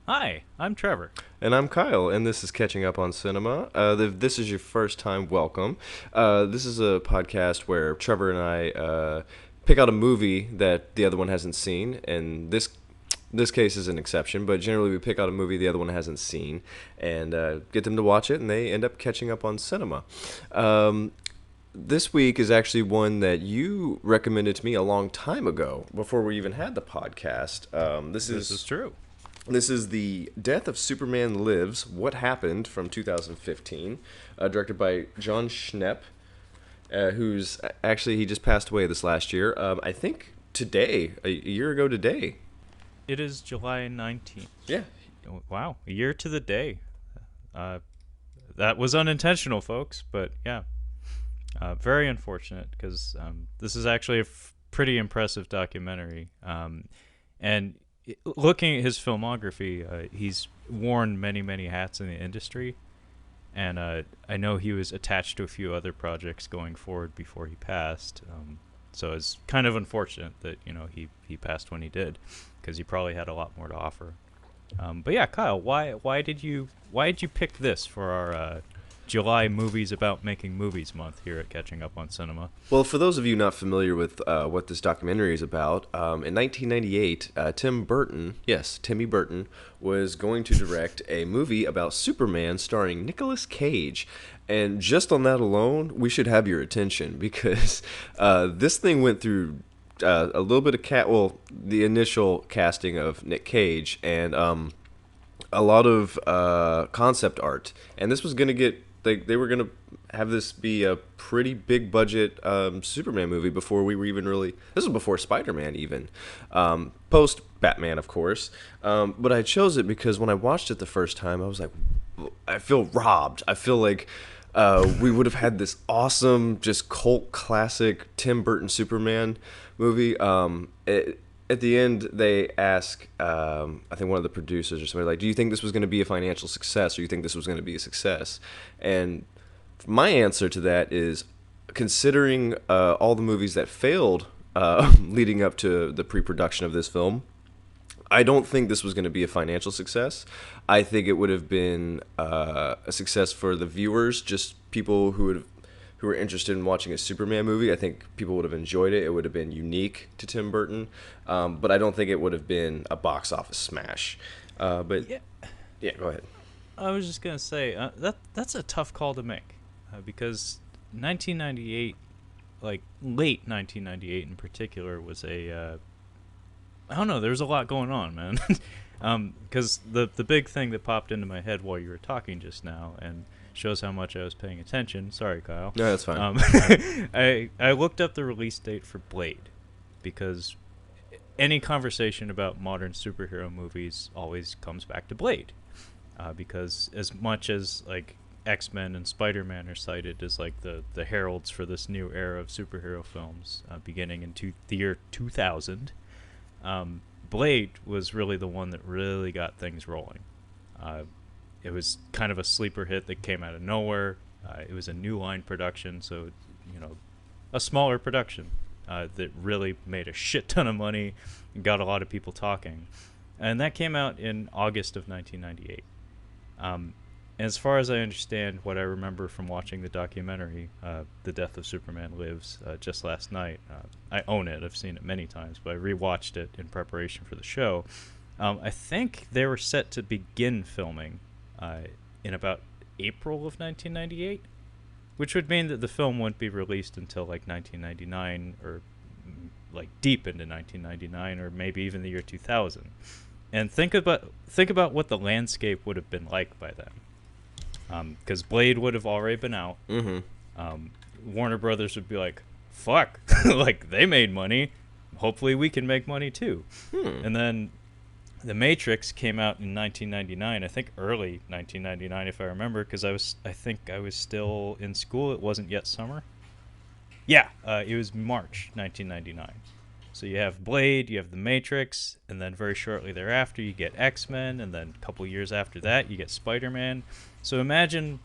Hi, I'm Trevor. And I'm Kyle, and this is Catching Up on Cinema. If this is your first time, welcome. This is a podcast where Trevor and I pick out a movie that the other one hasn't seen, and this case is an exception, but generally we pick out a movie the other one hasn't seen and get them to watch it, and they end up catching up on cinema. This week is actually one that you recommended to me a long time ago, before we even had the podcast. This is true. This is The Death of Superman Lives, What Happened from 2015, directed by Jon Schepp, who's actually, he just passed away this last year. I think today, a year ago today. It is July 19th. Yeah. Wow, a year to the day. Uh, that was unintentional, folks, but yeah. Very unfortunate because this is actually a pretty impressive documentary. And looking at his filmography, he's worn many, many hats in the industry. And I know he was attached to a few other projects going forward before he passed. So it's kind of unfortunate that he passed when he did, because he probably had a lot more to offer. But yeah, Kyle, why did you pick this for our July Movies About Making Movies month here at Catching Up on Cinema? Well, for those of you not familiar with what this documentary is about, in 1998, Tim Burton, yes, Timmy Burton, was going to direct a movie about Superman starring Nicolas Cage. And just on that alone, we should have your attention because this thing went through a little bit of the initial casting of Nick Cage and a lot of concept art. And this was going to get they were gonna have this be a pretty big budget Superman movie before we were even really. This was before Spider-Man even, post Batman of course. But I chose it because when I watched it the first time, I was like, I feel robbed. I feel like we would have had this awesome, just cult classic Tim Burton Superman movie. At the end, they ask, I think one of the producers or somebody, like, do you think this was going to be a financial success, or you think this was going to be a success? And my answer to that is, considering all the movies that failed leading up to the pre-production of this film, I don't think this was going to be a financial success. I think it would have been a success for the viewers, just people who were interested in watching a Superman movie. I think people would have enjoyed it. It would have been unique to Tim Burton, but I don't think it would have been a box office smash. But Yeah, yeah, go ahead. I was just gonna say that's a tough call to make, because 1998, like late 1998 in particular, was a I don't know. There's a lot going on, man. Because the big thing that popped into my head while you were talking just now, and shows how much I was paying attention. Sorry, Kyle. No, that's fine. I looked up the release date for Blade, because any conversation about modern superhero movies always comes back to Blade, because as much as like X-Men and Spider-Man are cited as like the heralds for this new era of superhero films, beginning in the year 2000. Blade was really the one that really got things rolling. It was kind of a sleeper hit that came out of nowhere. It was a new line production, so a smaller production that really made a shit ton of money and got a lot of people talking. And that came out in August of 1998. As far as I understand, what I remember from watching the documentary, The Death of Superman Lives, just last night, I own it. I've seen it many times, but I rewatched it in preparation for the show. I think they were set to begin filming in about April of 1998, which would mean that the film wouldn't be released until like 1999, or like deep into 1999, or maybe even the year 2000. And think about what the landscape would have been like by then, because Blade would have already been out. Mm-hmm. Warner Brothers would be like, "Fuck, like they made money. Hopefully, we can make money too." And then The Matrix came out in 1999. I think early 1999, if I remember, because I think I was still in school. It wasn't yet summer. Yeah, it was March 1999. So you have Blade, you have The Matrix, and then very shortly thereafter you get X-Men, and then a couple years after that you get Spider-Man. So imagine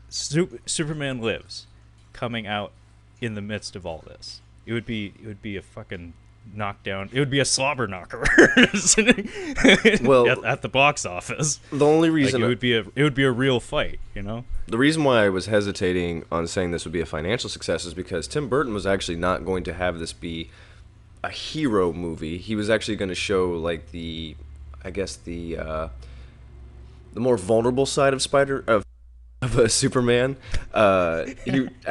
Superman Lives coming out in the midst of all this. It would be a fucking knock down. It would be a slobber knocker Well, at the box office. the only Like reason it would be a real fight, you know. the reason why I was hesitating on saying this would be a financial success is because Tim Burton was actually not going to have this be a hero movie. He was actually going to show like I guess the more vulnerable side of a Superman. I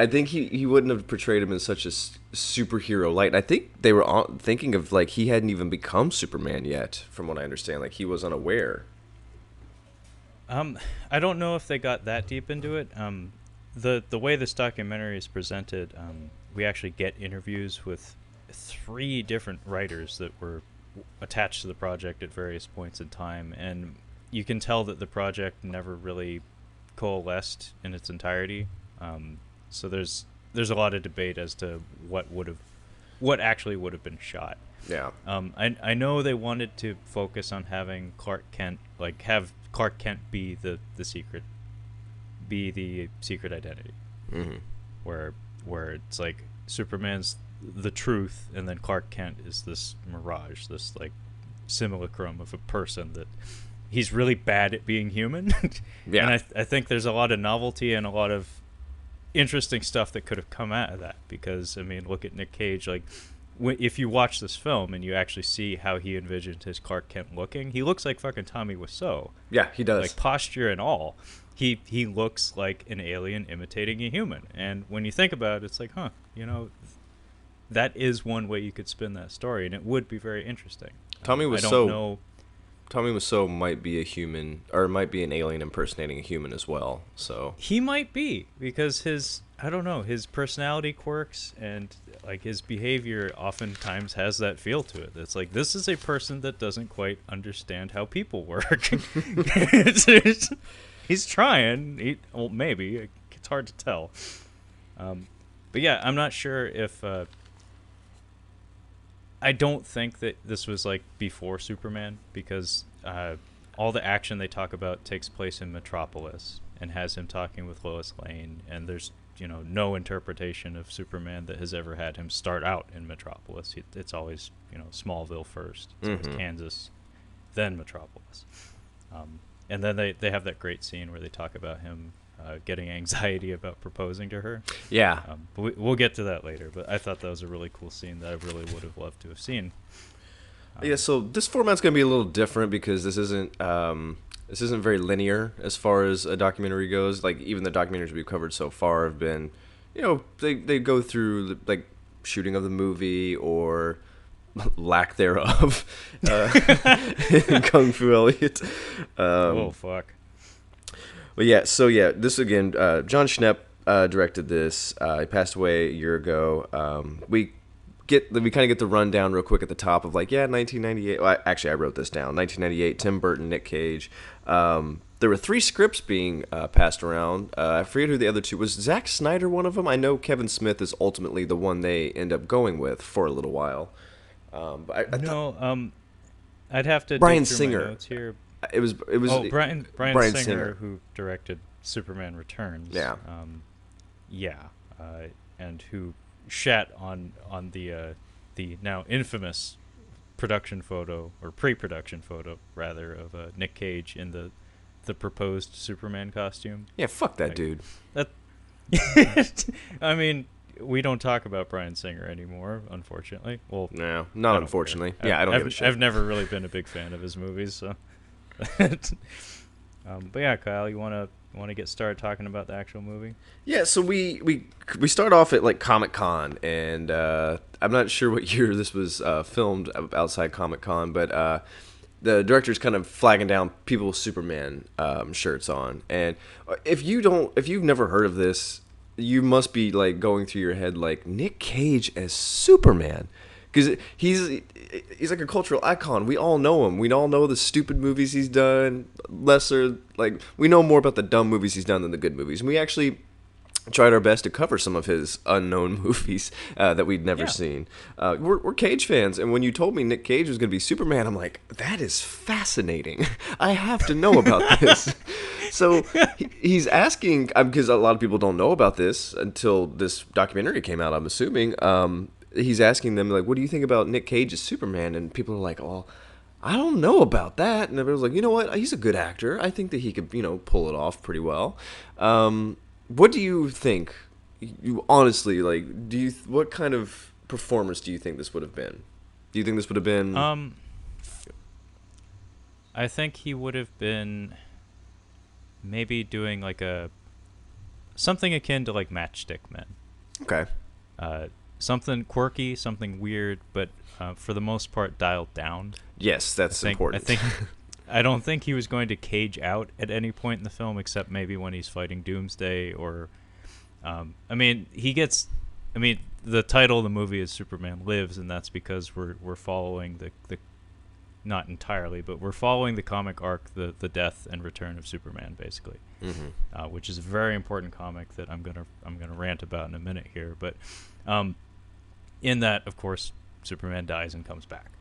think he wouldn't have portrayed him in such a superhero light. I think they were thinking of like he hadn't even become Superman yet, from what I understand. Like he was unaware. I don't know if they got that deep into it. The way this documentary is presented, we actually get interviews with 3 different writers that were attached to the project at various points in time, and you can tell that the project never really coalesced in its entirety. So there's a lot of debate as to what actually would have been shot. Yeah. I know they wanted to focus on having Clark Kent, like have Clark Kent be the secret identity, Mm-hmm. where it's like Superman's the truth, and then Clark Kent is this mirage, this like simulacrum of a person that he's really bad at being human. Yeah. And I think there's a lot of novelty and a lot of interesting stuff that could have come out of that, because I mean, look at Nick Cage. Like if you watch this film and you actually see how he envisioned his Clark Kent looking, he looks like fucking Tommy Wiseau. Yeah, he does. Like posture and all. He looks like an alien imitating a human. And when you think about it, it's like, you know, that is one way you could spin that story, and it would be very interesting. Tommy I don't know. Tommy Wiseau might be a human, or might be an alien impersonating a human as well. So He might be, because his personality quirks and like his behavior oftentimes has that feel to it. It's like, this is a person that doesn't quite understand how people work. He's trying. Well, maybe. It's hard to tell. But yeah, I'm not sure if... I don't think that this was like before Superman, because all the action they talk about takes place in Metropolis and has him talking with Lois Lane, and there's no interpretation of Superman that has ever had him start out in Metropolis. It's always Smallville first, it's always Kansas, then Metropolis, and then they have that great scene where they talk about him getting anxiety about proposing to her. yeah. But we'll get to that later. But I thought that was a really cool scene that I really would have loved to have seen. Yeah, so this format's going to be a little different because this isn't very linear as far as a documentary goes. Like, even the documentaries we've covered so far have been, they go through like shooting of the movie or lack thereof. Kung Fu Elliot. Oh fuck. But this again, Jon Schepp directed this. He passed away a year ago. We kind of get the rundown real quick at the top of 1998. Well, actually, I wrote this down. 1998, Tim Burton, Nick Cage. There were 3 scripts being passed around. I forget who the other 2 was. Zack Snyder one of them? I know Kevin Smith is ultimately the one they end up going with for a little while. I'd have to Bryan dig through Singer. my notes here. It was Bryan Bryan Singer, who directed Superman Returns. Yeah. And who shat on the now infamous production photo, or pre-production photo rather, of Nick Cage in the proposed Superman costume. Yeah, fuck that dude. That I mean, we don't talk about Bryan Singer anymore, unfortunately. Well, no, not unfortunately. Care. Yeah, I don't give a shit. I've never really been a big fan of his movies, so. But yeah, Kyle, you want to get started talking about the actual movie? Yeah, so we start off at Comic-Con, and I'm not sure what year this was filmed outside Comic-Con, but the director's kind of flagging down people with Superman shirts on, and if you've never heard of this, you must be going through your head Nick Cage as Superman. Because he's like a cultural icon. We all know him. We all know the stupid movies he's done. We know more about the dumb movies he's done than the good movies. And we actually tried our best to cover some of his unknown movies that we'd never seen. We're Cage fans. And when you told me Nick Cage was going to be Superman, I'm like, that is fascinating. I have to know about this. So he's asking, because a lot of people don't know about this until this documentary came out, I'm assuming. he's asking them like, "What do you think about Nick Cage's Superman?" And people are like, "Oh, I don't know about that." And everyone's like, "You know what? He's a good actor. I think that he could, pull it off pretty well." What do you think? You honestly like? What kind of performance do you think this would have been? Do you think this would have been Um, I think he would have been maybe doing like a something akin to like Matchstick Men. okay? Uh, Something quirky, something weird, but for the most part dialed down. Yes, I that's think. important. I don't think he was going to cage out at any point in the film, except maybe when he's fighting Doomsday or. I mean, he gets. I mean, the title of the movie is Superman Lives, and that's because we're following the not entirely, but we're following the comic arc, the death and return of Superman, basically, which is a very important comic that I'm gonna rant about in a minute here. But in that, of course, Superman dies and comes back,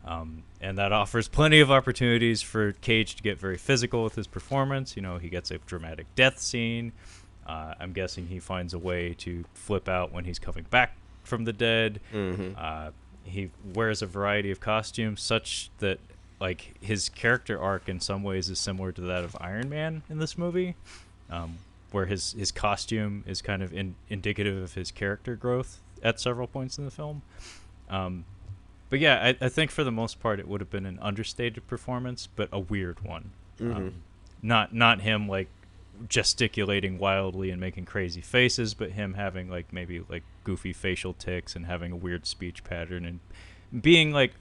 and that offers plenty of opportunities for Cage to get very physical with his performance. He gets a dramatic death scene. I'm guessing he finds a way to flip out when he's coming back from the dead. He wears a variety of costumes such that like his character arc in some ways is similar to that of Iron Man in this movie, where his costume is kind of indicative of his character growth at several points in the film. But yeah, I think for the most part it would have been an understated performance, but a weird one. Not him like gesticulating wildly and making crazy faces, but him having like maybe like goofy facial tics and having a weird speech pattern and being like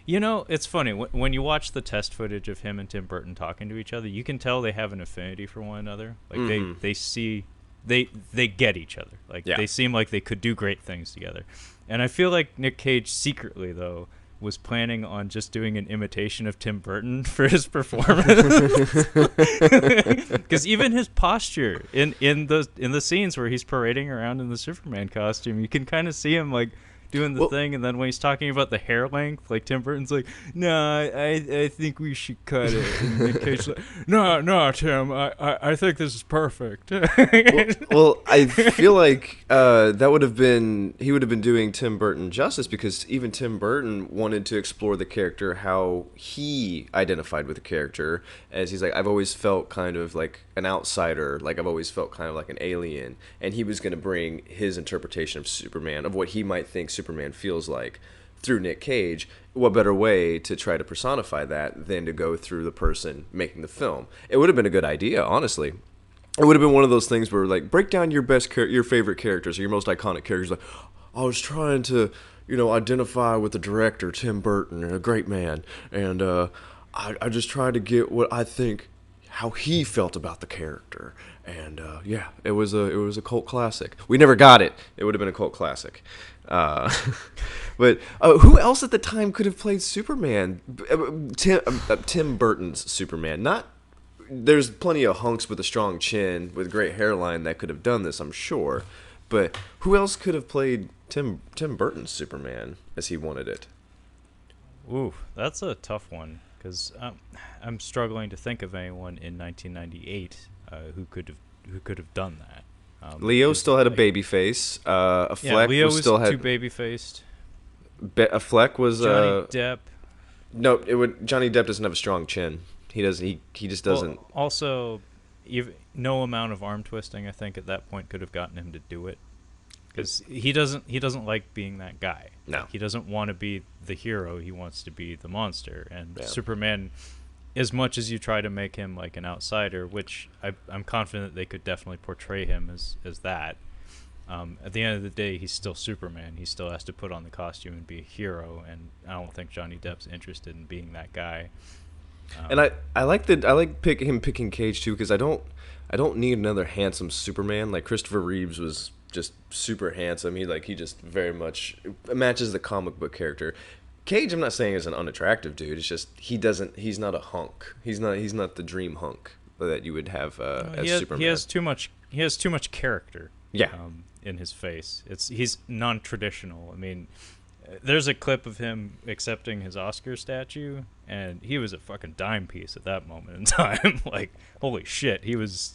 it's funny when you watch the test footage of him and Tim Burton talking to each other, you can tell they have an affinity for one another. Like they get each other. Like they seem like they could do great things together. And I feel like Nick Cage secretly though was planning on just doing an imitation of Tim Burton for his performance, because even his posture in the scenes where he's parading around in the Superman costume, you can kind of see him like doing the thing, and then when he's talking about the hair length, like Tim Burton's like, "No, I think we should cut it," and Nick Cage's like, "No, Tim, I think this is perfect." Well, I feel like that would have been he would have been doing Tim Burton justice, because even Tim Burton wanted to explore the character, how he identified with the character, as he's like, I've always felt kind of like an outsider, like I've always felt kind of like an alien, and he was going to bring his interpretation of Superman, of what he might think Superman feels like, through Nick Cage. What better way to try to personify that than to go through the person making the film? It would have been a good idea, honestly. It would have been one of those things where, like, break down your your favorite characters or your most iconic characters. Like, I was trying to, identify with the director, Tim Burton, a great man, and I just tried to get what I think, how he felt about the character, and yeah, it was a cult classic. We never got it. It would have been a cult classic. But who else at the time could have played Superman? Tim Burton's Superman. Not There's plenty of hunks with a strong chin with great hairline that could have done this, I'm sure. But who else could have played Tim Burton's Superman as he wanted it? Ooh, that's a tough one, because I'm struggling to think of anyone in 1998 who could have done that. Leo still had a baby face. A Fleck Leo was still had too baby faced. A Fleck was Johnny Depp. No, Johnny Depp doesn't have a strong chin. He doesn't. He just doesn't. Well, also, no amount of arm twisting, I think, at that point could have gotten him to do it, because he doesn't like being that guy. No, like, he doesn't want to be the hero. He wants to be the monster. And yeah. Superman, as much as you try to make him like an outsider, which I'm confident they could definitely portray him as that. At the end of the day, he's still Superman. He still has to put on the costume and be a hero, and I don't think Johnny Depp's interested in being that guy. And I like him picking Cage too, because I don't need another handsome Superman. Like Christopher Reeves was just super handsome. He just very much matches the comic book character. Cage, I'm not saying is an unattractive dude. It's just he's not a hunk. He's not the dream hunk that you would have as Superman. He has too much character. Yeah. In his face, he's non-traditional. I mean, There's a clip of him accepting his Oscar statue, and he was a fucking dime piece at that moment in time. Like, holy shit, he was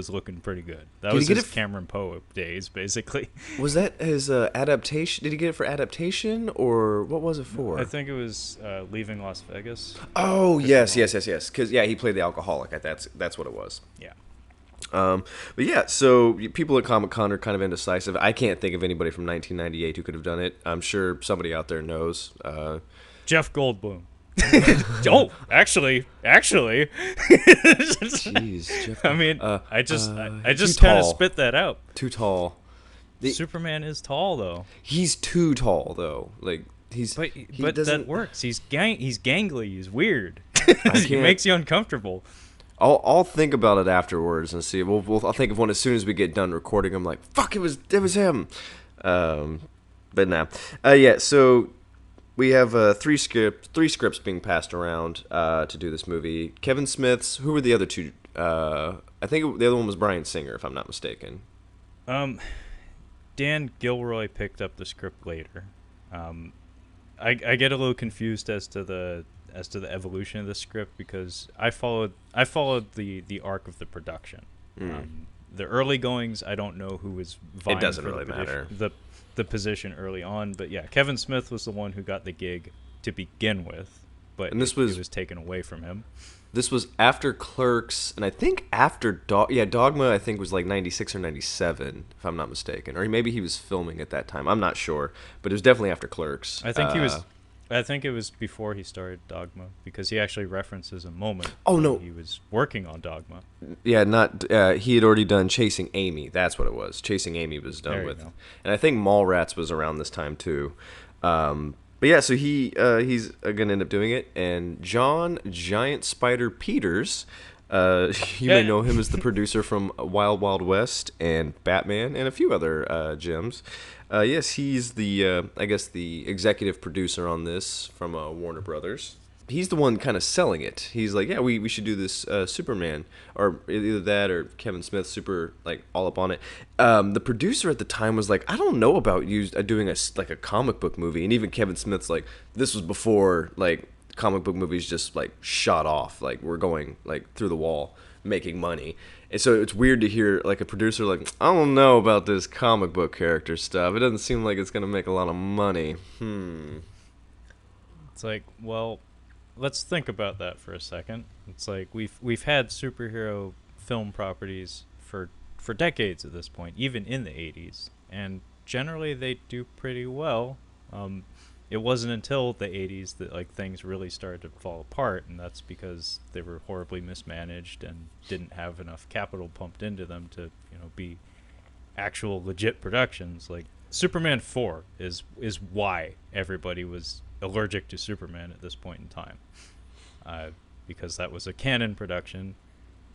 looking pretty good. That Did he was get his it? Cameron Poe days, basically. Was that his adaptation? Did he get it for adaptation, or what was it I for? think it was Leaving Las Vegas. Oh Christopher yes, Nolan. yes, yes, yes. Because yeah, he played the alcoholic. That's what it was. Yeah. But yeah, so people at Comic Con are kind of indecisive. I can't think of anybody from 1998 who could have done it. I'm sure somebody out there knows. Jeff Goldblum. Oh, actually. Jeez, Jeff. I mean, I too just kind of tall. spit that out. Too tall. The- Superman is tall though, He's too tall though. Like but he but doesn't. that works. He's gangly. He's weird. I He can't. makes you uncomfortable. I'll think about it afterwards and see. I'll think of one as soon as we get done recording. I'm like, fuck, it was him. But nah. Yeah. So we have three scripts being passed around to do this movie. Kevin Smith's. Who were the other two? I think the other one was Bryan Singer, if I'm not mistaken. Dan Gilroy picked up the script later. I get a little confused as to the evolution of the script because I followed the arc of the production. The early goings, I don't know who was vying It doesn't for really matter. the position early on, but yeah, Kevin Smith was the one who got the gig to begin with, but And this it was was taken away from him. This was after Clerks, and I think after Dogma. I think was like 96 or 97, if I'm not mistaken, or maybe he was filming at that time. I'm not sure, but it was definitely after Clerks. I think he was. I think it was before he started Dogma because he actually references a moment. Oh, when no. he was working on Dogma. Yeah, not he had already done Chasing Amy. That's what it was. Chasing Amy was done There you with, go. and I think Mallrats was around this time too. But yeah, so he's gonna end up doing it, and John Giant Spider Peters. You may Yeah. know him as the producer from Wild Wild West and Batman and a few other gems. Yes, he's the I guess the executive producer on this from Warner Brothers. He's the one kind of selling it. He's like, yeah, we should do this Superman, or either that or Kevin Smith, super like all up on it. The producer at the time was like, I don't know about you doing like a comic book movie, and even Kevin Smith's like, this was before like comic book movies just like shot off, like we're going like through the wall making money. And so it's weird to hear like a producer like, I don't know about this comic book character stuff. It doesn't seem like it's gonna make a lot of money. It's like, well, let's think about that for a second. It's like we've had superhero film properties for decades at this point, even in the 80s, and generally they do pretty well. It wasn't until the 80s that like things really started to fall apart, and that's because they were horribly mismanaged and didn't have enough capital pumped into them to, be actual legit productions. Like Superman 4 is why everybody was allergic to Superman at this point in time. Because that was a canon production,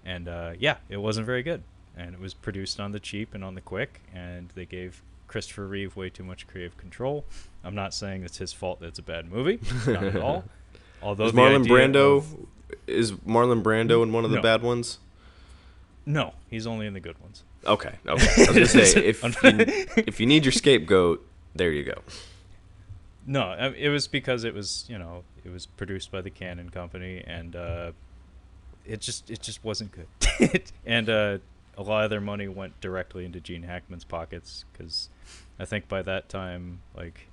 and yeah, it wasn't very good, and it was produced on the cheap and on the quick, and they gave Christopher Reeve way too much creative control. I'm not saying it's his fault that it's a bad movie, not at all. Although Is the Marlon idea Brando of- is Marlon Brando in one of the No. bad ones? no, he's only in the good ones. Okay. I was gonna say if you need your scapegoat, there you go. No, it was because it was produced by the Canon company, and it just wasn't good. And a lot of their money went directly into Gene Hackman's pockets, because I think by that time, like,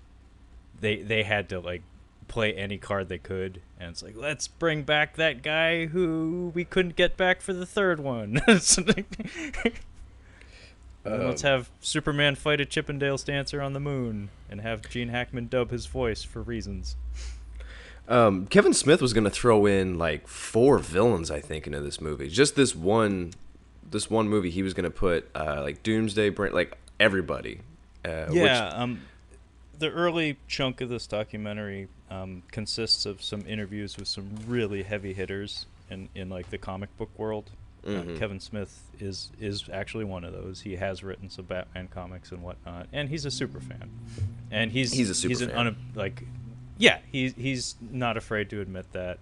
they had to like play any card they could, and it's like, let's bring back that guy who we couldn't get back for the third one. Let's have Superman fight a Chippendales dancer on the moon, and have Gene Hackman dub his voice for reasons. Kevin Smith was gonna throw in like 4 villains, I think, into this movie. Just this one movie, he was gonna put like Doomsday, like everybody. The early chunk of this documentary consists of some interviews with some really heavy hitters in like the comic book world. Kevin Smith is actually one of those. He has written some Batman comics and whatnot, and he's a super fan. And he's a super fan. He's not afraid to admit that.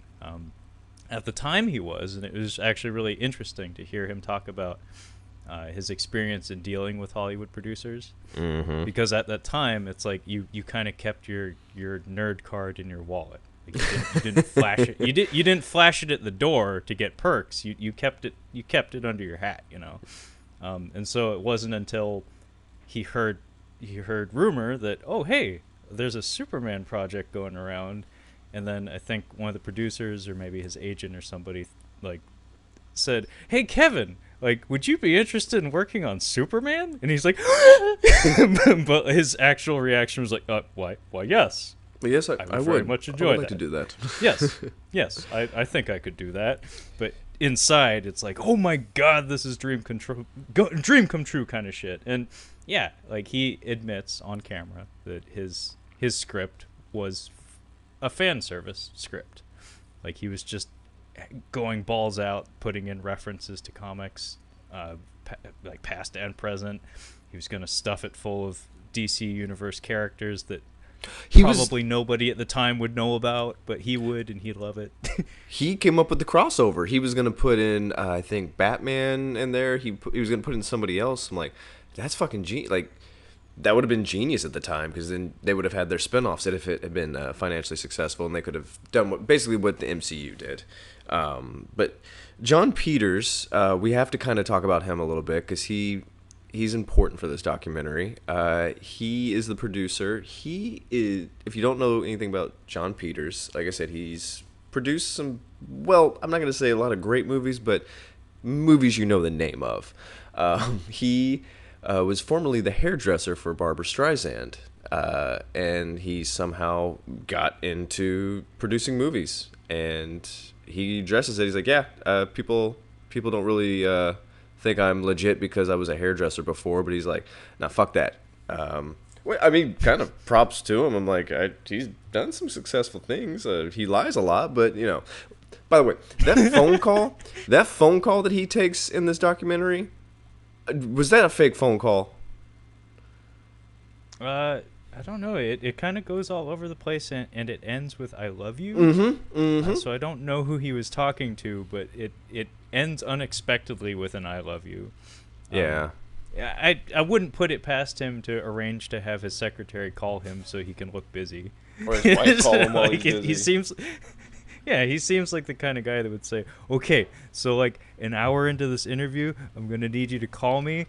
At the time he was, and it was actually really interesting to hear him talk about his experience in dealing with Hollywood producers. Mm-hmm. Because at that time, it's like you kind of kept your nerd card in your wallet. Like you didn't flash it. You didn't flash it at the door to get perks. You kept it under your hat. And so it wasn't until he heard rumor that, oh, hey, there's a Superman project going around, and then I think one of the producers or maybe his agent or somebody like said, hey, Kevin, like, would you be interested in working on Superman? And he's like, but his actual reaction was like, why, yes. Yes, I would would. very much enjoy I would like that. to do that. Yes, I think I could do that. But inside, it's like, oh my god, this is dream come true kind of shit. And yeah, like he admits on camera that his script was a fan service script. Like he was just going balls out, putting in references to comics, like past and present. He was going to stuff it full of DC Universe characters that probably nobody at the time would know about, but he would, and he'd love it. He came up with the crossover. He was going to put in, I think, Batman in there. He was going to put in somebody else. I'm like, that's fucking genius. Like, that would have been genius at the time, because then they would have had their spinoffs if it had been financially successful, and they could have done basically what the MCU did. But Jon Peters, we have to kind of talk about him a little bit, because he's important for this documentary. He is the producer. He is, if you don't know anything about Jon Peters, like I said, he's produced some, well, I'm not going to say a lot of great movies, but movies you know the name of. He was formerly the hairdresser for Barbra Streisand, and he somehow got into producing movies. And he addresses it. He's like, yeah, people don't really think I'm legit because I was a hairdresser before, but he's like, nah, fuck that. I mean, kind of props to him. I'm like, he's done some successful things. He lies a lot, but by the way, that phone call that he takes in this documentary, was that a fake phone call? I don't know. It kind of goes all over the place, and it ends with "I love you." Mm-hmm. Mm-hmm. So I don't know who he was talking to, but it ends unexpectedly with an "I love you." Yeah. I wouldn't put it past him to arrange to have his secretary call him so he can look busy. Or his wife call him while he's busy. He seems, yeah, he seems like the kind of guy that would say, "Okay, so like an hour into this interview, I'm gonna need you to call me,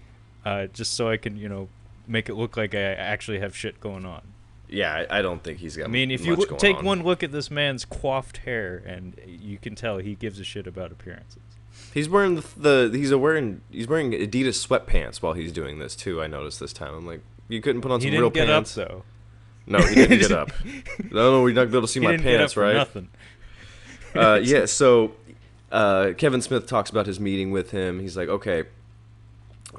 just so I can make it look like I actually have shit going on." Yeah, I don't think he's got. I mean, if much you going take on. one look at this man's coiffed hair, and you can tell he gives a shit about appearances. He's wearing he's wearing Adidas sweatpants while he's doing this too. I noticed this time. I'm like, you couldn't put on some real pants. He didn't get up No, he didn't get up. No, we're not gonna be able to see my pants, right? Nothing. Yeah. So Kevin Smith talks about his meeting with him. He's like, okay.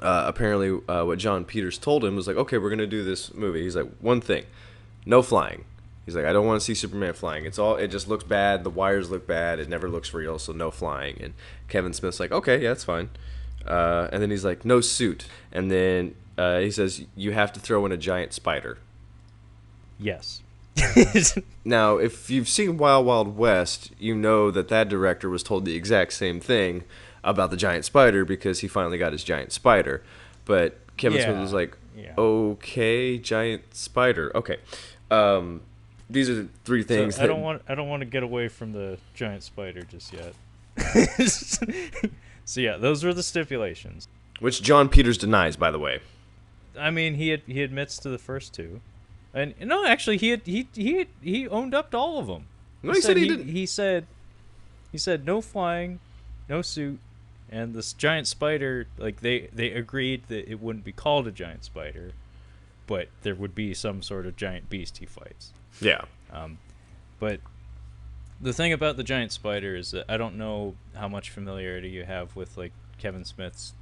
Apparently, what Jon Peters told him was like, okay, we're gonna do this movie. He's like, one thing, no flying. He's like, I don't want to see Superman flying. It just looks bad. The wires look bad. It never looks real, so no flying. And Kevin Smith's like, okay, yeah, that's fine. And then he's like, no suit. And then he says, you have to throw in a giant spider. Yes. Now, if you've seen Wild Wild West, you know that director was told the exact same thing about the giant spider because he finally got his giant spider. But Kevin Smith was like, okay, giant spider. Okay. These are the three things. So I don't want to get away from the giant spider just yet. So yeah, those were the stipulations. Which Jon Peters denies, by the way. I mean, he admits to the first two, and no, actually, he owned up to all of them. No, he said he didn't. He said no flying, no suit, and this giant spider. Like they agreed that it wouldn't be called a giant spider, but there would be some sort of giant beast he fights. Yeah. But the thing about the giant spider is that I don't know how much familiarity you have with like Kevin Smith's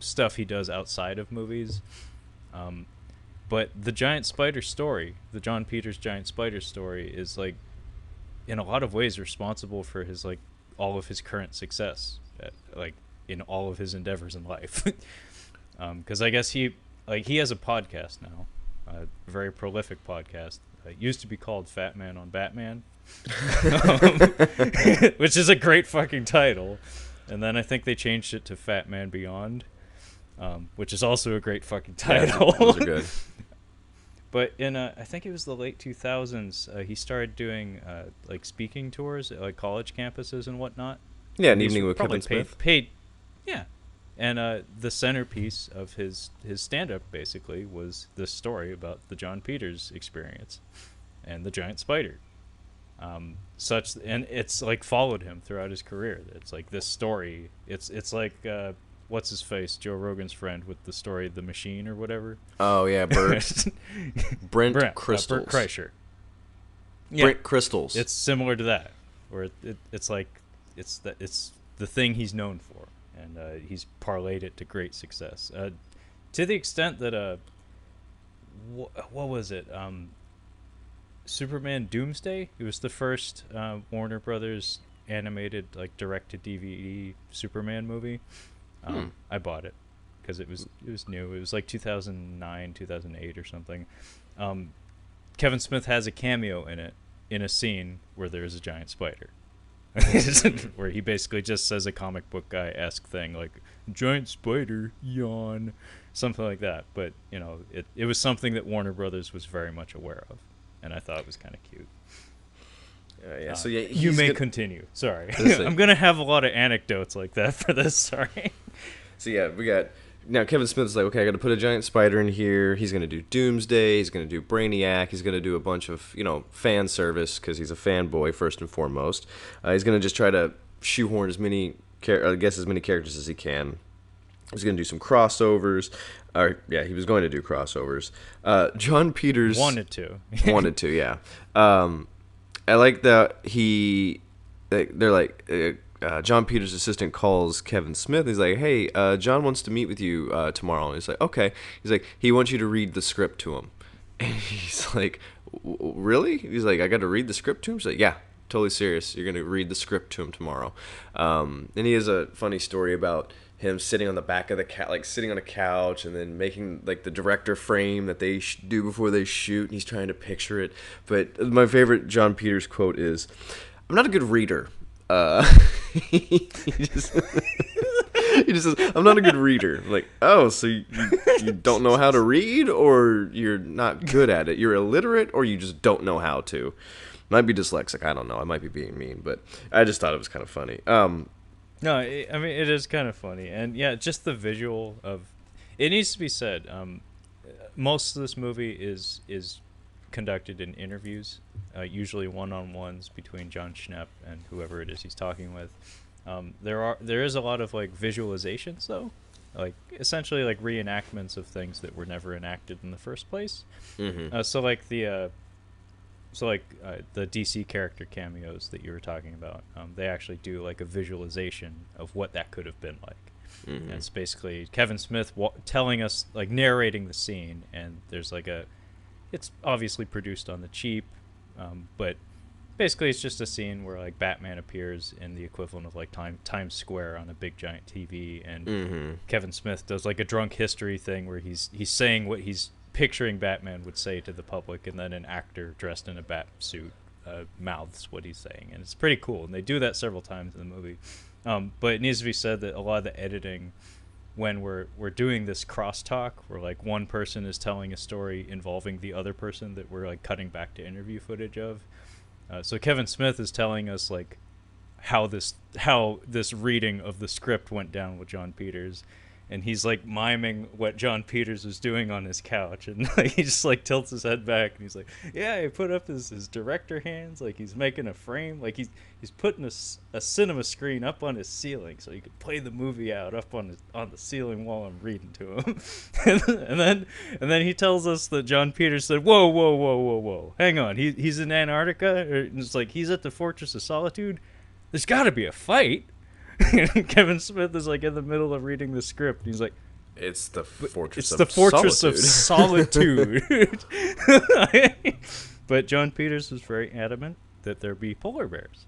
stuff he does outside of movies. But the giant spider story, the Jon Peters giant spider story, is like in a lot of ways responsible for his like all of his current success, like in all of his endeavors in life. Because I guess he has a podcast now, a very prolific podcast. It used to be called Fat Man on Batman, which is a great fucking title. And then I think they changed it to Fat Man Beyond. which is also a great fucking Yeah, title. those are good. But in I think it was the late 2000s, he started doing like speaking tours at like college campuses and whatnot. Yeah, And An these Evening were with probably Kevin Smith. paid, yeah. And the centerpiece of his stand-up basically was this story about the John Peters experience and the giant spider. And it's like followed him throughout his career. It's like this story. It's like what's his face, Joe Rogan's friend with the story of the machine or whatever. Oh yeah, Brent Crystals. Bert Kreischer. Yeah, Brent Crystals. it's similar to that, where it's like it's the thing he's known for, and he's parlayed it to great success. To the extent that what was it? Superman Doomsday. It was the first Warner Brothers animated like direct to DVD Superman movie. I bought it because it was new. It was like 2009, 2008 or something. Kevin Smith has a cameo in it in a scene where there is a giant spider. Where he basically just says a comic book guy-esque thing like giant spider yawn, something like that. But you know, it was something that Warner Brothers was very much aware of, and I thought it was kind of cute. Yeah. So yeah, You may continue. Sorry, Listen. I'm gonna have a lot of anecdotes like that for this. Sorry. So yeah, we got now Kevin Smith's like, okay, I got to put a giant spider in here. He's gonna do Doomsday. He's gonna do Brainiac. He's gonna do a bunch of fan service because he's a fanboy first and foremost. He's gonna just try to shoehorn as many as many characters as he can. He's gonna do some crossovers. He was going to do crossovers. Jon Peters Wanted to. yeah. I like that they're like. Jon Peters' assistant calls Kevin Smith. He's like, "Hey, John wants to meet with you tomorrow." And he's like, "Okay." He's like, "He wants you to read the script to him." And he's like, "Really?" He's like, "I got to read the script to him." He's like, "Yeah, totally serious. You're gonna read the script to him tomorrow." And he has a funny story about him sitting on the back of the like sitting on a couch and then making like the director frame that they do before they shoot. And he's trying to picture it. But my favorite Jon Peters quote is, "I'm not a good reader." He just says, "I'm not a good reader." I'm like, oh, so you don't know how to read, or you're not good at it? You're illiterate, or you just don't know how to? Might be dyslexic. I don't know. I might be being mean, but I just thought it was kind of funny. No, I mean it is kind of funny, and yeah, just the visual of it needs to be said. Most of this movie is conducted in interviews, usually one-on-ones between Jon Schepp and whoever it is he's talking with. There is a lot of like visualizations though, like essentially like reenactments of things that were never enacted in the first place. Mm-hmm. So like the DC character cameos that you were talking about, they actually do like a visualization of what that could have been like. Mm-hmm. And it's basically Kevin Smith telling us, like narrating the scene, and there's like it's obviously produced on the cheap, but basically it's just a scene where like Batman appears in the equivalent of like Times Square on a big giant TV, and Kevin Smith does like a drunk history thing where he's saying what he's picturing Batman would say to the public, and then an actor dressed in a bat suit mouths what he's saying, and it's pretty cool. And they do that several times in the movie. But it needs to be said that a lot of the editing, when we're doing this crosstalk, where like one person is telling a story involving the other person that we're like cutting back to interview footage of. So Kevin Smith is telling us like how this reading of the script went down with Jon Peters, and he's like miming what Jon Peters was doing on his couch, and like, he just like tilts his head back and he's like, yeah, he put up his director hands like he's making a frame, like he's putting a cinema screen up on his ceiling so he could play the movie out up on the ceiling while I'm reading to him. and then he tells us that Jon Peters said, whoa, hang on, he's in Antarctica, and it's like he's at the Fortress of Solitude. There's got to be a fight. Kevin Smith is like in the middle of reading the script. He's like, It's the Fortress of Solitude. But Jon Peters was very adamant that there be polar bears.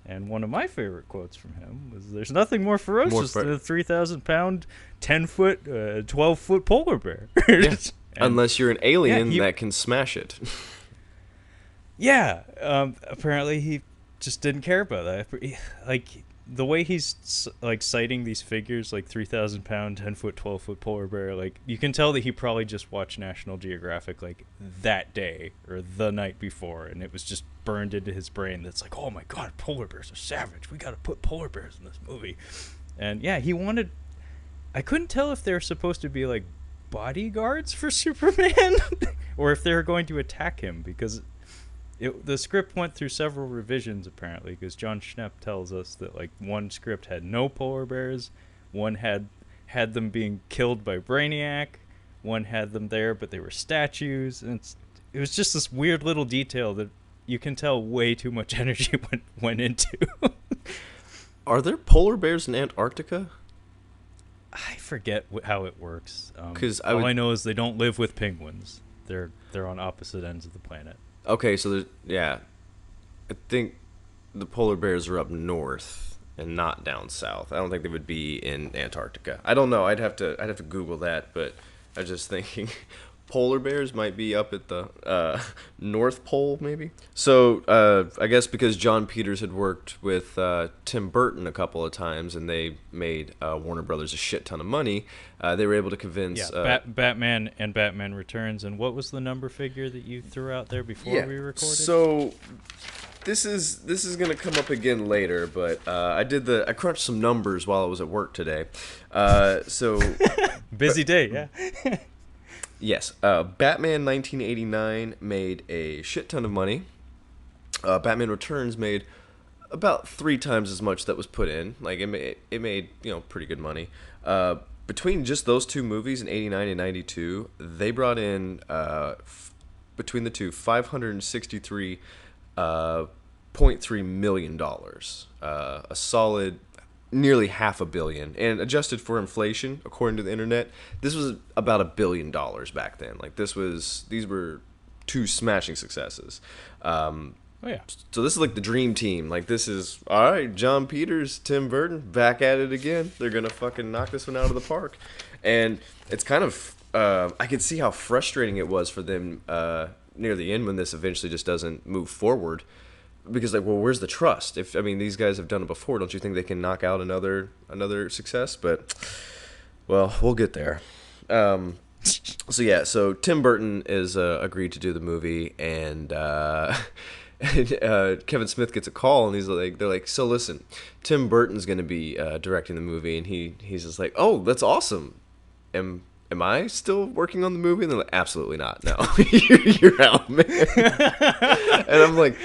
And one of my favorite quotes from him was, "There's nothing more ferocious than a 3,000-pound, 10-foot, 12-foot polar bear." Yeah. Unless you're an alien that can smash it. Yeah. Apparently he just didn't care about that. Like the way he's like citing these figures, like 3,000 pound, 10 foot, 12 foot polar bear. Like you can tell that he probably just watched National Geographic like that day or the night before, and it was just burned into his brain. That's like, oh my god, polar bears are savage. We got to put polar bears in this movie. And yeah, he wanted. I couldn't tell if they're supposed to be like bodyguards for Superman or if they were going to attack him, because the script went through several revisions apparently, because Jon Schepp tells us that like one script had no polar bears, one had them being killed by Brainiac, one had them there but they were statues, and it was just this weird little detail that you can tell way too much energy went into. Are there polar bears in Antarctica? I forget how it works. Because all I know is they don't live with penguins. They're on opposite ends of the planet. Okay, so there's, yeah, I think the polar bears are up north and not down south. I don't think they would be in Antarctica. I don't know. I'd have to Google that, but I was just thinking polar bears might be up at the North Pole, maybe. So I guess because John Peters had worked with Tim Burton a couple of times, and they made Warner Brothers a shit ton of money, they were able to convince... Batman and Batman Returns. And what was the number figure that you threw out there before we recorded? So this is gonna come up again later, but I crunched some numbers while I was at work today. So busy day, yeah. Yes, Batman 1989 made a shit ton of money. Batman Returns made about 3 times as much that was put in. Like it made pretty good money. Between just those two movies in '89 and '92, they brought in between the two $563.3 million, a solid nearly $500 million, and adjusted for inflation, according to the internet, this was about $1 billion back then. Like these were 2 smashing successes. Oh yeah. So this is like the dream team. Like this is all right. Jon Peters, Tim Burton, back at it again. They're gonna fucking knock this one out of the park, and it's kind of I could see how frustrating it was for them near the end when this eventually just doesn't move forward. Because like, well, where's the trust? These guys have done it before. Don't you think they can knock out another success? But well, we'll get there. So Tim Burton is agreed to do the movie, and Kevin Smith gets a call, and they're like, so listen, Tim Burton's going to be directing the movie, and he's just like, oh, that's awesome. Am I still working on the movie? And they're like, absolutely not. No, you're out, man. And I'm like,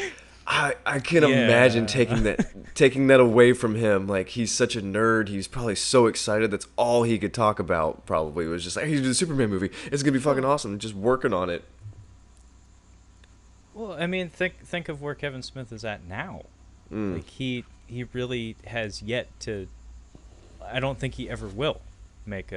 I can imagine taking that away from him. Like, he's such a nerd. He's probably so excited. That's all he could talk about. Probably was just like, hey, do the Superman movie. It's gonna be fucking awesome. Just working on it. Well, think of where Kevin Smith is at now. Like he really has yet to. I don't think he ever will make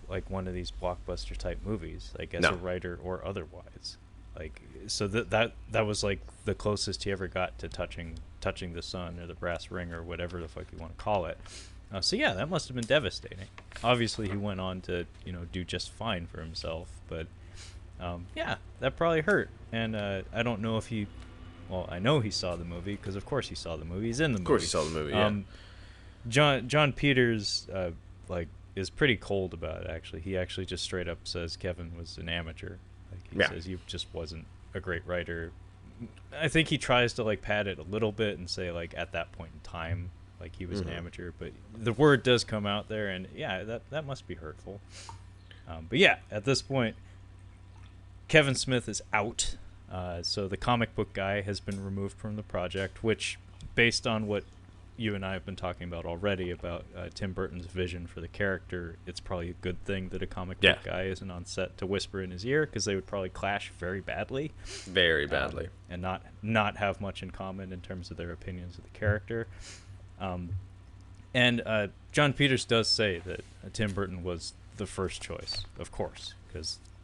like one of these blockbuster type movies, like as a writer or otherwise. Like, so that was like the closest he ever got to touching the sun or the brass ring or whatever the fuck you want to call it. So yeah, that must have been devastating. Obviously, he went on to do just fine for himself, but yeah, that probably hurt. And I don't know if he, well, I know he saw the movie because of course he saw the movie. He's in the movie. Of course he saw the movie. Yeah. Jon Peters is pretty cold about it. Actually, he actually just straight up says Kevin was an amateur. He says he just wasn't a great writer. I think he tries to like pad it a little bit and say like at that point in time like he was an amateur, but the word does come out there, and yeah, that must be hurtful. But yeah, at this point, Kevin Smith is out, so the comic book guy has been removed from the project, which, based on what you and I have been talking about already about Tim Burton's vision for the character, it's probably a good thing that a comic book guy isn't on set to whisper in his ear, because they would probably clash very badly. Very badly. And not have much in common in terms of their opinions of the character. And Jon Peters does say that Tim Burton was the first choice, of course,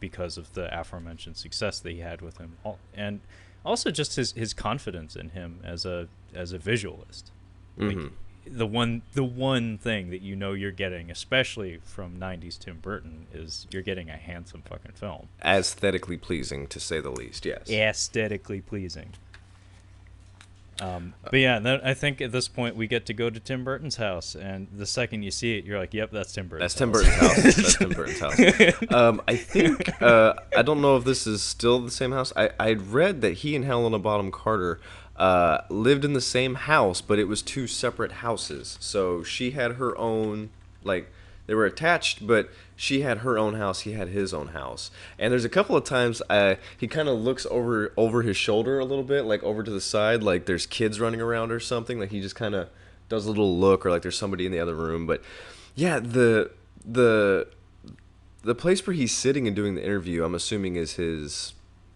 because of the aforementioned success that he had with him, and also just his confidence in him as a visualist. Like, the one thing that you're getting, especially from 90s Tim Burton, is you're getting a handsome fucking film. Aesthetically pleasing, to say the least, yes. Aesthetically pleasing. But yeah, then I think at this point we get to go to Tim Burton's house, and the second you see it, you're like, "Yep, that's Tim Burton's That's Tim house." Burton's house. That's Tim Burton's house. I think I don't know if this is still the same house. I'd read that he and Helena Bonham Carter lived in the same house, but it was two separate houses. So she had her own, like, they were attached, but she had her own house. He had his own house. And there's a couple of times he kind of looks over his shoulder a little bit, like over to the side, like there's kids running around or something. Like he just kind of does a little look, or like there's somebody in the other room. But yeah, the the place where he's sitting and doing the interview, I'm assuming is his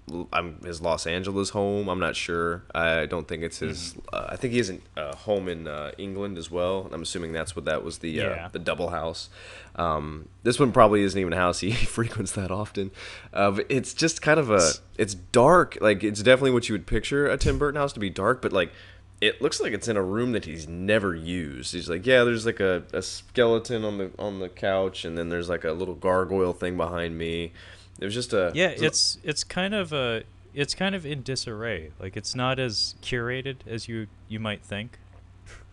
Los Angeles home. I'm not sure. I don't think it's his. I think he has a home in England as well. And I'm assuming that's what that was the double house. This one probably isn't even a house he frequents that often. But it's just kind of it's dark. Like it's definitely what you would picture a Tim Burton house to be dark, but like it looks like it's in a room that he's never used. He's like, yeah, there's like a skeleton on the couch, and then there's like a little gargoyle thing behind me. It was just a it's kind of in disarray. Like it's not as curated as you might think.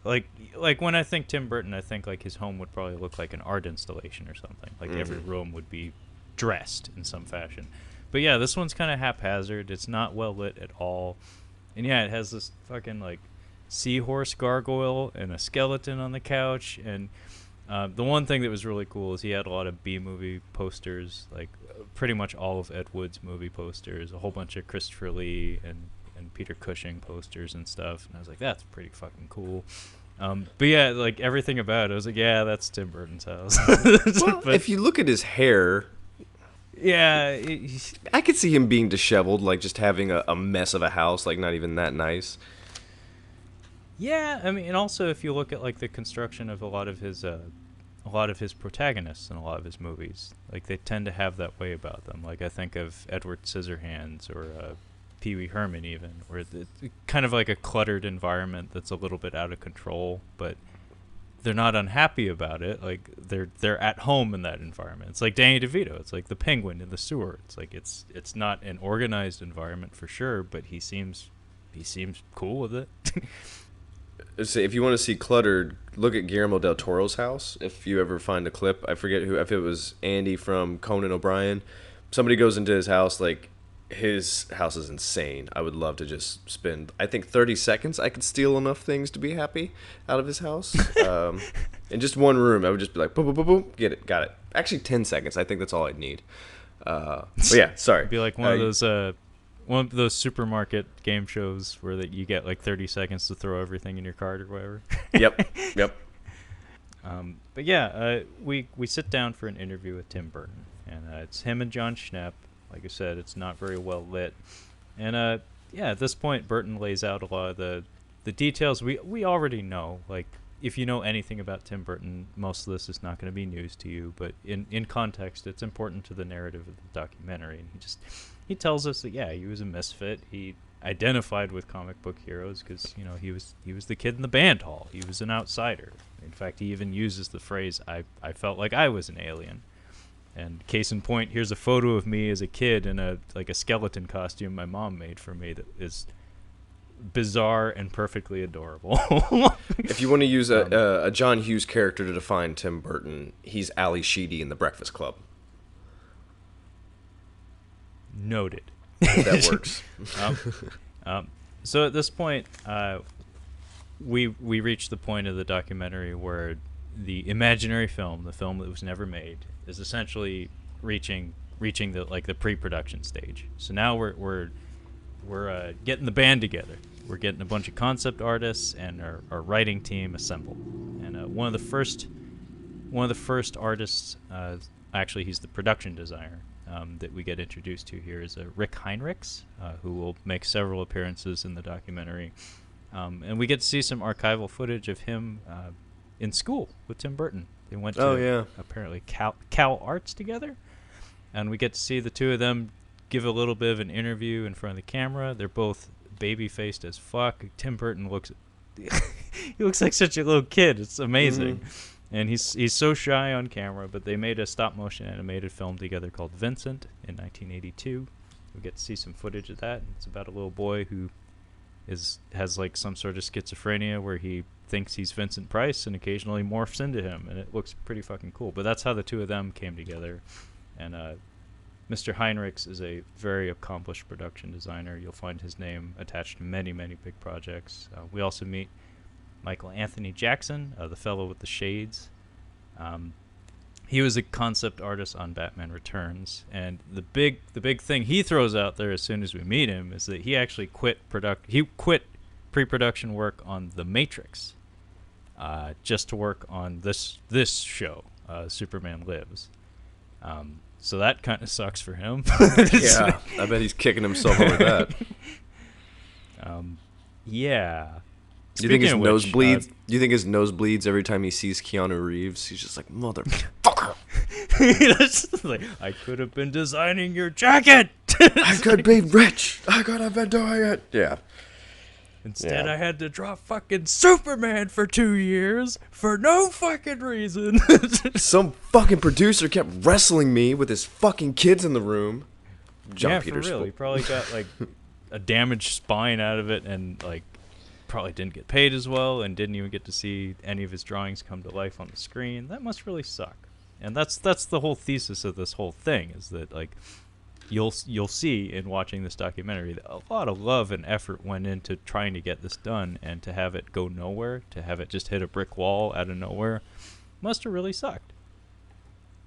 Like when I think Tim Burton, I think like his home would probably look like an art installation or something. Like every room would be dressed in some fashion. But yeah, this one's kind of haphazard. It's not well lit at all. And yeah, it has this fucking like seahorse gargoyle and a skeleton on the couch. And the one thing that was really cool is he had a lot of B movie posters, like pretty much all of Ed Wood's movie posters, a whole bunch of Christopher Lee and Peter Cushing posters and stuff. And I was like, that's pretty fucking cool. But yeah, like everything about it, I was like, yeah, that's Tim Burton's house. Well, but, if you look at his hair, yeah, I could see him being disheveled, like just having a mess of a house, like not even that nice. yeah. I mean, and also if you look at like the construction of a lot of his protagonists in a lot of his movies, like they tend to have that way about them. Like I think of Edward Scissorhands or Pee Wee Herman, even, where it's kind of like a cluttered environment that's a little bit out of control, but they're not unhappy about it. Like they're at home in that environment. It's like Danny DeVito. It's like the penguin in the sewer. It's like it's not an organized environment for sure, but he seems cool with it. So if you want to see cluttered, look at Guillermo del Toro's house. If you ever find a clip, I forget who, if it was Andy from Conan O'Brien. Somebody goes into his house, like his house is insane. I would love to just spend, I think 30 seconds I could steal enough things to be happy out of his house. In just one room, I would just be like, boom, boom, boom, boom, get it, got it. Actually 10 seconds, I think that's all I'd need. But yeah, sorry. It'd be like one of those supermarket game shows where that you get like 30 seconds to throw everything in your cart or whatever. Yep. But yeah, we sit down for an interview with Tim Burton, and it's him and Jon Schepp. Like I said, it's not very well lit, and yeah, at this point, Burton lays out a lot of the details we already know. Like if you know anything about Tim Burton, most of this is not going to be news to you, but in context, it's important to the narrative of the documentary. And he tells us that yeah, he was a misfit. He identified with comic book heroes because he was the kid in the band hall. He was an outsider. In fact, he even uses the phrase I felt like I was an alien. And case in point, here's a photo of me as a kid in a skeleton costume my mom made for me that is bizarre and perfectly adorable. If you want to use a John Hughes character to define Tim Burton, he's Ali Sheedy in The Breakfast Club. Noted. That works. So at this point, we reach the point of the documentary where the imaginary film, the film that was never made, is essentially reaching the pre-production stage. So now we're getting the band together. We're getting a bunch of concept artists and our writing team assembled. And one of the first artists, actually he's the production designer that we get introduced to here, is Rick Heinrichs, who will make several appearances in the documentary. And we get to see some archival footage of him in school with Tim Burton. They went to apparently Cal Arts together, and we get to see the two of them give a little bit of an interview in front of the camera. They're both baby-faced as fuck. Tim Burton looks he looks like such a little kid. It's amazing. And he's so shy on camera, but they made a stop-motion animated film together called Vincent in 1982. We get to see some footage of that. It's about a little boy who has like some sort of schizophrenia where he thinks he's Vincent Price and occasionally morphs into him, and it looks pretty fucking cool. But that's how the two of them came together. And Mr. Heinrichs is a very accomplished production designer. You'll find his name attached to many, many big projects. We also meet Michael Anthony Jackson, the fellow with the shades. He was a concept artist on Batman Returns, and the big thing he throws out there as soon as we meet him is that he actually quit pre-production work on The Matrix, just to work on this show, Superman Lives. So that kind of sucks for him. Yeah, I bet he's kicking himself over that. Yeah. Do you think his nose bleeds? Do you think his nose bleeds every time he sees Keanu Reeves? He's just like, motherfucker. Like, I could have been designing your jacket. I could be rich. I could have been doing it. Yeah. Instead, I had to draw fucking Superman for 2 years for no fucking reason. Some fucking producer kept wrestling me with his fucking kids in the room. John Peters. For real. He probably got like a damaged spine out of it, and like probably didn't get paid as well, and didn't even get to see any of his drawings come to life on the screen. That must really suck. And that's the whole thesis of this whole thing, is that like you'll see in watching this documentary that a lot of love and effort went into trying to get this done, and to have it go nowhere, to have it just hit a brick wall out of nowhere, must have really sucked.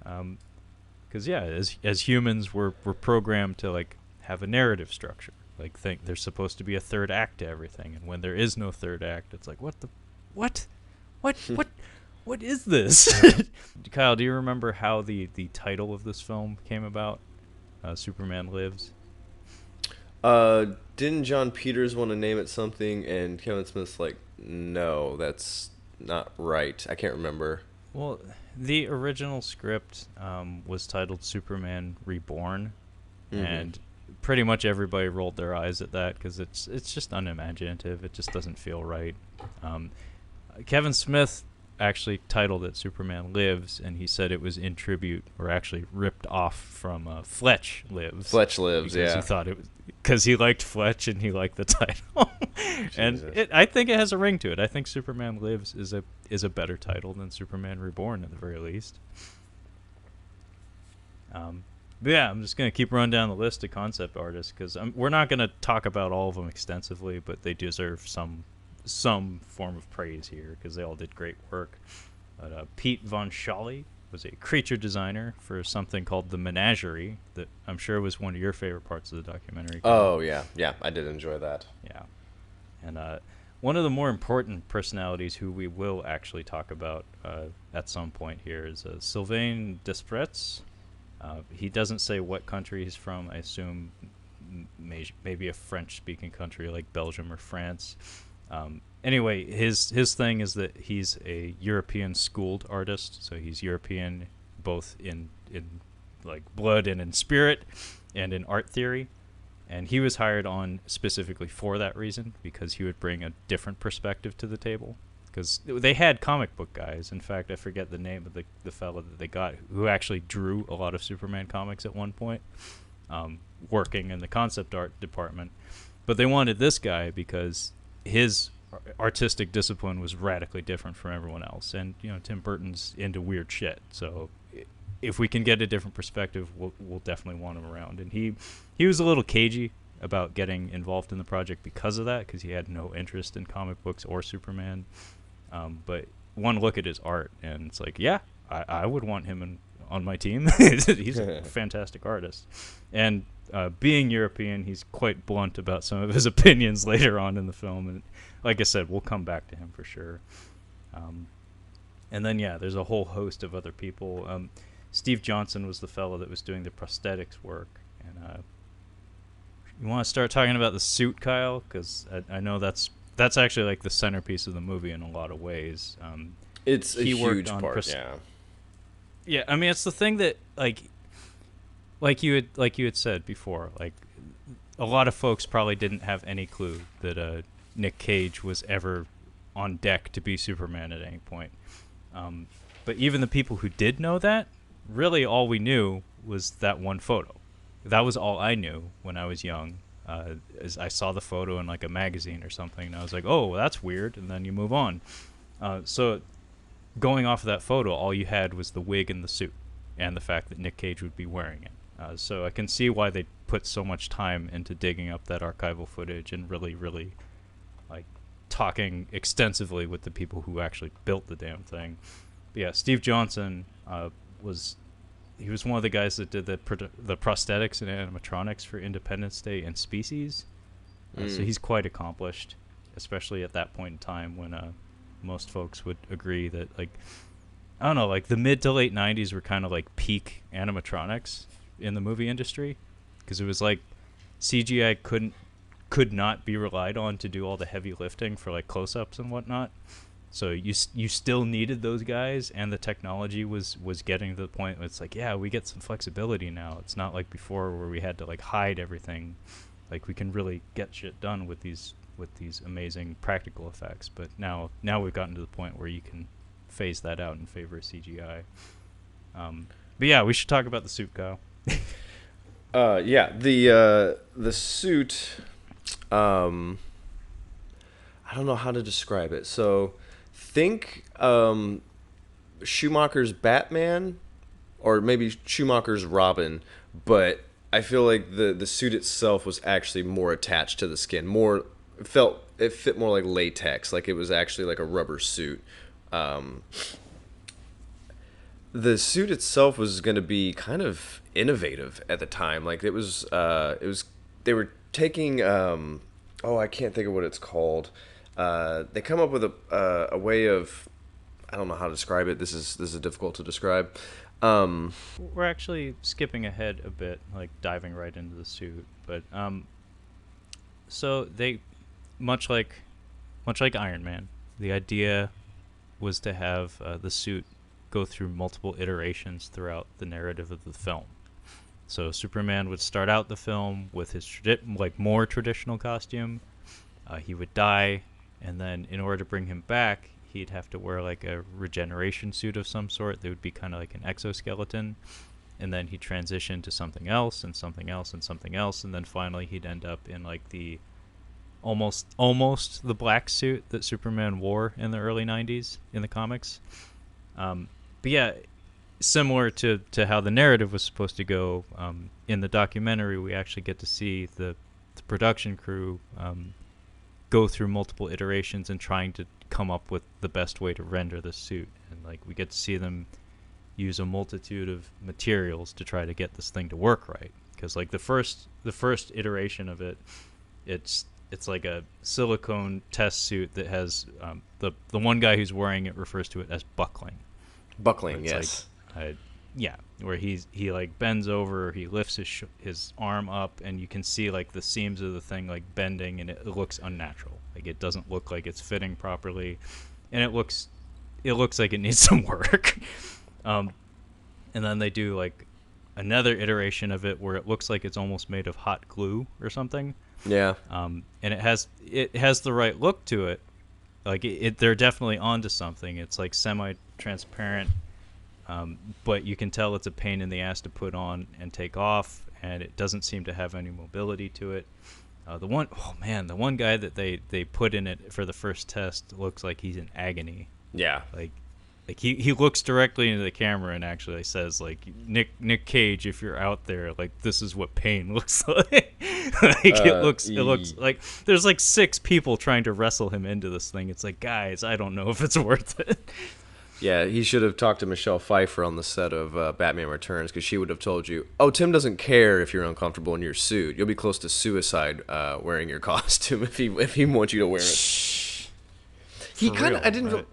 Because as humans, we're programmed to like have a narrative structure, like think there's supposed to be a third act to everything, and when there is no third act, it's like what is this? Kyle, do you remember how the title of this film came about? Superman Lives. Didn't John Peters want to name it something, and Kevin Smith's like, no, that's not right. I can't remember. Well, the original script was titled Superman Reborn, and pretty much everybody rolled their eyes at that because it's just unimaginative. It just doesn't feel right. Kevin Smith actually titled it Superman Lives, and he said it was in tribute, or actually ripped off from Fletch Lives. Fletch Lives, because yeah. He thought it was because he liked Fletch and he liked the title. And I think it has a ring to it. I think Superman Lives is a better title than Superman Reborn, at the very least. But yeah, I'm just gonna keep running down the list of concept artists because we're not gonna talk about all of them extensively, but they deserve some form of praise here because they all did great work. But Pete Von Schally was a creature designer for something called The Menagerie that I'm sure was one of your favorite parts of the documentary. Oh, yeah. Yeah, I did enjoy that. Yeah. And one of the more important personalities who we will actually talk about at some point here is Sylvain Desprez. He doesn't say what country he's from. I assume maybe a French-speaking country like Belgium or France. Anyway, his thing is that he's a European schooled artist, so he's European both in like blood and in spirit and in art theory. And he was hired on specifically for that reason, because he would bring a different perspective to the table. Because they had comic book guys. In fact, I forget the name of the fellow that they got, who actually drew a lot of Superman comics at one point, working in the concept art department. But they wanted this guy because his artistic discipline was radically different from everyone else. And, you know, Tim Burton's into weird shit. So if we can get a different perspective, we'll definitely want him around. And he was a little cagey about getting involved in the project because of that, because he had no interest in comic books or Superman. But one look at his art, and it's like, yeah, I would want him on my team. He's a fantastic artist. And being European, he's quite blunt about some of his opinions later on in the film. And like I said, we'll come back to him for sure. And then, yeah, there's a whole host of other people. Steve Johnson was the fellow that was doing the prosthetics work. And you want to start talking about the suit, Kyle? Because I know that's actually like the centerpiece of the movie in a lot of ways. It's a huge part, yeah. Yeah, I mean, it's the thing that like you had said before, like a lot of folks probably didn't have any clue that Nick Cage was ever on deck to be Superman at any point. But even the people who did know that, really all we knew was that one photo. That was all I knew when I was young. As I saw the photo in like a magazine or something, and I was like, oh, that's weird, and then you move on. So going off of that photo, all you had was the wig and the suit, and the fact that Nick Cage would be wearing it. So I can see why they put so much time into digging up that archival footage and really, really, like, talking extensively with the people who actually built the damn thing. But yeah, Steve Johnson was one of the guys that did the prosthetics and animatronics for Independence Day and Species. So he's quite accomplished, especially at that point in time when most folks would agree that, like, I don't know, like the mid to late 90s were kind of like peak animatronics in the movie industry, because it was like CGI could not be relied on to do all the heavy lifting for like close-ups and whatnot. So you still needed those guys, and the technology was getting to the point where it's like, yeah, we get some flexibility now. It's not like before where we had to like hide everything. Like, we can really get shit done with these amazing practical effects. But now we've gotten to the point where you can phase that out in favor of CGI. But yeah, we should talk about the suit, Kyle. Yeah, the suit. I don't know how to describe it. So, think Schumacher's Batman, or maybe Schumacher's Robin, but I feel like the suit itself was actually more attached to the skin. It fit more like latex, like it was actually like a rubber suit. The suit itself was going to be kind of innovative at the time. Like it was they were taking I can't think of what it's called. They come up with a way of, I don't know how to describe it. This is difficult to describe. We're actually skipping ahead a bit, like diving right into the suit. But so they, much like Iron Man, the idea was to have the suit go through multiple iterations throughout the narrative of the film. So Superman would start out the film with his more traditional costume. He would die, and then in order to bring him back, he'd have to wear like a regeneration suit of some sort that would be kind of like an exoskeleton, and then he'd transition to something else and something else and something else, and then finally he'd end up in like the almost the black suit that Superman wore in the early 90s in the comics. But yeah, similar to how the narrative was supposed to go, in the documentary we actually get to see the production crew go through multiple iterations and trying to come up with the best way to render the suit, and like we get to see them use a multitude of materials to try to get this thing to work right, because like the first iteration of it, it's like a silicone test suit that has the one guy who's wearing it refers to it as buckling. Yes. Like, yeah, where he like bends over, he lifts his arm up, and you can see like the seams of the thing like bending, and it looks unnatural. Like it doesn't look like it's fitting properly, and it looks like it needs some work. And then they do like another iteration of it where it looks like it's almost made of hot glue or something. Yeah. And it has the right look to it. Like they're definitely onto something. It's like semi-transparent, but you can tell it's a pain in the ass to put on and take off, and it doesn't seem to have any mobility to it. The one guy that they put in it for the first test looks like he's in agony. Yeah. Like he looks directly into the camera and actually says like, Nick Cage, if you're out there, like this is what pain looks like. It looks like there's like 6 people trying to wrestle him into this thing. It's like, guys, I don't know if it's worth it. Yeah, he should have talked to Michelle Pfeiffer on the set of Batman Returns, because she would have told you, "Oh, Tim doesn't care if you're uncomfortable in your suit. You'll be close to suicide wearing your costume if he wants you to wear it." He kind of, I didn't.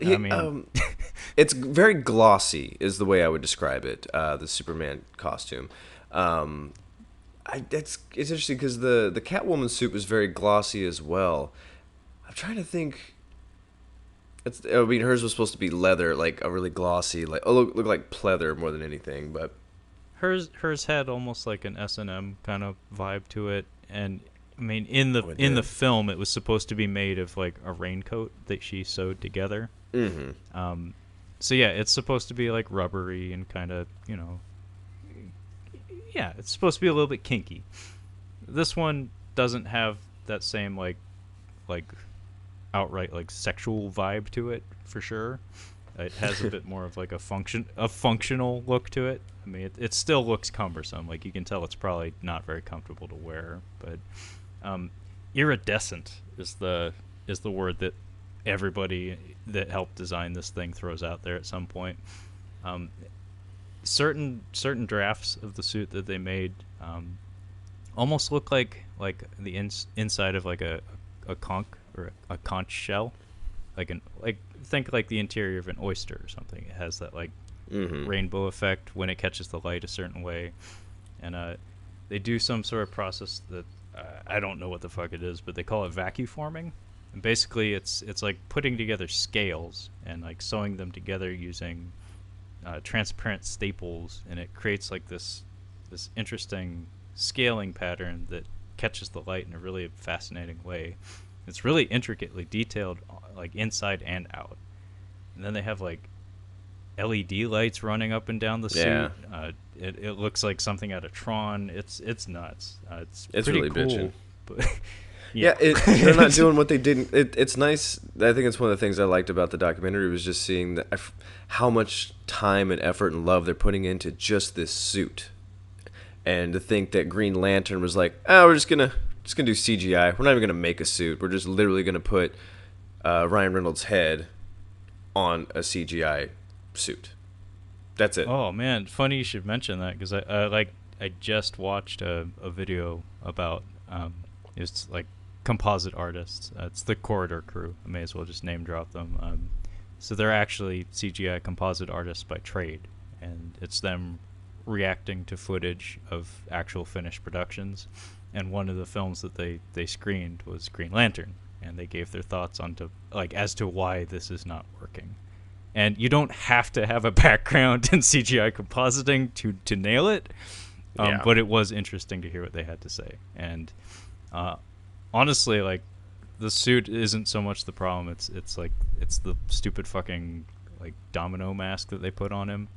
It's very glossy, is the way I would describe it. The Superman costume. It's interesting because the Catwoman suit was very glossy as well. I'm trying to think. Hers was supposed to be leather, like a really glossy, like look like pleather more than anything. But hers had almost like an S&M kind of vibe to it, and I mean in the film it was supposed to be made of like a raincoat that she sewed together. Mm-hmm. So yeah, it's supposed to be like rubbery and kind of, yeah, it's supposed to be a little bit kinky. This one doesn't have that same like outright like sexual vibe to it for sure. It has a bit more of like a functional look to it. I mean, it still looks cumbersome. Like you can tell, it's probably not very comfortable to wear. But iridescent is the word that everybody that helped design this thing throws out there at some point. Um, certain drafts of the suit that they made almost look like the inside of like a conch or a conch shell, like think like the interior of an oyster or something. It has that like rainbow effect when it catches the light a certain way, and they do some sort of process that I don't know what the fuck it is, but they call it vacuforming. And basically, it's like putting together scales and like sewing them together using transparent staples, and it creates like this interesting scaling pattern that catches the light in a really fascinating way. It's really intricately detailed, like inside and out. And then they have like LED lights running up and down the Yeah. suit. It looks like something out of Tron. It's nuts. It's pretty really cool. bitchin'. But Yeah, they're not doing what they did. It's nice. I think it's one of the things I liked about the documentary was just seeing how much time and effort and love they're putting into just this suit. And to think that Green Lantern was like, oh, we're just gonna do CGI. We're not even gonna make a suit. We're just literally gonna put Ryan Reynolds' head on a CGI suit. That's it. oh man, funny you should mention that because I just watched a video about it's like composite artists. It's the Corridor Crew. I may as well just name drop them. So they're actually CGI composite artists by trade, and it's them reacting to footage of actual finished productions. And one of the films that they screened was Green Lantern, and they gave their thoughts onto like as to why this is not working. And you don't have to have a background in CGI compositing to nail it, Yeah. but it was interesting to hear what they had to say. And honestly, like the suit isn't so much the problem. It's like it's the stupid fucking like domino mask that they put on him.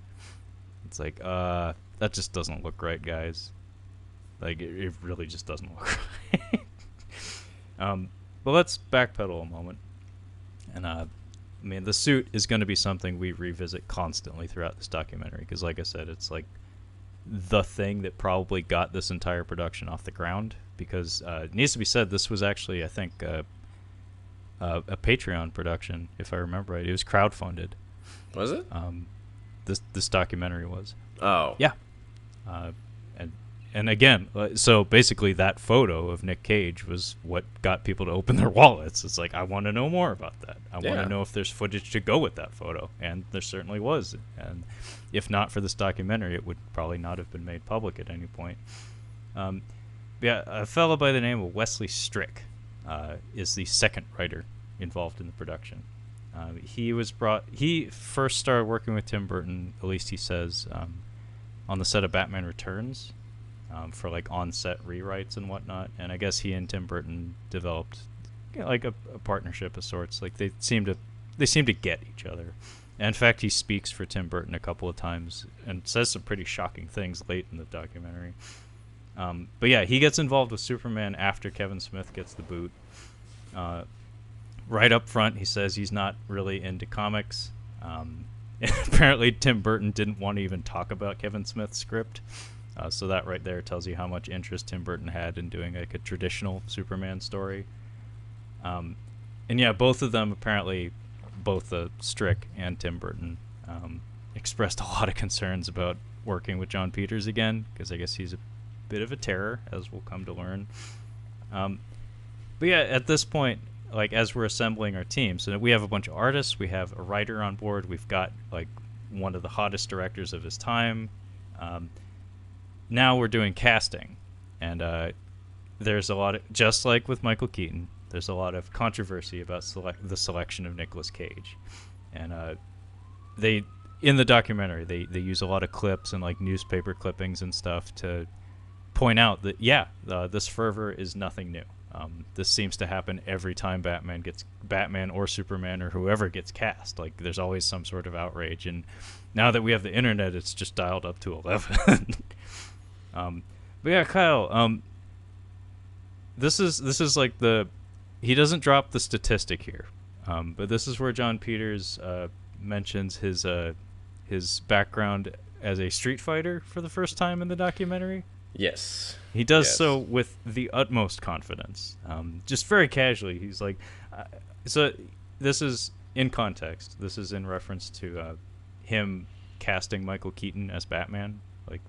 It's like that just doesn't look right, guys. Like it really just doesn't look right. But let's backpedal a moment. And I mean, the suit is going to be something we revisit constantly throughout this documentary because, like I said, it's like the thing that probably got this entire production off the ground. Because it needs to be said, this was actually, I think, a Patreon production, if I remember right. It was crowdfunded. Was it? This documentary was. Oh. Yeah. And again, so basically that photo of Nick Cage was what got people to open their wallets. It's like, I want to know more about that. I want to know if there's footage to go with that photo. And there certainly was. And if not for this documentary, it would probably not have been made public at any point. Yeah, a fellow by the name of Wesley Strick is the second writer involved in the production. He first started working with Tim Burton, at least he says, on the set of Batman Returns. For like on-set rewrites and whatnot, and I guess he and Tim Burton developed like a partnership of sorts. Like they seem to get each other. And in fact, he speaks for Tim Burton a couple of times and says some pretty shocking things late in the documentary. But yeah, he gets involved with Superman after Kevin Smith gets the boot. Right up front, he says he's not really into comics. Apparently, Tim Burton didn't want to even talk about Kevin Smith's script. So that right there tells you how much interest Tim Burton had in doing like a traditional Superman story. And yeah, both of them apparently, both Strick and Tim Burton, expressed a lot of concerns about working with John Peters again, because I guess he's a bit of a terror, as we'll come to learn. But yeah, at this point, like as we're assembling our team, so we have a bunch of artists, we have a writer on board, we've got like one of the hottest directors of his time. Now we're doing casting, and there's a lot of, just like with Michael Keaton, there's a lot of controversy about the selection of Nicolas Cage. And they, in the documentary, they use a lot of clips and like newspaper clippings and stuff to point out that, this fervor is nothing new. This seems to happen every time Batman or Superman or whoever gets cast. Like there's always some sort of outrage, and now that we have the internet, it's just dialed up to 11. But yeah, Kyle, this is like he doesn't drop the statistic here, but this is where John Peters mentions his background as a street fighter for the first time in the documentary. Yes. He does Yes. so with the utmost confidence, just very casually. He's like, so this is in context. This is in reference to him casting Michael Keaton as Batman. Like,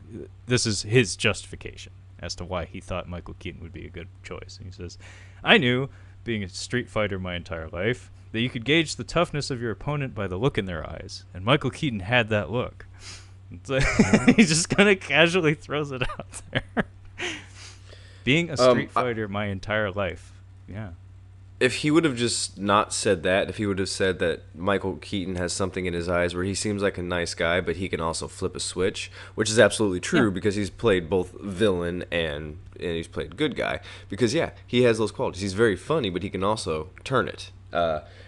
this is his justification as to why he thought Michael Keaton would be a good choice. And he says, I knew, being a street fighter my entire life, that you could gauge the toughness of your opponent by the look in their eyes. And Michael Keaton had that look. So he just kind of casually throws it out there. Being a street fighter my entire life. Yeah. If he would have just not said that, if he would have said that Michael Keaton has something in his eyes where he seems like a nice guy, but he can also flip a switch, which is absolutely true because he's played both villain and he's played good guy. Because, yeah, he has those qualities. He's very funny, but he can also turn it.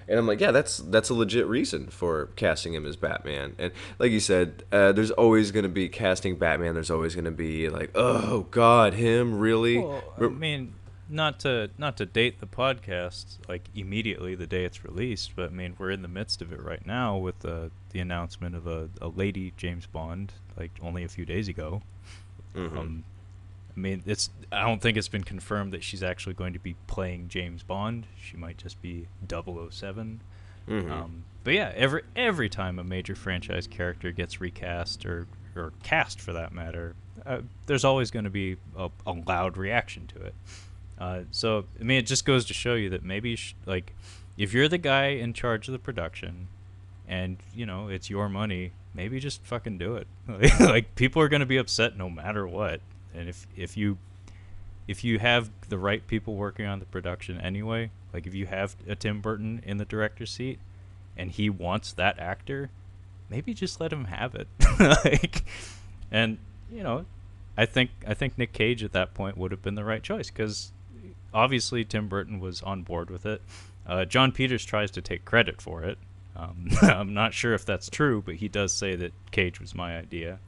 And I'm like, yeah, that's a legit reason for casting him as Batman. And like you said, there's always going to be casting Batman. There's always going to be like, oh, God, him, really? Well, I mean, not to date the podcast like immediately the day it's released, but I mean we're in the midst of it right now with the announcement of a lady James Bond like only a few days ago. Mm-hmm. I mean, I don't think it's been confirmed that she's actually going to be playing James Bond. She might just be 007. Mm-hmm. But yeah, every time a major franchise character gets recast or cast for that matter, there's always going to be a loud reaction to it. So I mean, it just goes to show you that maybe like if you're the guy in charge of the production, and you know it's your money, maybe just fucking do it. Like people are going to be upset no matter what, and if you have the right people working on the production anyway, like if you have a Tim Burton in the director's seat, and he wants that actor, maybe just let him have it. Like, and you know, I think Nick Cage at that point would have been the right choice because obviously Tim Burton was on board with it. Jon Peters tries to take credit for it. I'm not sure if that's true, but he does say that Cage was my idea.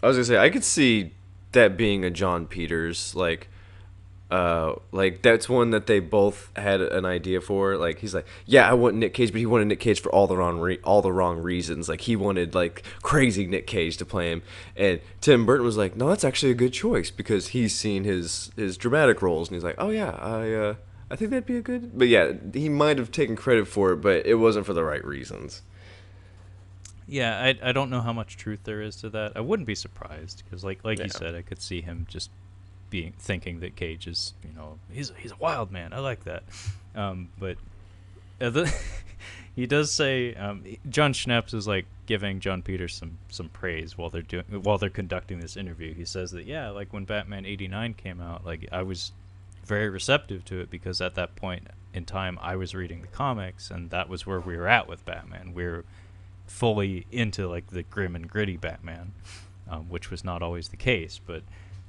I was gonna say I could see that being a Jon Peters like that's one that they both had an idea for. Like he's like, yeah, I want Nick Cage, but he wanted Nick Cage for all the wrong reasons. Like he wanted like crazy Nick Cage to play him, and Tim Burton was like, no, that's actually a good choice because he's seen his dramatic roles, and he's like, oh yeah, I think that'd be a good. But yeah, he might have taken credit for it, but it wasn't for the right reasons. Yeah, I don't know how much truth there is to that. I wouldn't be surprised because like Yeah. you said, I could see him just thinking that Cage is, you know, he's a wild man. I like that. But he does say Jon Schepp is like giving Jon Peters some praise while they're conducting this interview. He says that yeah, like when Batman '89 came out, like I was very receptive to it because at that point in time I was reading the comics and that was where we were at with Batman. We're fully into like the grim and gritty Batman, which was not always the case, but.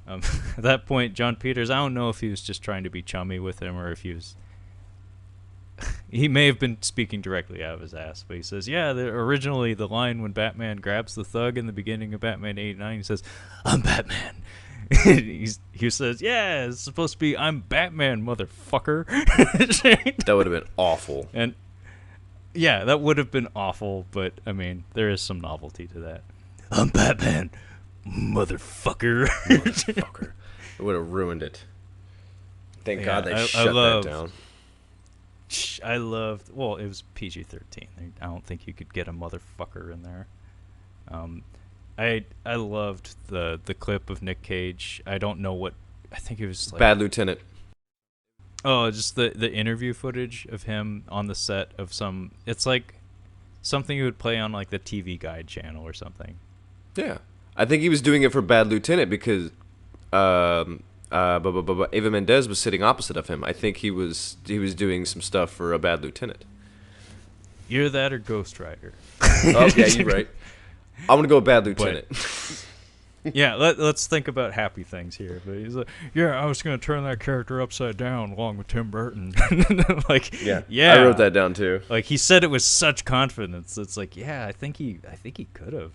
At that point, Jon Peters, I don't know if he was just trying to be chummy with him or if he was... he may have been speaking directly out of his ass, but he says, yeah, originally the line when Batman grabs the thug in the beginning of Batman '89, he says, I'm Batman. He says, yeah, it's supposed to be, I'm Batman, motherfucker. That would have been awful. And yeah, that would have been awful, but I mean, there is some novelty to that. I'm Batman. Motherfucker. Motherfucker. It would have ruined it. Thank God they shut that down. I loved... Well, it was PG-13. I don't think you could get a motherfucker in there. I loved the clip of Nick Cage. I don't know what... I think it was like... Bad Lieutenant. Oh, just the interview footage of him on the set of some... It's like something you would play on like the TV Guide channel or something. Yeah. I think he was doing it for Bad Lieutenant because Eva Mendes was sitting opposite of him. I think he was doing some stuff for a Bad Lieutenant. Either that or Ghost Rider. Oh, yeah, you're right. I'm going to go with Bad Lieutenant. Yeah, let's think about happy things here. But he's like, yeah, I was going to turn that character upside down along with Tim Burton. Like, yeah, I wrote that down too. Like he said it with such confidence. It's like, yeah, I think he could have.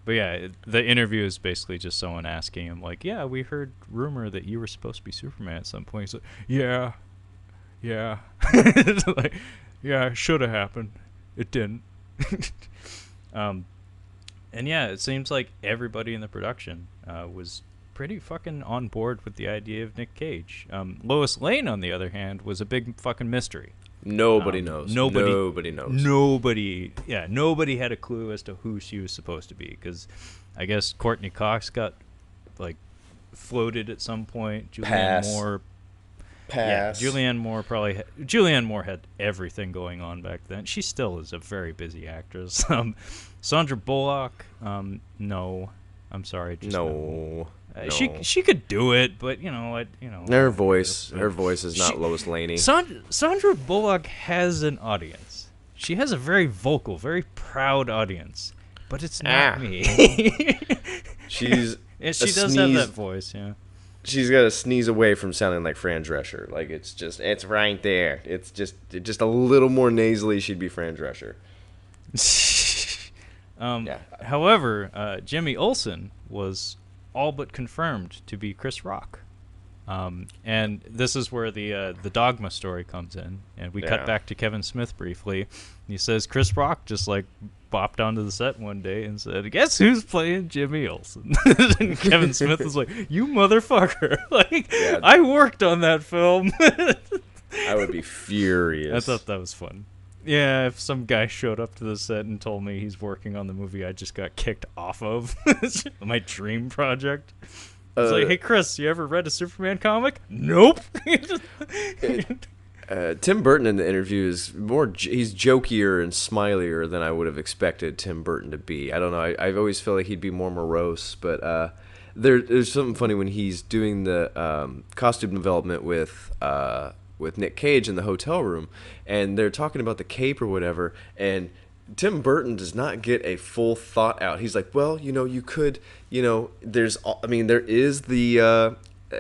But yeah, the interview is basically just someone asking him, like, yeah, we heard rumor that you were supposed to be Superman at some point. He's like, yeah, yeah. It's like, yeah, it should have happened. It didn't. um, and yeah, it seems like everybody in the production was pretty fucking on board with the idea of Nick Cage. Lois Lane, on the other hand, was a big fucking mystery. Nobody knows. Nobody knows. Nobody had a clue as to who she was supposed to be, because I guess Courtney Cox got like floated at some point. Pass. Yeah, Julianne Moore had everything going on back then. She still is a very busy actress. Sandra Bullock, no, I'm sorry, just no. She could do it, but her voice is not Lois Laney. Sandra Bullock has an audience. She has a very vocal, very proud audience, but it's not me. She does have that voice, yeah. She's got to sneeze away from sounding like Fran Drescher. Like it's right there. It's just a little more nasally. She'd be Fran Drescher. However, Jimmy Olsen was all but confirmed to be Chris Rock. And this is where the Dogma story comes in, and we cut back to Kevin Smith briefly. He says Chris Rock just like bopped onto the set one day and said, "Guess who's playing Jimmy Olsen?" And Kevin Smith was like, "You motherfucker! Like, I worked on that film." I would be furious. I thought that was fun. Yeah, if some guy showed up to the set and told me he's working on the movie I just got kicked off of, my dream project. It's like, hey, Chris, you ever read a Superman comic? Nope. Tim Burton in the interview is he's jokier and smilier than I would have expected Tim Burton to be. I don't know. I always feel like he'd be more morose, but there's something funny when he's doing the costume development with Nick Cage in the hotel room, and they're talking about the cape or whatever, and Tim Burton does not get a full thought out. He's like, well, you could, there is the,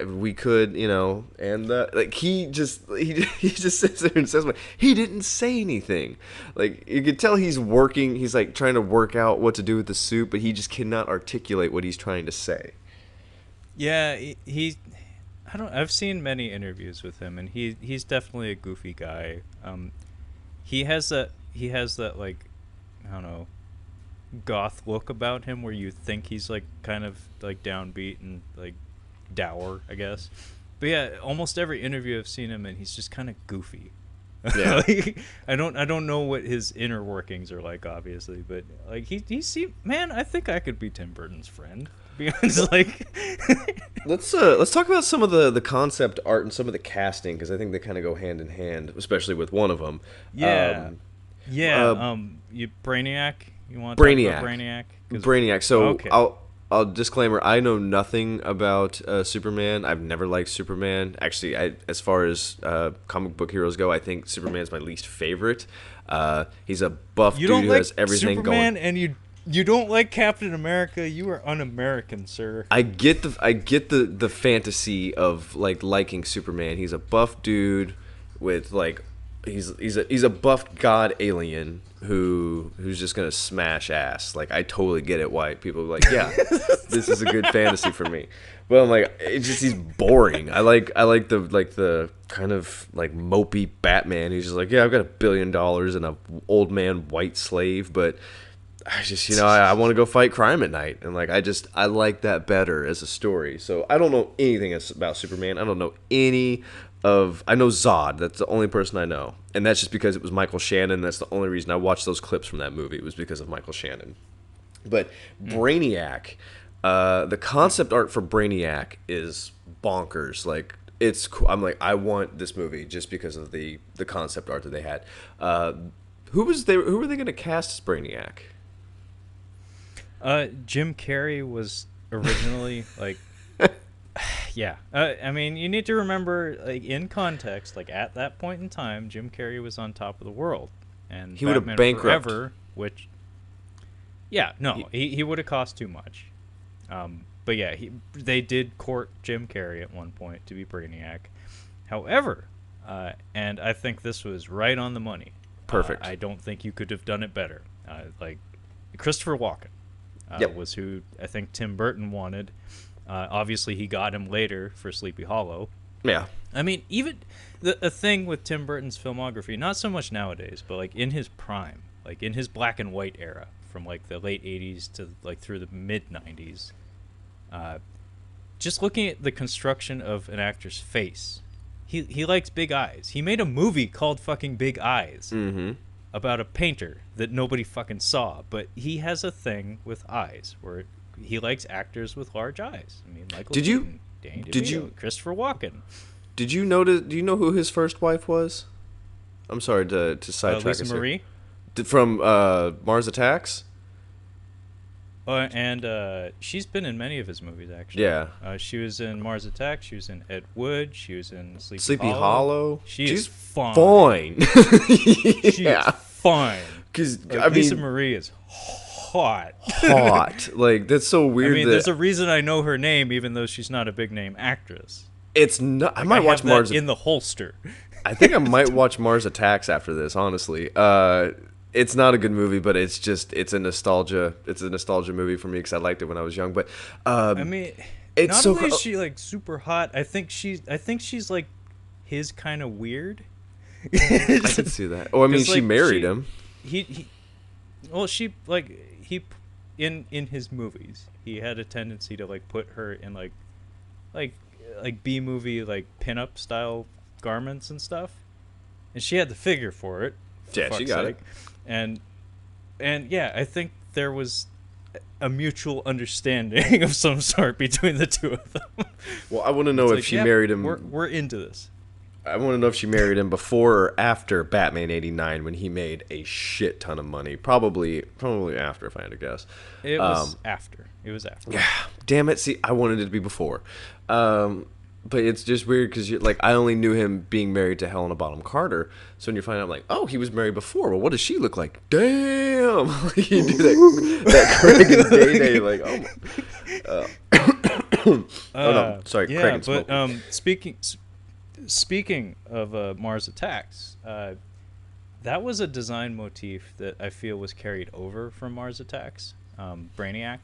we could, and like he just sits there and says, he didn't say anything. Like, you could tell he's working, he's like trying to work out what to do with the suit, but he just cannot articulate what he's trying to say. Yeah, I've seen many interviews with him, and he's definitely a goofy guy. He has that like, I don't know, goth look about him where you think he's like kind of like downbeat and like dour, I guess. But yeah, almost every interview I've seen him in, he's just kind of goofy. Yeah. Like, I don't know what his inner workings are like, obviously, but like man, I think I could be Tim Burton's friend. It's like let's talk about some of the concept art and some of the casting, because I think they kind of go hand in hand, especially with one of them. You Brainiac. You want to talk about Brainiac? Brainiac. So okay. I'll disclaimer. I know nothing about Superman. I've never liked Superman. Actually, as far as comic book heroes go, I think Superman's my least favorite. He's a buff dude who has everything Superman going. And you don't like Captain America. You are un-American, sir. I get the fantasy of like liking Superman. He's a buff dude with like he's a buff god alien who's just gonna smash ass. Like, I totally get it why people are like, yeah, this is a good fantasy for me. But I'm like, he's boring. I like the kind of like mopey Batman. He's just like, yeah, I've got $1 billion and a old man white slave, but I just, I want to go fight crime at night. And like, I like that better as a story. So I don't know anything about Superman. I don't know I know Zod. That's the only person I know. And that's just because it was Michael Shannon. That's the only reason I watched those clips from that movie. It was because of Michael Shannon. But Brainiac, the concept art for Brainiac is bonkers. Like, it's cool. I'm like, I want this movie just because of the concept art that they had. Who were they going to cast as Brainiac? Jim Carrey was originally like, yeah. I mean, you need to remember, like, in context, like at that point in time, Jim Carrey was on top of the world, and he would have bankrupted. Forever, which, yeah, no, he would have cost too much. But yeah, they did court Jim Carrey at one point to be Brainiac. However, and I think this was right on the money. Perfect. I don't think you could have done it better. Like Christopher Walken. Yep. was who I think Tim Burton wanted. Obviously, he got him later for Sleepy Hollow. Yeah. I mean, even a thing with Tim Burton's filmography, not so much nowadays, but like in his prime, like in his black and white era, from like the late '80s to like through the mid '90s. Just looking at the construction of an actor's face, he likes big eyes. He made a movie called fucking Big Eyes Mm-hmm. about a painter that nobody fucking saw, but he has a thing with eyes where he likes actors with large eyes. I mean, Michael Did you? Keaton, Danny Did DeVito, you? Christopher Walken, Did you notice? Do you know who his first wife was? I'm sorry to sidetrack Lisa us here. Marie, From Mars Attacks. and she's been in many of his movies actually. Yeah. She was in Mars Attacks. She was in Ed Wood. She was in Sleepy Hollow. She's She's fine. fine. She's Yeah. fine. Because Like, I Lisa mean, Marie is hot. hot. Like that's so I weird. mean, that there's a reason I know her name, even though she's not a big name actress. it's not. I might I watch have that Mars. in the holster. I think I might watch Mars Attacks after this. Honestly, it's not a good movie, but it's a nostalgia. It's a nostalgia movie for me because I liked it when I was young. But I mean, it's not so only is she like super hot, I think she's like his kind of weird. I could see that. Oh, I mean, 'Cause, she like, married him. He well, she like he in his movies, he had a tendency to like put her in like B movie like pinup style garments and stuff, and she had the figure for it. For Yeah, she fuck's got sake. it. And yeah, I think there was a mutual understanding of some sort between the two of them. Well, I want to know It's if like, she yep, married him. We're into this. I want to know if she married him before or after Batman '89 when he made a shit ton of money. Probably after, if I had to guess. It was after. It was after. Yeah, damn it. See, I wanted it to be before. But it's just weird because like I only knew him being married to Helena Bonham Carter. So when you find out, like, oh, he was married before. Well, what does she look like? Damn, you do that Craig and Day Day, like, oh no, sorry, Yeah, Craig and but Smokey. speaking of Mars Attacks, that was a design motif that I feel was carried over from Mars Attacks. Brainiac,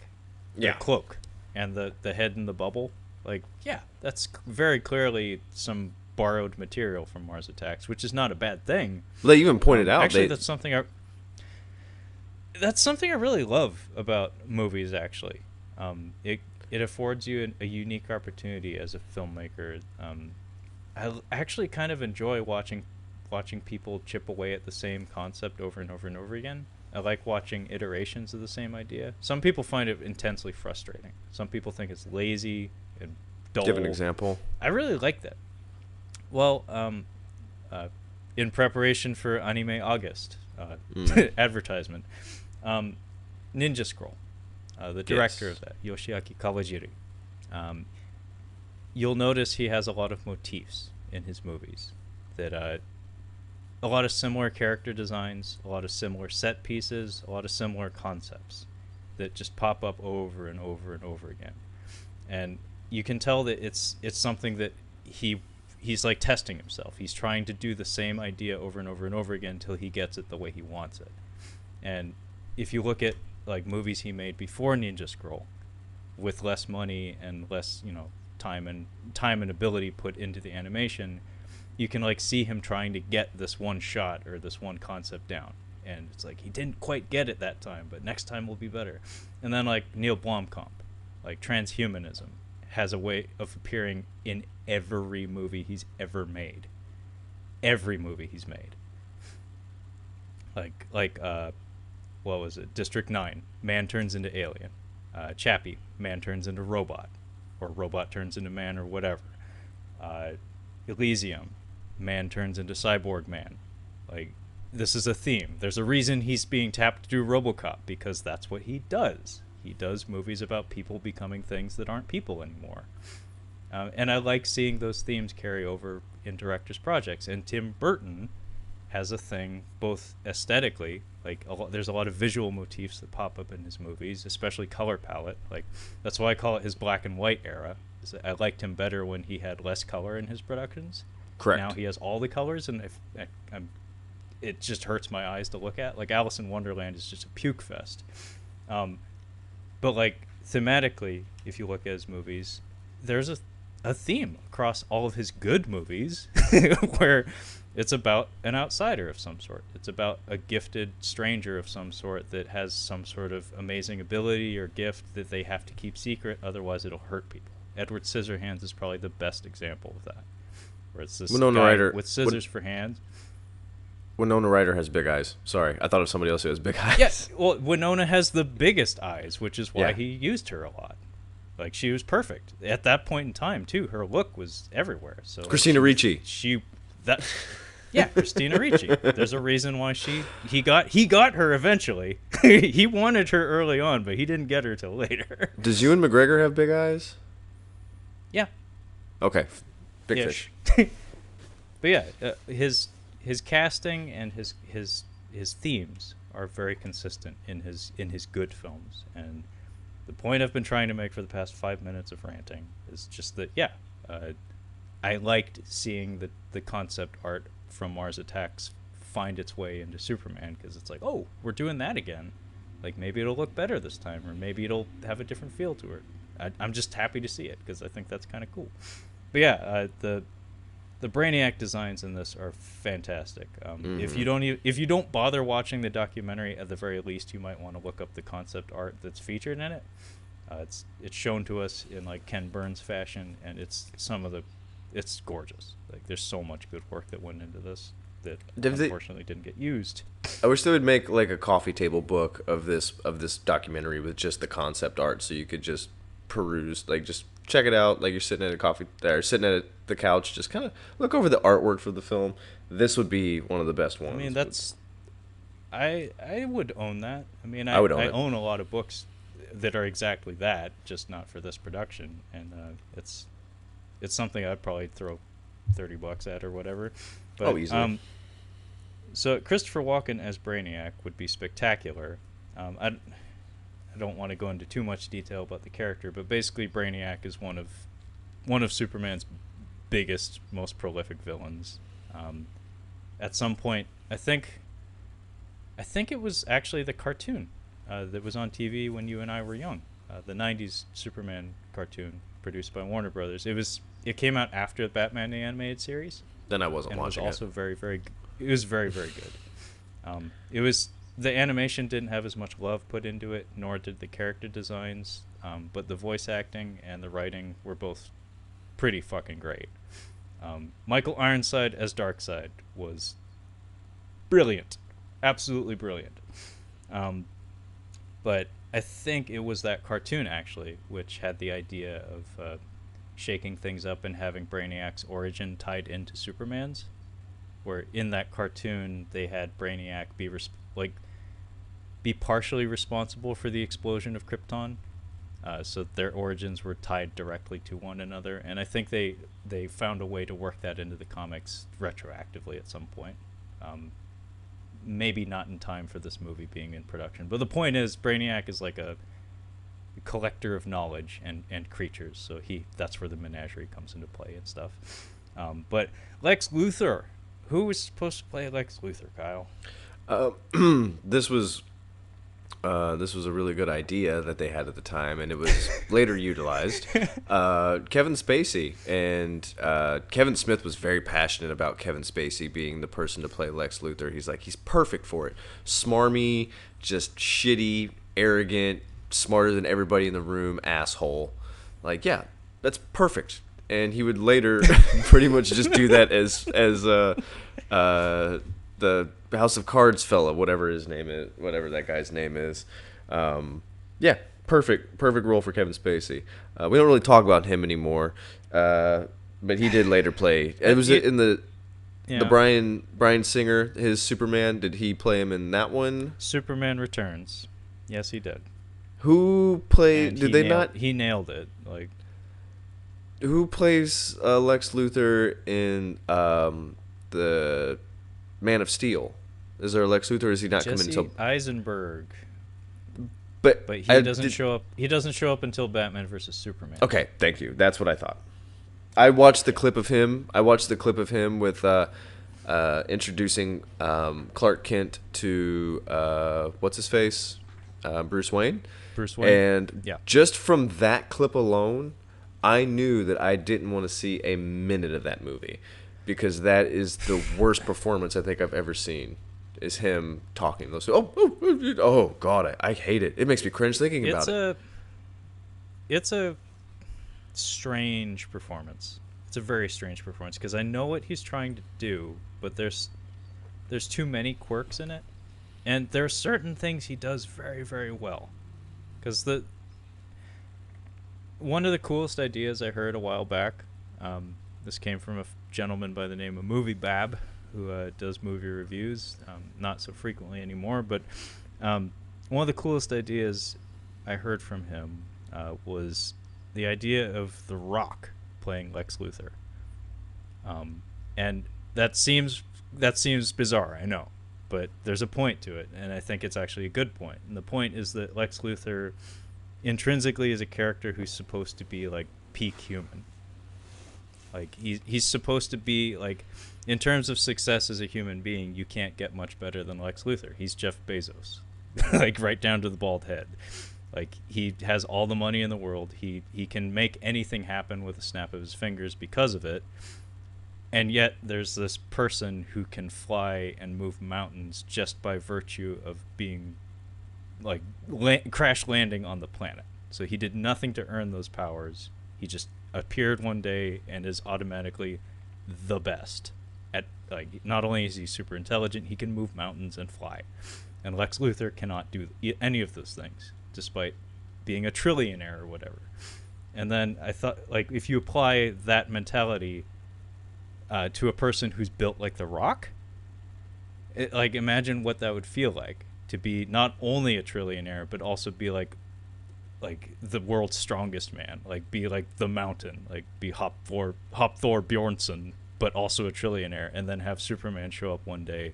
the Yeah. cloak, and the head in the bubble. Like, yeah, that's very clearly some borrowed material from Mars Attacks, which is not a bad thing. They even pointed out. Actually, that's something I really love about movies. Actually, it affords you a unique opportunity as a filmmaker. I actually kind of enjoy watching people chip away at the same concept over and over and over again. I like watching iterations of the same idea. Some people find it intensely frustrating. Some people think it's lazy and dull. Give an example. I really like that. Well, in preparation for Anime August advertisement, Ninja Scroll, the director Yes. of that, Yoshiaki Kawajiri, you'll notice he has a lot of motifs in his movies that a lot of similar character designs, a lot of similar set pieces, a lot of similar concepts that just pop up over and over and over again. And you can tell that it's something that he's like testing himself. He's trying to do the same idea over and over and over again until he gets it the way he wants it. And if you look at like movies he made before Ninja Scroll, with less money and less, time and ability put into the animation, you can like see him trying to get this one shot or this one concept down, and it's like he didn't quite get it that time, but next time will be better. And then like Neil Blomkamp, like transhumanism has a way of appearing in every movie he's ever made. Every movie he's made. Like what was it? District 9, man turns into alien. Chappie, man turns into robot, or robot turns into man, or whatever. Elysium, man turns into cyborg man. Like, this is a theme. There's a reason he's being tapped to do RoboCop, because that's what he does. He does movies about people becoming things that aren't people anymore. And I like seeing those themes carry over in directors' projects. And Tim Burton has a thing, both aesthetically, like there's a lot of visual motifs that pop up in his movies, especially color palette. Like, that's why I call it his black and white era. I liked him better when he had less color in his productions. Correct. Now he has all the colors, and it just hurts my eyes to look at. Like, Alice in Wonderland is just a puke fest. but like thematically, if you look at his movies, there's a theme across all of his good movies where it's about an outsider of some sort. It's about a gifted stranger of some sort that has some sort of amazing ability or gift that they have to keep secret, otherwise it'll hurt people. Edward Scissorhands is probably the best example of that, where it's this Winona guy Ryder with scissors for hands. Winona Ryder has big eyes. Sorry, I thought of somebody else who has big eyes. Yes, well, Winona has the biggest eyes, which is why Yeah. he used her a lot. Like, she was perfect at that point in time too. Her look was everywhere. So like, Christina Ricci. Yeah, Christina Ricci. There's a reason why he got her eventually. He wanted her early on, but he didn't get her till later. Does Ewan McGregor have big eyes? Yeah, Okay, big ish. fish. But yeah, his casting and his themes are very consistent in his good films. And the point I've been trying to make for the past 5 minutes of ranting is just that I liked seeing the concept art from Mars Attacks find its way into Superman, because it's like, oh, we're doing that again. Like, maybe it'll look better this time, or maybe it'll have a different feel to it. I'm just happy to see it because I think that's kind of cool. But yeah, the Brainiac designs in this are fantastic. If you don't bother watching the documentary, at the very least, you might want to look up the concept art that's featured in it. It's shown to us in like Ken Burns fashion, and it's gorgeous. Like, there's so much good work that went into this that unfortunately didn't get used. I wish they would make like a coffee table book of this documentary with just the concept art, so you could just peruse, like just check it out, like you're sitting at sitting at the couch, just kind of look over the artwork for the film. This would be one of the best ones. I mean, I would own that. I mean, I own a lot of books that are exactly that, just not for this production, and it's something I'd probably throw $30 at or whatever. But, easily. So Christopher Walken as Brainiac would be spectacular. I don't want to go into too much detail about the character, but basically Brainiac is one of Superman's biggest, most prolific villains. At some point, I think it was actually the cartoon that was on TV when you and I were young, the '90s Superman cartoon produced by Warner Brothers. It came out after the Batman the Animated Series. Then I wasn't and watching it. Was also very, very. It was very, very good. It was the animation didn't have as much love put into it, nor did the character designs. But the voice acting and the writing were both pretty fucking great. Michael Ironside as Darkseid was brilliant, absolutely brilliant. But I think it was that cartoon actually which had the idea of shaking things up and having Brainiac's origin tied into Superman's, where in that cartoon they had Brainiac be partially responsible for the explosion of Krypton, so their origins were tied directly to one another, and I think they found a way to work that into the comics retroactively at some point. Maybe not in time for this movie being in production, but the point is Brainiac is like a collector of knowledge and creatures, so that's where the menagerie comes into play and stuff. But Lex Luthor, who was supposed to play Lex Luthor, Kyle? This was a really good idea that they had at the time, and it was later utilized. Kevin Spacey, and Kevin Smith was very passionate about Kevin Spacey being the person to play Lex Luthor. He's like, he's perfect for it. Smarmy, just shitty, arrogant, smarter than everybody in the room, asshole. Like, yeah, that's perfect. And he would later pretty much just do that as the House of Cards fella, whatever that guy's name is. Yeah, perfect role for Kevin Spacey. We don't really talk about him anymore, but he did later play. It was in the Bryan Singer, his Superman. Did he play him in that one? Superman Returns. Yes, he did. Who played? He nailed it. Like, who plays Lex Luthor in the Man of Steel? Is there a Lex Luthor? Or is he not coming until Eisenberg? But he doesn't show up. He doesn't show up until Batman versus Superman. Okay, thank you. That's what I thought. I watched the clip of him. With introducing Clark Kent to what's his face, Bruce Wayne. Bruce Wayne. And Yeah. just from that clip alone, I knew that I didn't want to see a minute of that movie because that is the worst performance I think I've ever seen. Is him talking those? Oh God, I hate it. It makes me cringe thinking about it. It's a strange performance. It's a very strange performance because I know what he's trying to do, but there's too many quirks in it, and there are certain things he does very, very well. Because the one of the coolest ideas I heard a while back, this came from a gentleman by the name of Movie Bab, who does movie reviews, not so frequently anymore. But one of the coolest ideas I heard from him was the idea of The Rock playing Lex Luthor. And that seems bizarre, I know, but there's a point to it, and I think it's actually a good point. And the point is that Lex Luthor intrinsically is a character who's supposed to be like peak human. Like he's supposed to be like, in terms of success as a human being, you can't get much better than Lex Luthor. He's Jeff Bezos, like right down to the bald head. Like he has all the money in the world. He can make anything happen with a snap of his fingers because of it. And yet there's this person who can fly and move mountains just by virtue of being like crash landing on the planet. So he did nothing to earn those powers. He just appeared one day and is automatically the best at, like, not only is he super intelligent, he can move mountains and fly. And Lex Luthor cannot do any of those things, despite being a trillionaire or whatever. And then I thought, like, if you apply that mentality to a person who's built like The Rock, like, imagine what that would feel like to be not only a trillionaire, but also be like the world's strongest man, like be like the Mountain, like be Hop Thor Bjornsson, but also a trillionaire, and then have Superman show up one day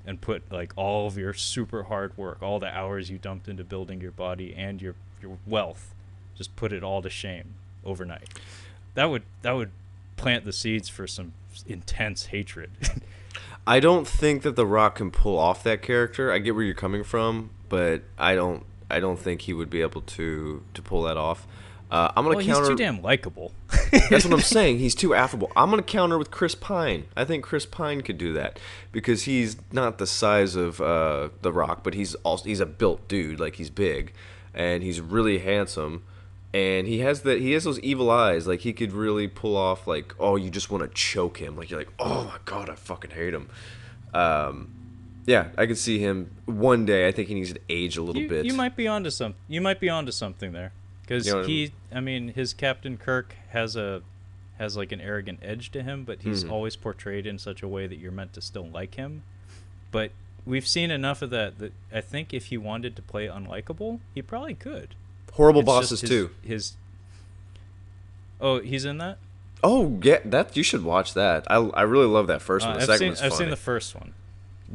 and put like all of your super hard work, all the hours you dumped into building your body and your wealth, just put it all to shame overnight. That would plant the seeds for some intense hatred. I don't think that The Rock can pull off that character. I get where you're coming from, but I don't think he would be able to pull that off. I'm gonna counter. He's too damn likable. That's what I'm saying. He's too affable. I'm gonna counter with Chris Pine. I think Chris Pine could do that because he's not the size of The Rock, but he's a built dude. Like, he's big, and he's really handsome, and he has those evil eyes. Like, he could really pull off, like, oh, you just want to choke him. Like, you're like, oh my God, I fucking hate him. Yeah, I could see him one day. I think he needs to age a little bit. You might be onto some. You might be onto something there, because I mean, his Captain Kirk has like an arrogant edge to him, but he's always portrayed in such a way that you're meant to still like him. But we've seen enough of that I think if he wanted to play unlikable, he probably could. Horrible Bosses too. Oh, he's in that? Oh, yeah, that you should watch that. I really love that first one. The second one's funny. I've seen the first one.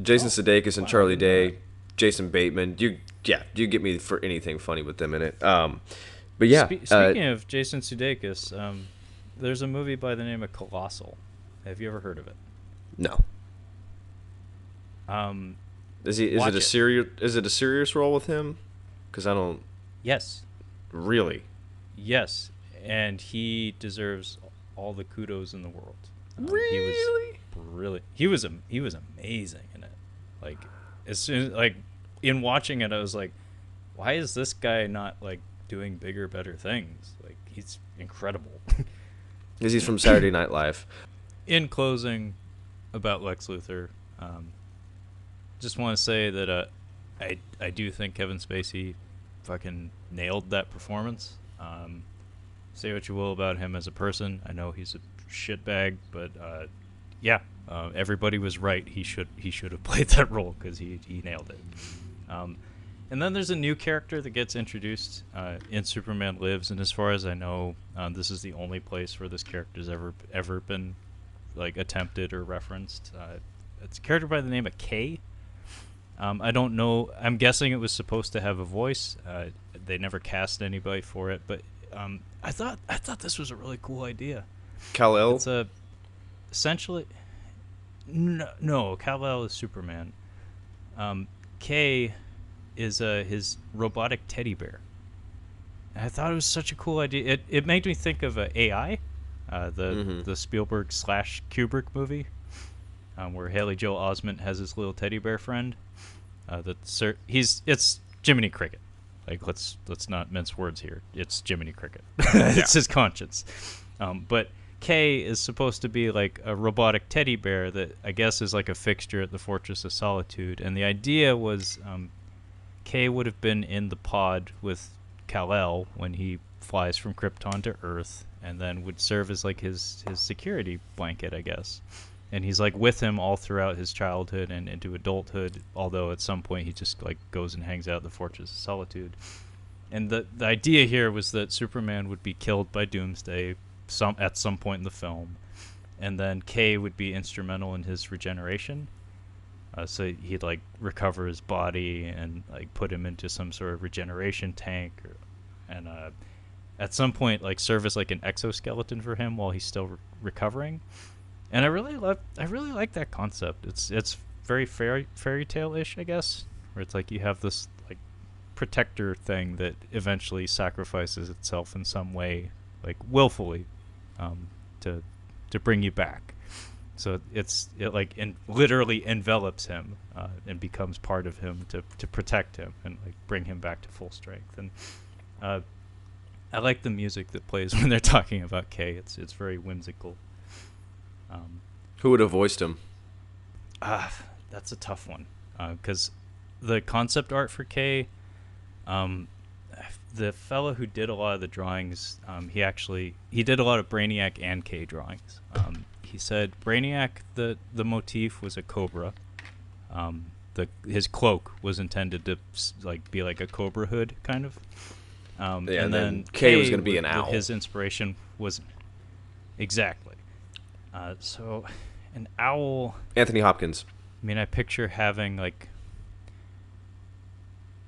Jason Sudeikis and Charlie Day, Jason Bateman. You get me for anything funny with them in it. But yeah. Speaking of Jason Sudeikis, there's a movie by the name of Colossal. Have you ever heard of it? No. Is it a serious role with him? Because I don't. Yes. Really? Yes, and he deserves all the kudos in the world. He was amazing in it. Like, as soon as, in watching it, I was like, why is this guy not like doing bigger, better things? Like, he's incredible. Because he's from Saturday Night Live. In closing, about Lex Luthor, just want to say that I do think Kevin Spacey fucking nailed that performance. Say what you will about him as a person. I know he's a shitbag, but yeah, everybody was right. He should have played that role because he nailed it. And then there's a new character that gets introduced in Superman Lives, and as far as I know, this is the only place where this character's ever been like attempted or referenced. It's a character by the name of Kay. I don't know. I'm guessing it was supposed to have a voice. They never cast anybody for it, but I thought this was a really cool idea. Kal-El? It's essentially no. Kal-El is Superman. Kay is his robotic teddy bear. And I thought it was such a cool idea. It made me think of AI, the Spielberg slash Kubrick movie, where Haley Joel Osment has his little teddy bear friend. It's Jiminy Cricket. Like let's not mince words here. It's Jiminy Cricket. It's his conscience. But Kay is supposed to be like a robotic teddy bear that I guess is like a fixture at the Fortress of Solitude. And the idea was Kay would have been in the pod with Kal-El when he flies from Krypton to Earth, and then would serve as like his security blanket, I guess. And he's like with him all throughout his childhood and into adulthood, although at some point he just like goes and hangs out at the Fortress of Solitude. And the idea here was that Superman would be killed by Doomsday at some point in the film, and then Kay would be instrumental in his regeneration. So he'd like recover his body and like put him into some sort of regeneration tank, and at some point like serve as like an exoskeleton for him while he's still recovering. And I really like that concept. It's very fairy tale-ish, I guess, where it's like you have this like protector thing that eventually sacrifices itself in some way, like willfully, to bring you back. So it literally envelops him and becomes part of him to protect him and like bring him back to full strength. And I like the music that plays when they're talking about Kay. It's very whimsical. Who would have voiced him? That's a tough one, because the concept art for Kay, the fellow who did a lot of the drawings, he did a lot of Brainiac and Kay drawings. He said Brainiac, the motif was a cobra. His cloak was intended to like be like a cobra hood kind of. And then Kay was going to be an owl. His inspiration was exactly. So an owl. Anthony Hopkins. I mean, I picture having like.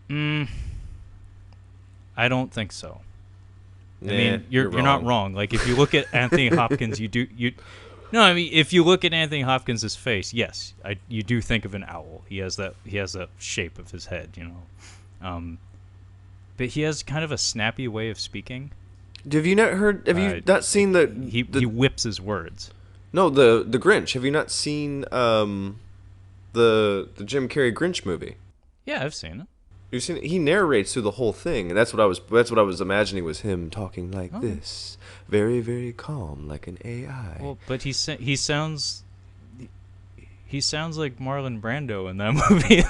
I don't think so. Nah, I mean, you're not wrong. Like if you look at Anthony Hopkins, No, I mean if you look at Anthony Hopkins' face, yes, you do think of an owl. He has that shape of his head, you know. But he has kind of a snappy way of speaking. Have you not heard? Have you not seen the? He whips his words. No, the Grinch. Have you not seen the Jim Carrey Grinch movie? Yeah, I've seen it. You've seen it? He narrates through the whole thing, and that's what I was imagining was him talking like this, very very calm, like an AI. Well, but he sounds like Marlon Brando in that movie.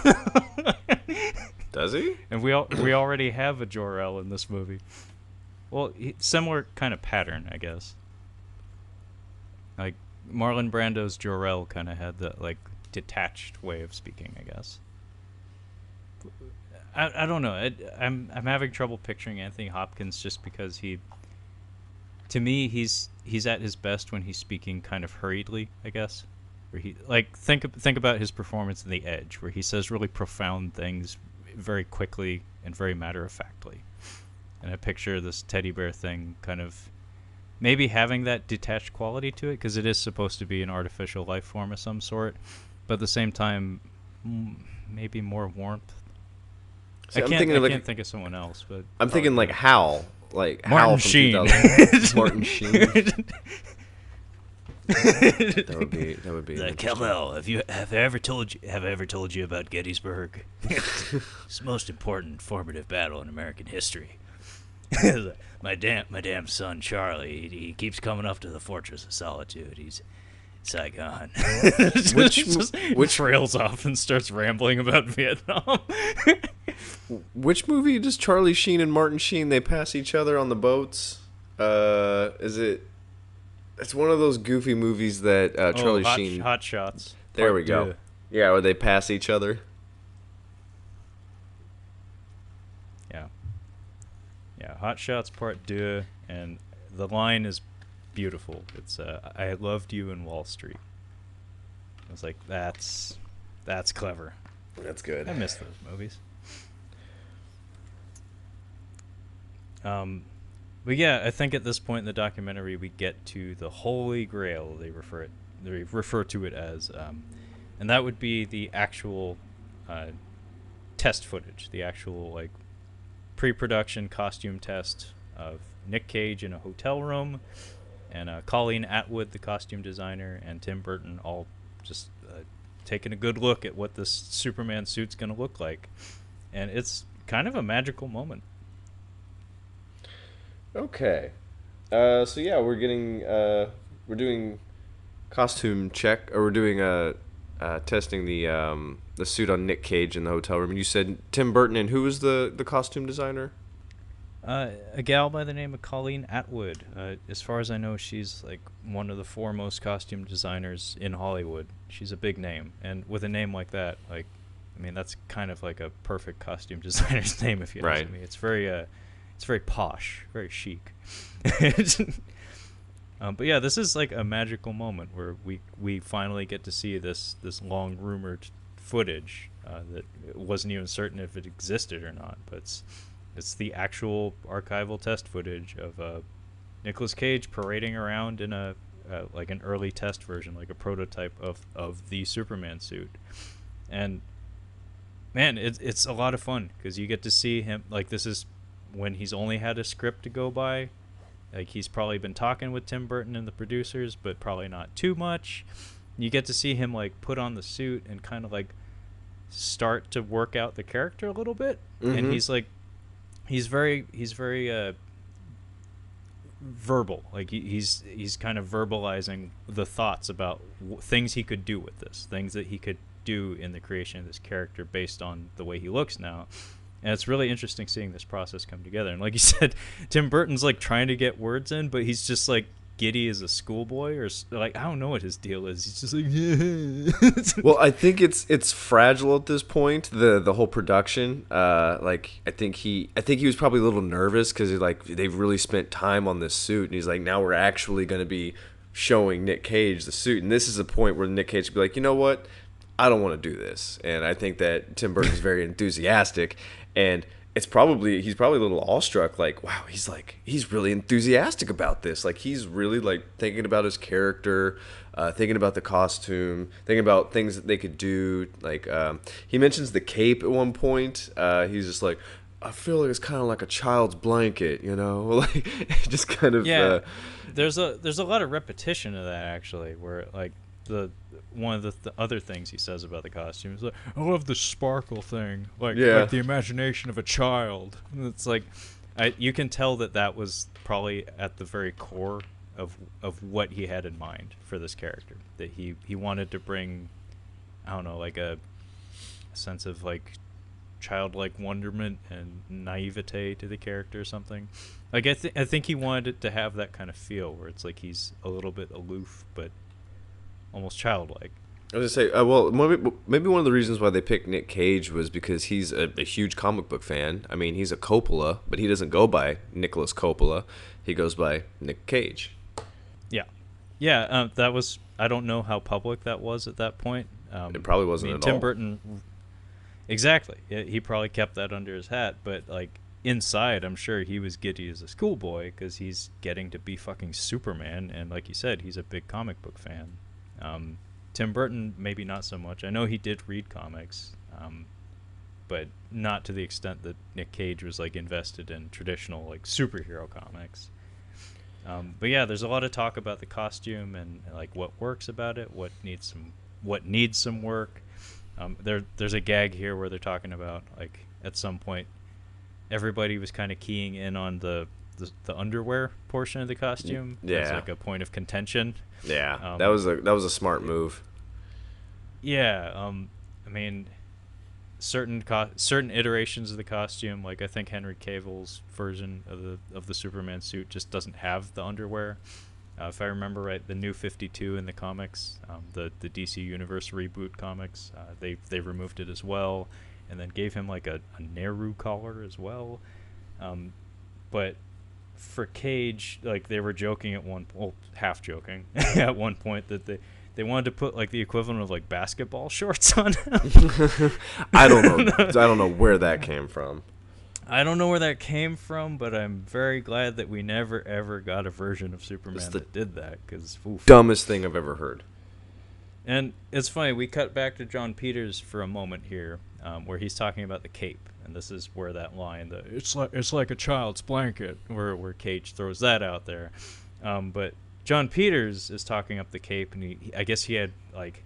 Does he? And we already have a Jor-El in this movie. Well, similar kind of pattern, I guess. Like Marlon Brando's Jor-El kind of had that like detached way of speaking, I guess. I don't know. I'm having trouble picturing Anthony Hopkins just because to me he's at his best when he's speaking kind of hurriedly, I guess. Where he like think about his performance in The Edge, where he says really profound things very quickly and very matter-of-factly. And I picture this teddy bear thing kind of maybe having that detached quality to it, because it is supposed to be an artificial life form of some sort, but at the same time, maybe more warmth. See, I can't think of someone else, but I'm thinking like Hal, like Martin Hal from Sheen. 2000. Martin Sheen. That would be. Kal-El, have I ever told you about Gettysburg? It's the most important formative battle in American history. my damn son Charlie, he keeps coming up to the Fortress of Solitude. He's Saigon. Which trails off and starts rambling about Vietnam. Which movie does Charlie Sheen and Martin Sheen they pass each other on the boats? Is it? It's one of those goofy movies that Charlie Sheen. Hot Shots. There we go. Yeah, where they pass each other. Yeah, Hot Shots Part 2, and the line is beautiful. It's I loved you in Wall Street. I was like, that's clever. That's good. I miss those movies. But yeah, I think at this point in the documentary we get to the Holy Grail. They refer to it as, and that would be the actual test footage, the actual like pre-production costume test of Nick Cage in a hotel room, and Colleen Atwood, the costume designer, and Tim Burton all just taking a good look at what this Superman suit's going to look like. And it's kind of a magical moment. Okay. So yeah, we're doing costume check, or we're doing testing the suit on Nick Cage in the hotel room. And you said Tim Burton, and who was the costume designer? A gal by the name of Colleen Atwood. As far as I know, she's like one of the foremost costume designers in Hollywood. She's a big name, and with a name like that, like, I mean, that's kind of like a perfect costume designer's name, if you ask me. It's very posh, very chic. But yeah, this is like a magical moment where we finally get to see this long rumored footage that wasn't even certain if it existed or not, but it's the actual archival test footage of Nicolas Cage parading around in a like an early test version, like a prototype of the Superman suit. And man, it's a lot of fun because you get to see him, like, this is when he's only had a script to go by. Like, he's probably been talking with Tim Burton and the producers, but probably not too much. You get to see him like put on the suit and kind of like start to work out the character a little bit. Mm-hmm. And he's very verbal. Like he's kind of verbalizing the thoughts about things he could do with this, things that he could do in the creation of this character based on the way he looks now. And it's really interesting seeing this process come together. And like you said, Tim Burton's like trying to get words in, but he's just like giddy as a schoolboy, or like, I don't know what his deal is. He's just like, yeah. Well, I think it's fragile at this point. The whole production. Like, I think he was probably a little nervous because like they've really spent time on this suit, and he's like, now we're actually going to be showing Nick Cage the suit, and this is a point where Nick Cage could be like, you know what, I don't want to do this. And I think that Tim Burton's very enthusiastic, and he's probably a little awestruck, like, wow, he's really enthusiastic about this. Like, he's really like thinking about his character, thinking about the costume, thinking about things that they could do. Like, he mentions the cape at one point. He's just like, I feel like it's kind of like a child's blanket, you know, like, just kind of. Yeah, there's a lot of repetition of that, actually, where like one of the other things he says about the costume is like, I love the sparkle thing, like the imagination of a child. And it's like, you can tell that was probably at the very core of what he had in mind for this character, that he wanted to bring, I don't know, like a sense of like childlike wonderment and naivete to the character or something. Like, I think he wanted it to have that kind of feel where it's like he's a little bit aloof but almost childlike. I was gonna say, well, maybe one of the reasons why they picked Nick Cage was because he's a huge comic book fan. I mean, he's a Coppola, but he doesn't go by Nicholas Coppola. He goes by Nick Cage. Yeah. That was, I don't know how public that was at that point. It probably wasn't at all. Tim Burton, exactly. He probably kept that under his hat, but like inside, I'm sure he was giddy as a schoolboy because he's getting to be fucking Superman, and like you said, he's a big comic book fan. Tim Burton, maybe not so much. I know he did read comics, but not to the extent that Nick Cage was like invested in traditional like superhero comics. But yeah, there's a lot of talk about the costume and like what works about it, what needs some work. There's a gag here where they're talking about like at some point everybody was kind of keying in on the underwear portion of the costume. Yeah, as like a point of contention. Yeah, that was a smart move. Yeah, I mean, certain iterations of the costume, like I think Henry Cavill's version of the Superman suit just doesn't have the underwear. If I remember right, the New 52 in the comics, the DC Universe reboot comics, they removed it as well, and then gave him like a Nehru collar as well. But for Cage, like they were joking half joking at one point that they wanted to put like the equivalent of like basketball shorts on him. I don't know where that came from. I don't know where that came from, but I'm very glad that we never ever got a version of Superman that did that, because dumbest thing I've ever heard. And it's funny, we cut back to John Peters for a moment here, where he's talking about the cape, and this is where that line, it's like a child's blanket, where Cage throws that out there. But John Peters is talking up the cape, and I guess he had like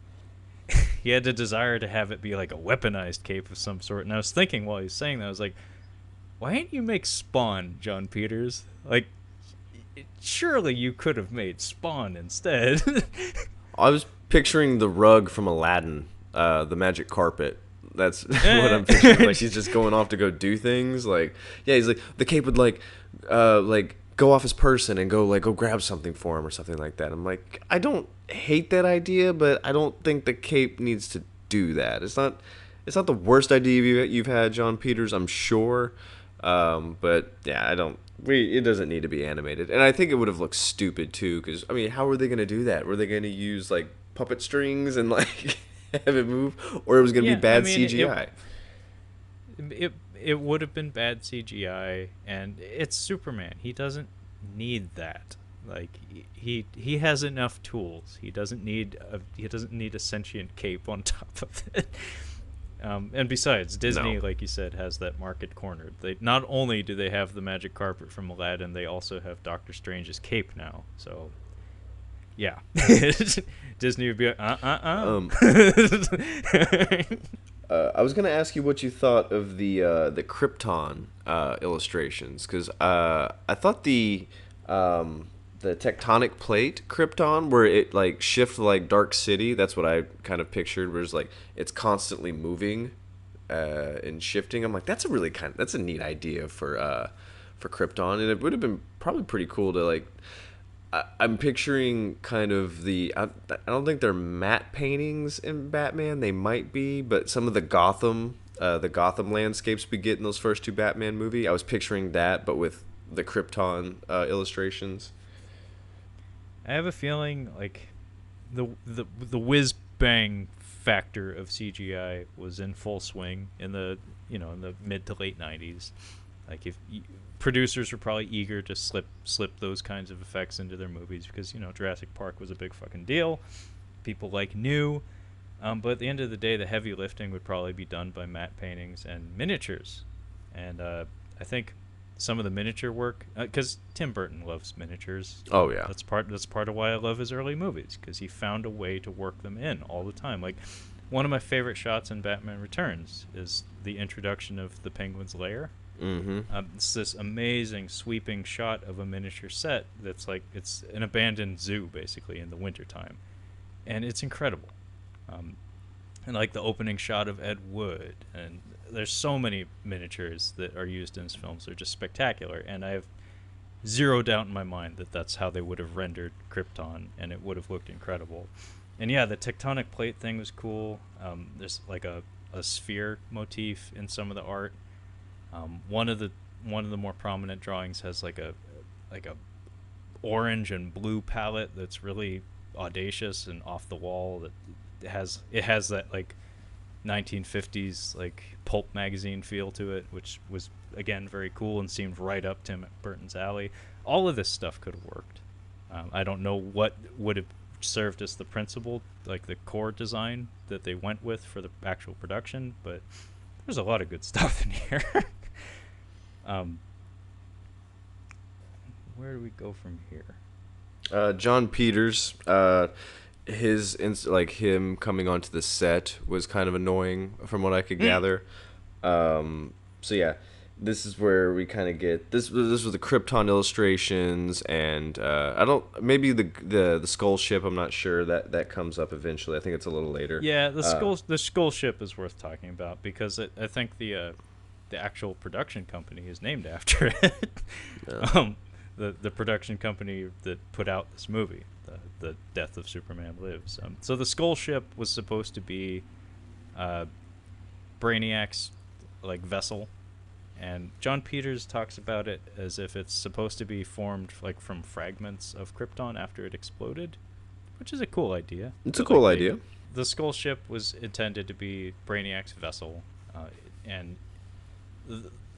he had the desire to have it be like a weaponized cape of some sort. And I was thinking while he was saying that, I was like, why didn't you make Spawn, John Peters? Like, surely you could have made Spawn instead. I was picturing the rug from Aladdin, the magic carpet. That's what I'm picturing. Like he's just going off to go do things. Like yeah, he's like the cape would like go off his person and go grab something for him or something like that. I'm like, I don't hate that idea, but I don't think the cape needs to do that. It's not the worst idea you've had, John Peters. I'm sure, but yeah, I don't. It doesn't need to be animated, and I think it would have looked stupid too. Because I mean, how were they going to do that? Were they going to use like puppet strings and like have it move, or it was going to be Yeah, I bad mean, CGI? it would have been bad CGI, and it's Superman. He doesn't need that. Like he has enough tools. He doesn't need a sentient cape on top of it. And besides, Disney, No. like you said, has that market cornered. They not only do they have the magic carpet from Aladdin, they also have Doctor Strange's cape now. So, yeah, Disney would be like, Um, I was gonna ask you what you thought of the Krypton illustrations because I thought the tectonic plate Krypton where it like shifts like Dark City. That's what I kind of pictured. Where it's like it's constantly moving and shifting. I'm like that's a neat idea for Krypton, and it would have been probably pretty cool to like. I'm picturing kind of I don't think they're matte paintings in Batman. They might be, but some of the Gotham landscapes we get in those first two Batman movie, I was picturing that, but with the Krypton illustrations. I have a feeling like the whiz bang factor of CGI was in full swing in the mid to late '90s. Like if producers were probably eager to slip those kinds of effects into their movies because Jurassic Park was a big fucking deal. People knew, but at the end of the day, the heavy lifting would probably be done by matte paintings and miniatures. And I think some of the miniature work, because Tim Burton loves miniatures. Oh yeah. That's part of why I love his early movies, because he found a way to work them in all the time. Like one of my favorite shots in Batman Returns is the introduction of the Penguin's lair. Mm-hmm. It's this amazing sweeping shot of a miniature set that's like it's an abandoned zoo basically in the wintertime, and it's incredible. And like the opening shot of Ed Wood, and there's so many miniatures that are used in his films. They're just spectacular, and I have zero doubt in my mind that that's how they would have rendered Krypton, and it would have looked incredible. And yeah, the tectonic plate thing was cool. There's like a sphere motif in some of the art. One of the more prominent drawings has like a orange and blue palette that's really audacious and off the wall. That it has that like 1950s like pulp magazine feel to it, which was again very cool and seemed right up Tim Burton's alley. All of this stuff could have worked. I don't know what would have served as the principle, like the core design that they went with for the actual production, but there's a lot of good stuff in here. Where do we go from here? John Peters, him coming onto the set was kind of annoying from what I could gather. So yeah, this is where we kind of get this. This was the Krypton illustrations, and I don't maybe the Skull Ship. I'm not sure that comes up eventually. I think it's a little later. Yeah, the skull ship is worth talking about because I think the actual production company is named after it. Yeah. The production company that put out this movie, the Death of Superman Lives. So the Skull Ship was supposed to be Brainiac's like vessel, and John Peters talks about it as if it's supposed to be formed like from fragments of Krypton after it exploded, which is a cool idea. It's a cool idea. The Skull Ship was intended to be Brainiac's vessel, and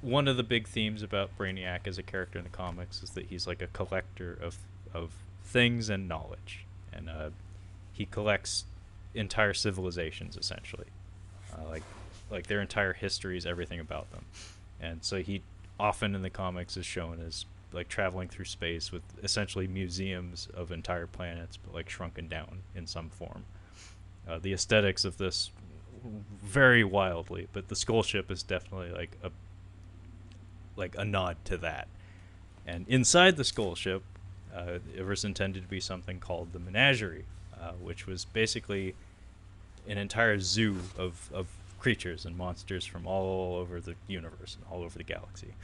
one of the big themes about Brainiac as a character in the comics is that he's like a collector of things and knowledge, and he collects entire civilizations essentially, like their entire histories, everything about them. And so he often in the comics is shown as like traveling through space with essentially museums of entire planets, but like shrunken down in some form. The aesthetics of this very wildly, but the Skull Ship is definitely like a nod to that. And inside the Skull Ship, it was intended to be something called the Menagerie, which was basically an entire zoo of creatures and monsters from all over the universe and all over the galaxy.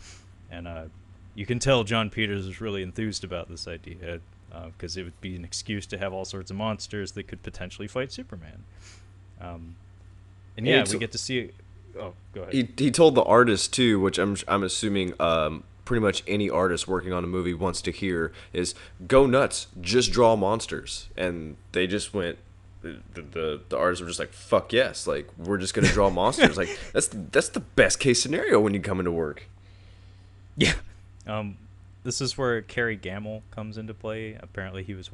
And you can tell John Peters was really enthused about this idea, because it would be an excuse to have all sorts of monsters that could potentially fight Superman. And yeah, we get to see. Oh, go ahead. He told the artist too, which I'm assuming pretty much any artist working on a movie wants to hear is go nuts, just draw monsters, and they just went. The artists were just like, fuck yes, like we're just gonna draw monsters. Like that's the best case scenario when you come into work. Yeah. This is where Cary Gamble comes into play. Apparently he was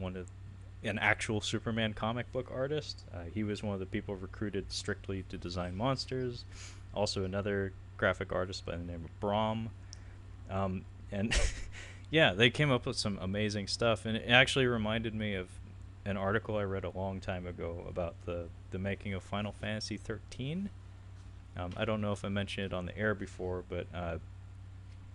an actual Superman comic book artist. He was one of the people recruited strictly to design monsters. Also another graphic artist by the name of Brom. And yeah, they came up with some amazing stuff, and it actually reminded me of an article I read a long time ago about the making of Final Fantasy 13. I don't know if I mentioned it on the air before, but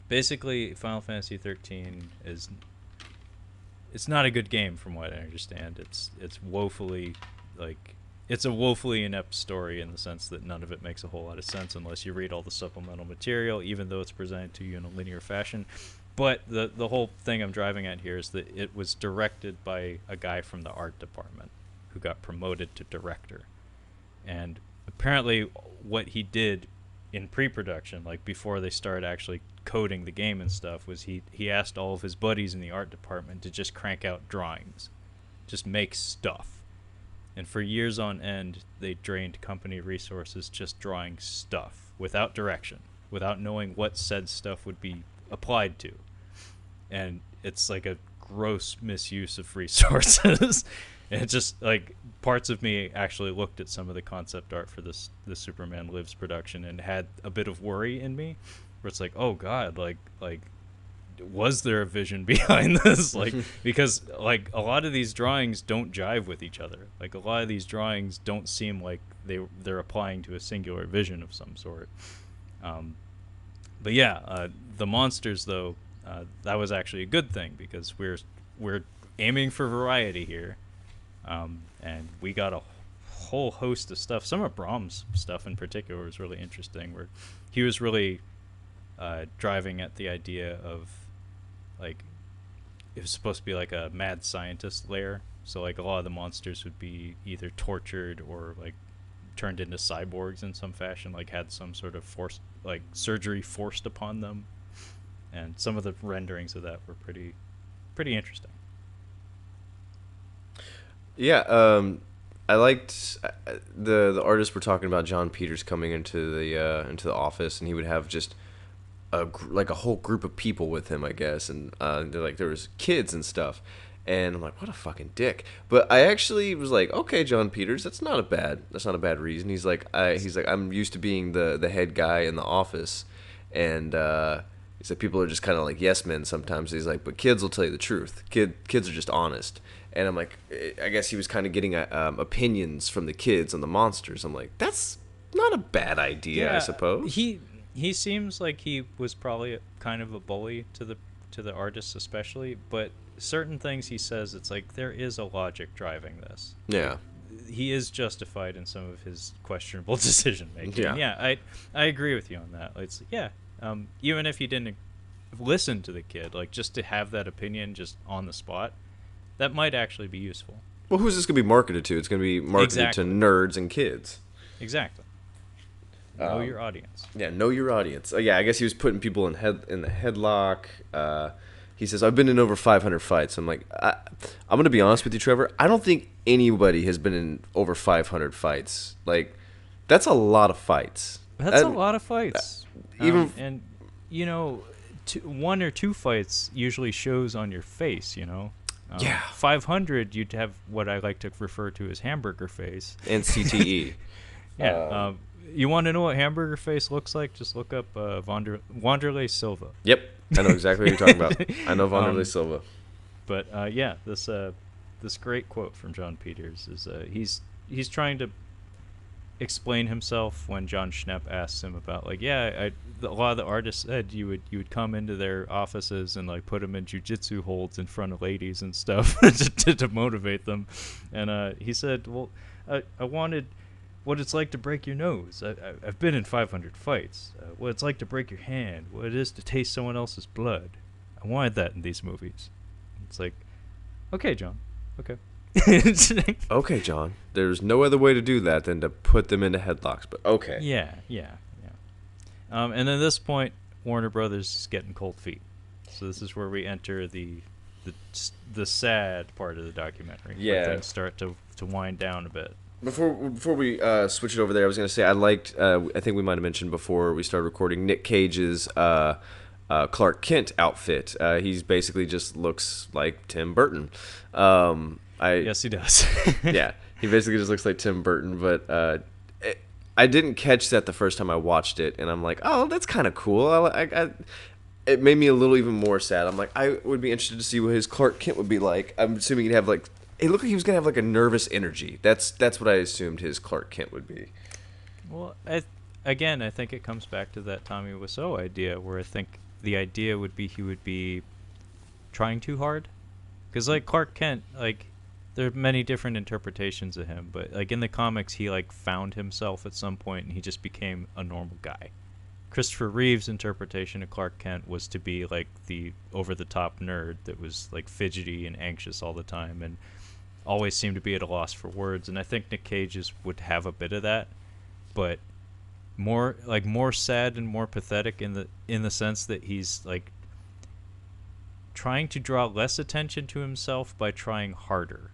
basically Final Fantasy 13 it's not a good game from what I understand. It's woefully it's a woefully inept story in the sense that none of it makes a whole lot of sense unless you read all the supplemental material, even though it's presented to you in a linear fashion. But the whole thing I'm driving at here is that it was directed by a guy from the art department who got promoted to director. And apparently what he did in pre-production, like before they started actually coding the game and stuff, was he asked all of his buddies in the art department to just crank out drawings, just make stuff. And for years on end, they drained company resources just drawing stuff without direction, without knowing what said stuff would be applied to. And it's like a gross misuse of resources. And just like parts of me actually looked at some of the concept art for the Superman Lives production and had a bit of worry in me, where it's like, oh god, like was there a vision behind this? Like, because like a lot of these drawings don't jive with each other. Like a lot of these drawings don't seem like they're applying to a singular vision of some sort. But yeah, the monsters though, that was actually a good thing because we're aiming for variety here. And we got a whole host of stuff. Some of Brahms' stuff in particular was really interesting, where he was really driving at the idea of, like, it was supposed to be like a mad scientist lair. So like a lot of the monsters would be either tortured or like turned into cyborgs in some fashion, like had some sort of forced, like surgery forced upon them. And some of the renderings of that were pretty interesting. Yeah, I liked the artists were talking about John Peters coming into the office, and he would have just a whole group of people with him, I guess, and they're like there was kids and stuff, and I'm like, what a fucking dick. But I actually was like, okay, John Peters, that's not a bad reason. He's like I'm used to being the head guy in the office, and he said people are just kind of like yes men sometimes. He's like, but kids will tell you the truth. Kids are just honest. And I'm like, I guess he was kind of getting opinions from the kids on the monsters. I'm like, that's not a bad idea, yeah, I suppose. He seems like he was probably kind of a bully to the artists especially, but certain things he says, it's like there is a logic driving this. Yeah. He is justified in some of his questionable decision making. Yeah. I agree with you on that. It's even if he didn't listen to the kid, like just to have that opinion just on the spot, that might actually be useful. Well, who's this going to be marketed to? It's going to be marketed to nerds and kids. Exactly. Know your audience. Yeah, know your audience. Yeah, I guess he was putting people in the headlock. He says, I've been in over 500 fights. I'm like, I'm going to be honest with you, Trevor. I don't think anybody has been in over 500 fights. Like, that's a lot of fights. That's a lot of fights. Even and, one or two fights usually shows on your face, Yeah. 500, you'd have what I like to refer to as hamburger face. And CTE. Yeah. You want to know what hamburger face looks like? Just look up Wanderlei Silva. Yep. I know exactly what you're talking about. I know Wanderlei Silva. But yeah, this great quote from John Peters is he's trying to explain himself when Jon Schepp asks him about like, yeah, a lot of the artists said you would come into their offices and like put them in jujitsu holds in front of ladies and stuff to motivate them, and he said, well, I wanted what it's like to break your nose. I've been in 500 fights. What it's like to break your hand. What it is to taste someone else's blood. I wanted that in these movies. It's like, okay, John. Okay. Okay, John. There's no other way to do that than to put them into headlocks, but okay. Yeah. And at this point, Warner Brothers is getting cold feet. So this is where we enter the sad part of the documentary. Yeah. Where things start to wind down a bit. Before we switch it over there, I was going to say I liked, I think we might have mentioned before we started recording, Nick Cage's Clark Kent outfit. He's basically just looks like Tim Burton. Yes, he does. Yeah, he basically just looks like Tim Burton, but I didn't catch that the first time I watched it, and I'm like, oh, that's kind of cool. It made me a little even more sad. I'm like, I would be interested to see what his Clark Kent would be like. I'm assuming he'd have like, it looked like he was gonna have like a nervous energy. That's what I assumed his Clark Kent would be. Well, I think it comes back to that Tommy Wiseau idea, where I think the idea would be he would be trying too hard, because like Clark Kent, like there are many different interpretations of him, but like in the comics, he like found himself at some point and he just became a normal guy. Christopher Reeve's interpretation of Clark Kent was to be like the over-the-top nerd that was like fidgety and anxious all the time and always seemed to be at a loss for words. And I think Nick Cage's would have a bit of that, but more sad and more pathetic in the sense that he's like trying to draw less attention to himself by trying harder.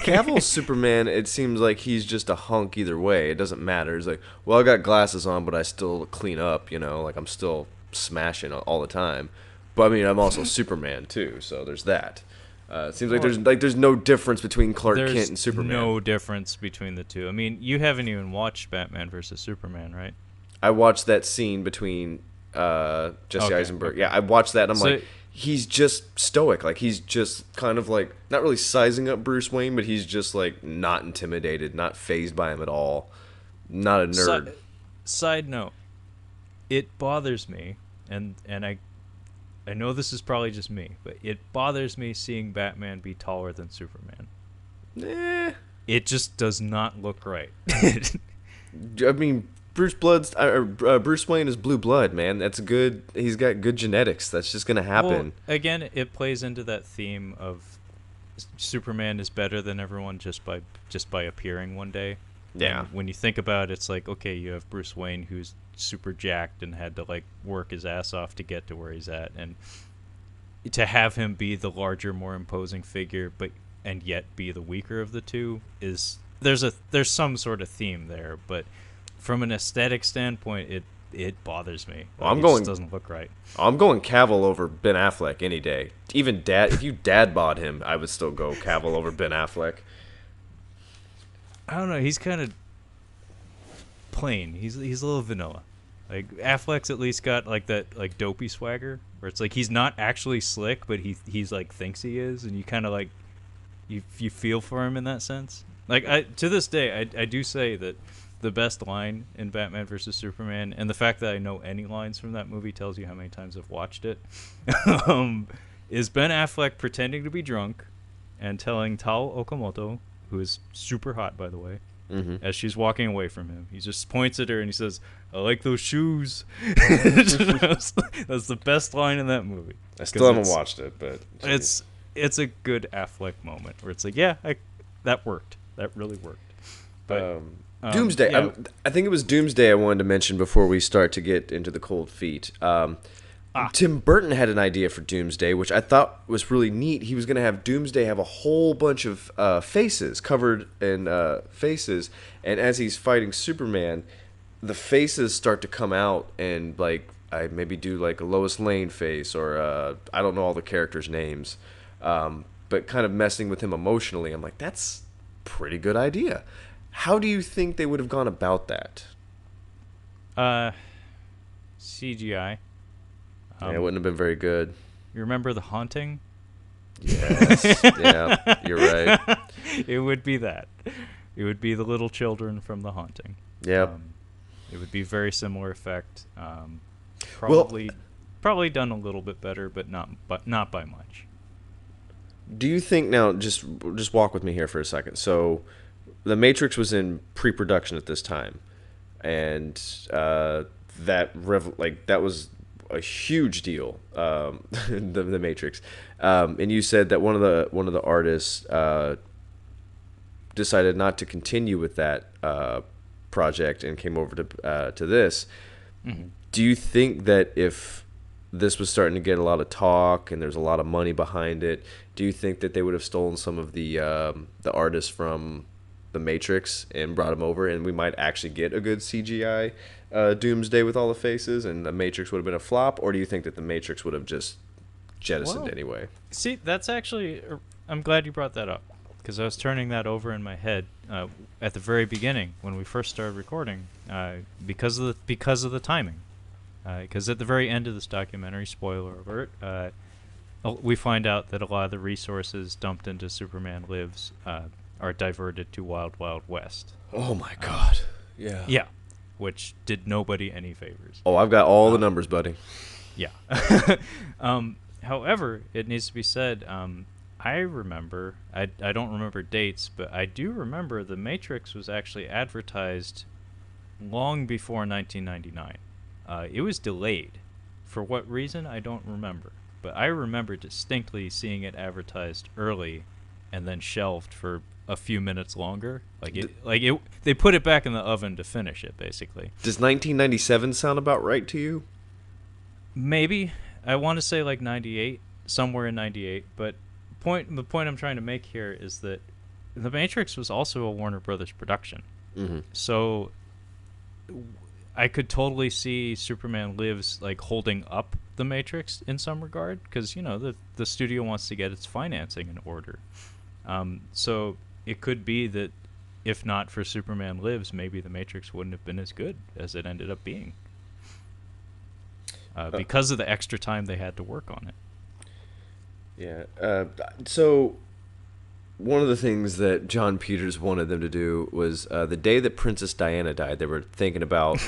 Cavill's Superman, it seems like he's just a hunk either way. It doesn't matter. It's like, well, I got glasses on, but I still clean up, like I'm still smashing all the time. But I mean, I'm also Superman too, so there's that. It seems like there's no difference between Clark Kent and Superman. There's no difference between the two. I mean, you haven't even watched Batman versus Superman, right? I watched that scene between Jesse Eisenberg. Okay. Yeah, I watched that and I'm like, he's just stoic. Like he's just kind of like not really sizing up Bruce Wayne, but he's just like not intimidated, not fazed by him at all. Not a nerd. Side note, it bothers me, and I know this is probably just me, but it bothers me seeing Batman be taller than Superman. It just does not look right. I mean, Bruce Wayne is blue blood, man. That's good. He's got good genetics. That's just gonna happen. Well, again, it plays into that theme of Superman is better than everyone just by appearing one day. Yeah. And when you think about it, it's like, okay, you have Bruce Wayne who's super jacked and had to like work his ass off to get to where he's at, and to have him be the larger, more imposing figure, and yet be the weaker of the two is there's some sort of theme there, but from an aesthetic standpoint, it bothers me. Well, it just doesn't look right. I'm going Cavill over Ben Affleck any day. Even if you dad bod him, I would still go Cavill over Ben Affleck. I don't know. He's kind of plain. He's a little vanilla. Like Affleck's at least got like that like dopey swagger where it's like he's not actually slick, but he's like thinks he is, and you kind of like you feel for him in that sense. Like to this day, I do say that the best line in Batman vs Superman, and the fact that I know any lines from that movie tells you how many times I've watched it, is Ben Affleck pretending to be drunk and telling Tao Okamoto, who is super hot by the way, as she's walking away from him, he just points at her and he says, "I like those shoes." That's the best line in that movie. I still haven't watched it, but it's a good Affleck moment where it's like, yeah, that worked. That really worked. But Doomsday. Yeah. I think it was Doomsday I wanted to mention before we start to get into the cold feet. Tim Burton had an idea for Doomsday, which I thought was really neat. He was going to have Doomsday have a whole bunch of faces covered in faces, and as he's fighting Superman, the faces start to come out, and like I maybe do like a Lois Lane face, or I don't know all the characters' names. but kind of messing with him emotionally. I'm like, that's pretty good idea. How do you think they would have gone about that? Uh, CGI. Yeah, it wouldn't have been very good. You remember The Haunting? Yes. Yeah, you're right. It would be that. It would be the little children from The Haunting. Yep. It would be very similar effect. Well, Probably done a little bit better, but not by much. do you think now? Just walk with me here for a second. So, The Matrix was in pre-production at this time, and that was a huge deal. The Matrix, and you said that one of the artists decided not to continue with that project and came over to this. Mm-hmm. Do you think that if this was starting to get a lot of talk and there's a lot of money behind it, do you think that they would have stolen some of the artists from the Matrix and brought them over, and we might actually get a good CGI Doomsday with all the faces, and the Matrix would have been a flop? Or do you think that the Matrix would have just jettisoned anyway? See, that's actually. I'm glad you brought that up, because I was turning that over in my head at the very beginning when we first started recording, because of the timing. Because at the very end of this documentary, spoiler alert, we find out that a lot of the resources dumped into Superman Lives are diverted to Wild Wild West. Oh my God! Yeah. Yeah, which did nobody any favors. Oh, I've got all the numbers, buddy. Yeah. However, it needs to be said, I remember, I don't remember dates, but I do remember The Matrix was actually advertised long before 1999. It was delayed. For what reason, I don't remember. But I remember distinctly seeing it advertised early and then shelved for a few minutes longer. They put it back in the oven to finish it, basically. Does 1997 sound about right to you? Maybe. I want to say like 98, somewhere in 98, but the point I'm trying to make here is that The Matrix was also a Warner Brothers production. Mm-hmm. So I could totally see Superman Lives like holding up The Matrix in some regard, because the studio wants to get its financing in order. So it could be that if not for Superman Lives, maybe The Matrix wouldn't have been as good as it ended up being, because of the extra time they had to work on it. Yeah. So one of the things that John Peters wanted them to do was the day that Princess Diana died, they were thinking about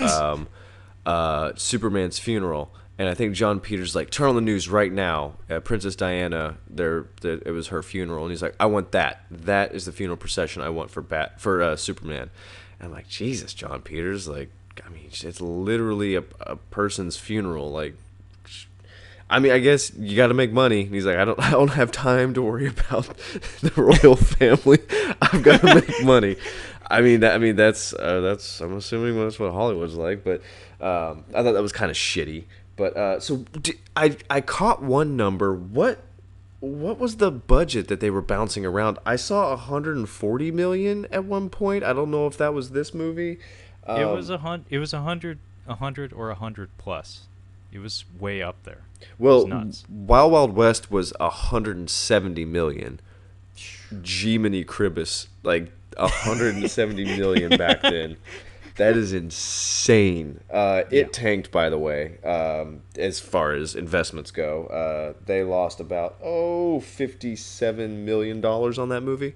Superman's funeral. And I think John Peters like, turn on the news right now. Princess Diana, it was her funeral, and he's like, I want that. That is the funeral procession I want for Superman. And I'm like, Jesus, John Peters, like, I mean, it's literally a person's funeral. Like, I mean, I guess you got to make money. And he's like, I don't have time to worry about the royal family. I've got to make money. That's I'm assuming that's what Hollywood's like. But I thought that was kind of shitty. But I caught one number. What was the budget that they were bouncing around? I saw 140 million at one point. I don't know if that was this movie. It was 100 or 100 plus. It was way up there. Well, nuts. Wild Wild West was 170 million. Jiminy Cribbus, like 170 million back then. That is insane. It tanked, by the way, as far as investments go. They lost about $57 million on that movie.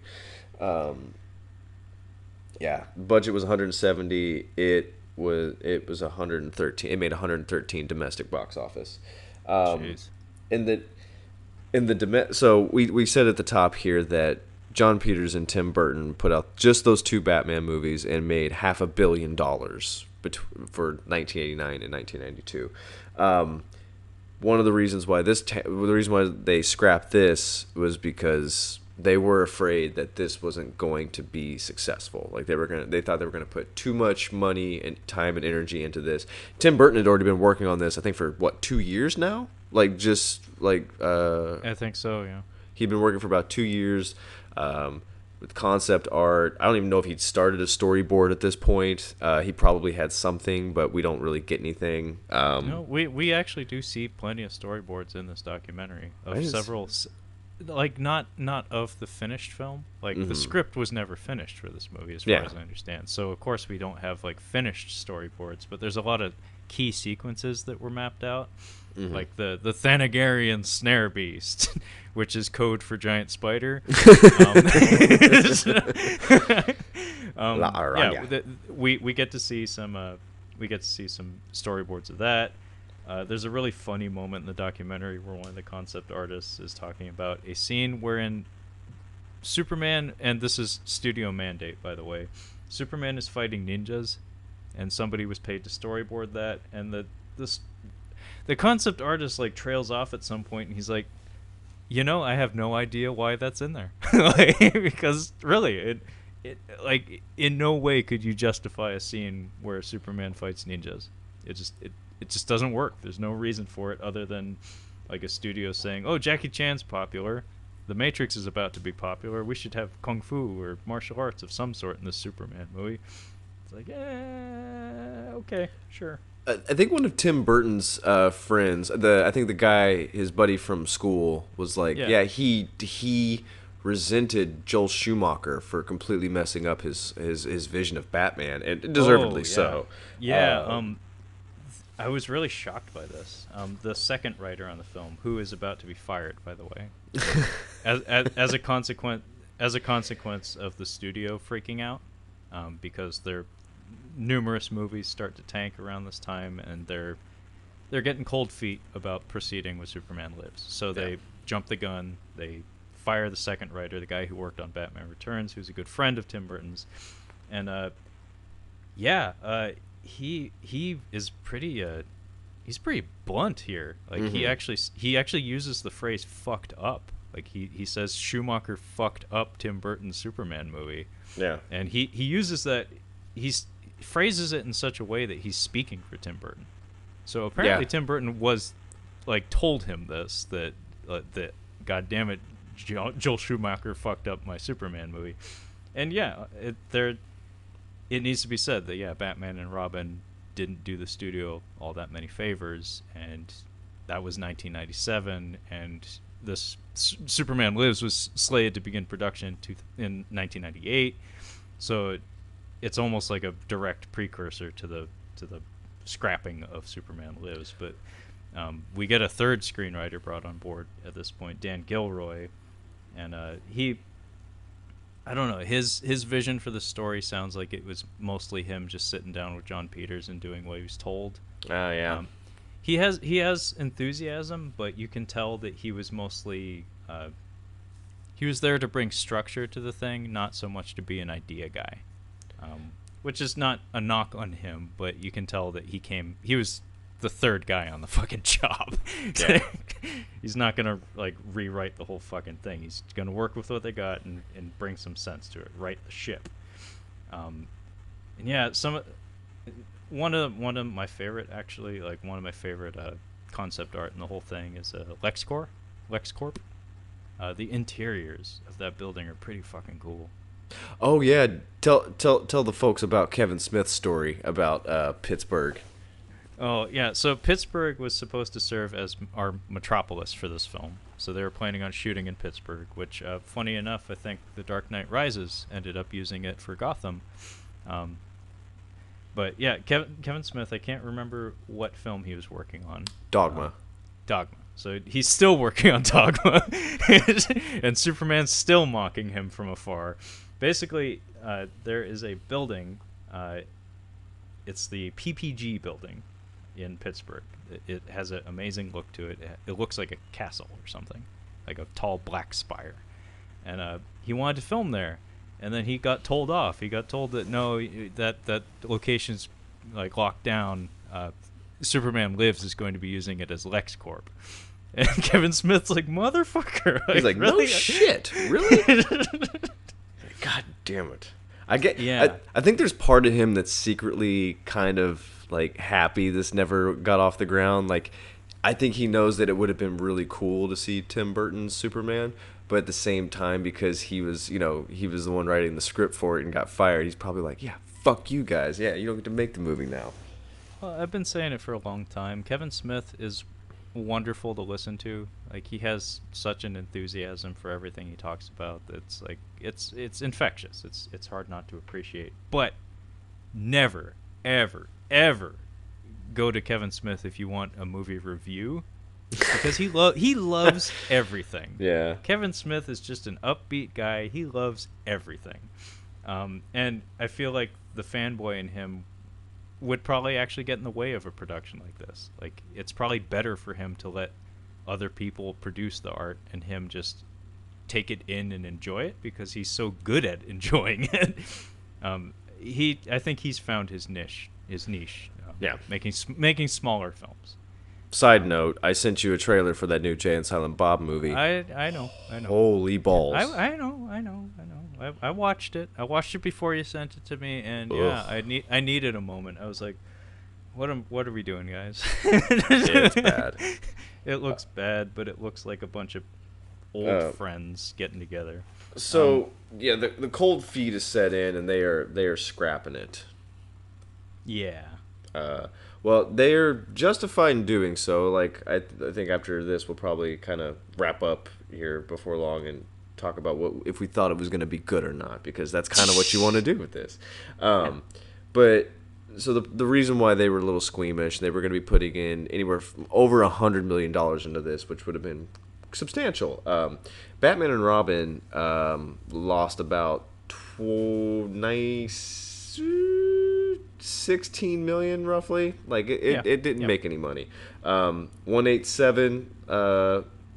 Yeah, budget was 170. It was 113. It made 113 domestic box office. Jeez. So we said at the top here that Jon Peters and Tim Burton put out just those two Batman movies and made $500 million for 1989 and 1992. One of the reasons why they scrapped this was because they were afraid that this wasn't going to be successful. Like they thought they were gonna put too much money and time and energy into this. Tim Burton had already been working on this, I think, for 2 years now. I think so. Yeah. He'd been working for about 2 years with concept art. I don't even know if he'd started a storyboard at this point. He probably had something, but we don't really get anything. No, we actually do see plenty of storyboards in this documentary of like not of the finished film. Like the Hmm. script was never finished for this movie, as far Yeah. as I understand. So of course we don't have like finished storyboards, but there's a lot of key sequences that were mapped out, Hmm. like the Thanagarian snare beast, which is code for giant spider. Um, La yeah, Aranya. we get to see some storyboards of that. There's a really funny moment in the documentary where one of the concept artists is talking about a scene wherein Superman, and this is studio mandate, by the way, Superman is fighting ninjas, and somebody was paid to storyboard that, and this the concept artist like trails off at some point, and he's like, I have no idea why that's in there, like, because really, it like in no way could you justify a scene where Superman fights ninjas. It just doesn't work. There's no reason for it other than like a studio saying, "Oh, Jackie Chan's popular. The Matrix is about to be popular. We should have kung fu or martial arts of some sort in this Superman movie." It's like, okay, sure. I think one of Tim Burton's friends, I think the guy, his buddy from school, was like, Yeah. yeah, he resented Joel Schumacher for completely messing up his vision of Batman, and Oh, deservedly yeah. so. Yeah, I was really shocked by this. The second writer on the film, who is about to be fired, by the way, as a consequence of the studio freaking out, because their numerous movies start to tank around this time, and they're getting cold feet about proceeding with Superman Lives. So Yeah. they jump the gun. They fire the second writer, the guy who worked on Batman Returns, who's a good friend of Tim Burton's, and yeah, he is pretty he's pretty blunt here. Like Hmm. he actually uses the phrase "fucked up." Like he says Schumacher fucked up Tim Burton's Superman movie, Yeah. and he uses that he phrases it in such a way that he's speaking for Tim Burton. So Yeah. apparently Tim Burton was like told him this that God damn it, Joel Schumacher fucked up my Superman movie, and yeah, it needs to be said that yeah, Batman and Robin didn't do the studio all that many favors, and that was 1997, and this Superman Lives was slated to begin production in 1998, so it's almost like a direct precursor to the scrapping of Superman Lives. But we get a third screenwriter brought on board at this point, Dan Gilroy, and he I don't know. His vision for the story sounds like it was mostly him just sitting down with John Peters and doing what he was told. Oh yeah. Um, he has enthusiasm, but you can tell that he was mostly he was there to bring structure to the thing, not so much to be an idea guy. Which is not a knock on him, but you can tell that he was the third guy on the fucking job. Yeah. He's not gonna like rewrite the whole fucking thing. He's gonna work with what they got and bring some sense to it, right the ship. And yeah, one of my favorite actually, like one of my favorite concept art in the whole thing is LexCorp. The interiors of that building are pretty fucking cool. Oh yeah. Tell the folks about Kevin Smith's story about Pittsburgh. Oh yeah, so Pittsburgh was supposed to serve as our metropolis for this film. So they were planning on shooting in Pittsburgh, which, funny enough, I think The Dark Knight Rises ended up using it for Gotham. Um, but yeah, Kevin Smith, I can't remember what film he was working on. Dogma. Dogma. So he's still working on Dogma, and Superman's still mocking him from afar. Basically, there is a building. It's the PPG building in Pittsburgh. It has an amazing look to it. It looks like a castle or something, like a tall black spire. And he wanted to film there, and then he got told off. He got told that no, that location's like locked down. Superman Lives is going to be using it as LexCorp. And Kevin Smith's like, motherfucker. He's like, really? no shit, really? God damn it. Yeah. I think there's part of him that's secretly kind of like happy this never got off the ground. Like, I think he knows that it would have been really cool to see Tim Burton's Superman, but at the same time, because he was the one writing the script for it and got fired, he's probably like, yeah, fuck you guys. Yeah, you don't get to make the movie now. Well, I've been saying it for a long time. Kevin Smith is wonderful to listen to. Like he has such an enthusiasm for everything he talks about. That's like it's infectious. It's hard not to appreciate. But never, ever, ever go to Kevin Smith if you want a movie review, because he loves everything. Yeah. Kevin Smith is just an upbeat guy. He loves everything, and I feel like the fanboy in him would probably actually get in the way of a production like this. Like it's probably better for him to let other people produce the art and him just take it in and enjoy it, because he's so good at enjoying it. I think he's found his niche. Yeah. Making smaller films. Side note, I sent you a trailer for that new Jay and Silent Bob movie. I know. Holy balls. I know. I watched it. I watched it before you sent it to me, and yeah, I needed a moment. I was like, what are we doing, guys? It's bad. It looks bad, but it looks like a bunch of old friends getting together. So yeah, the cold feet is set in, and they are scrapping it. Yeah. Well, they're justified in doing so. Like I think after this, we'll probably kind of wrap up here before long and talk about what if we thought it was going to be good or not, because that's kind of what you want to do with this. But so the reason why they were a little squeamish, they were going to be putting in anywhere from over $100 million into this, which would have been substantial. Batman and Robin lost about 16 million roughly. Like it didn't make any money. 187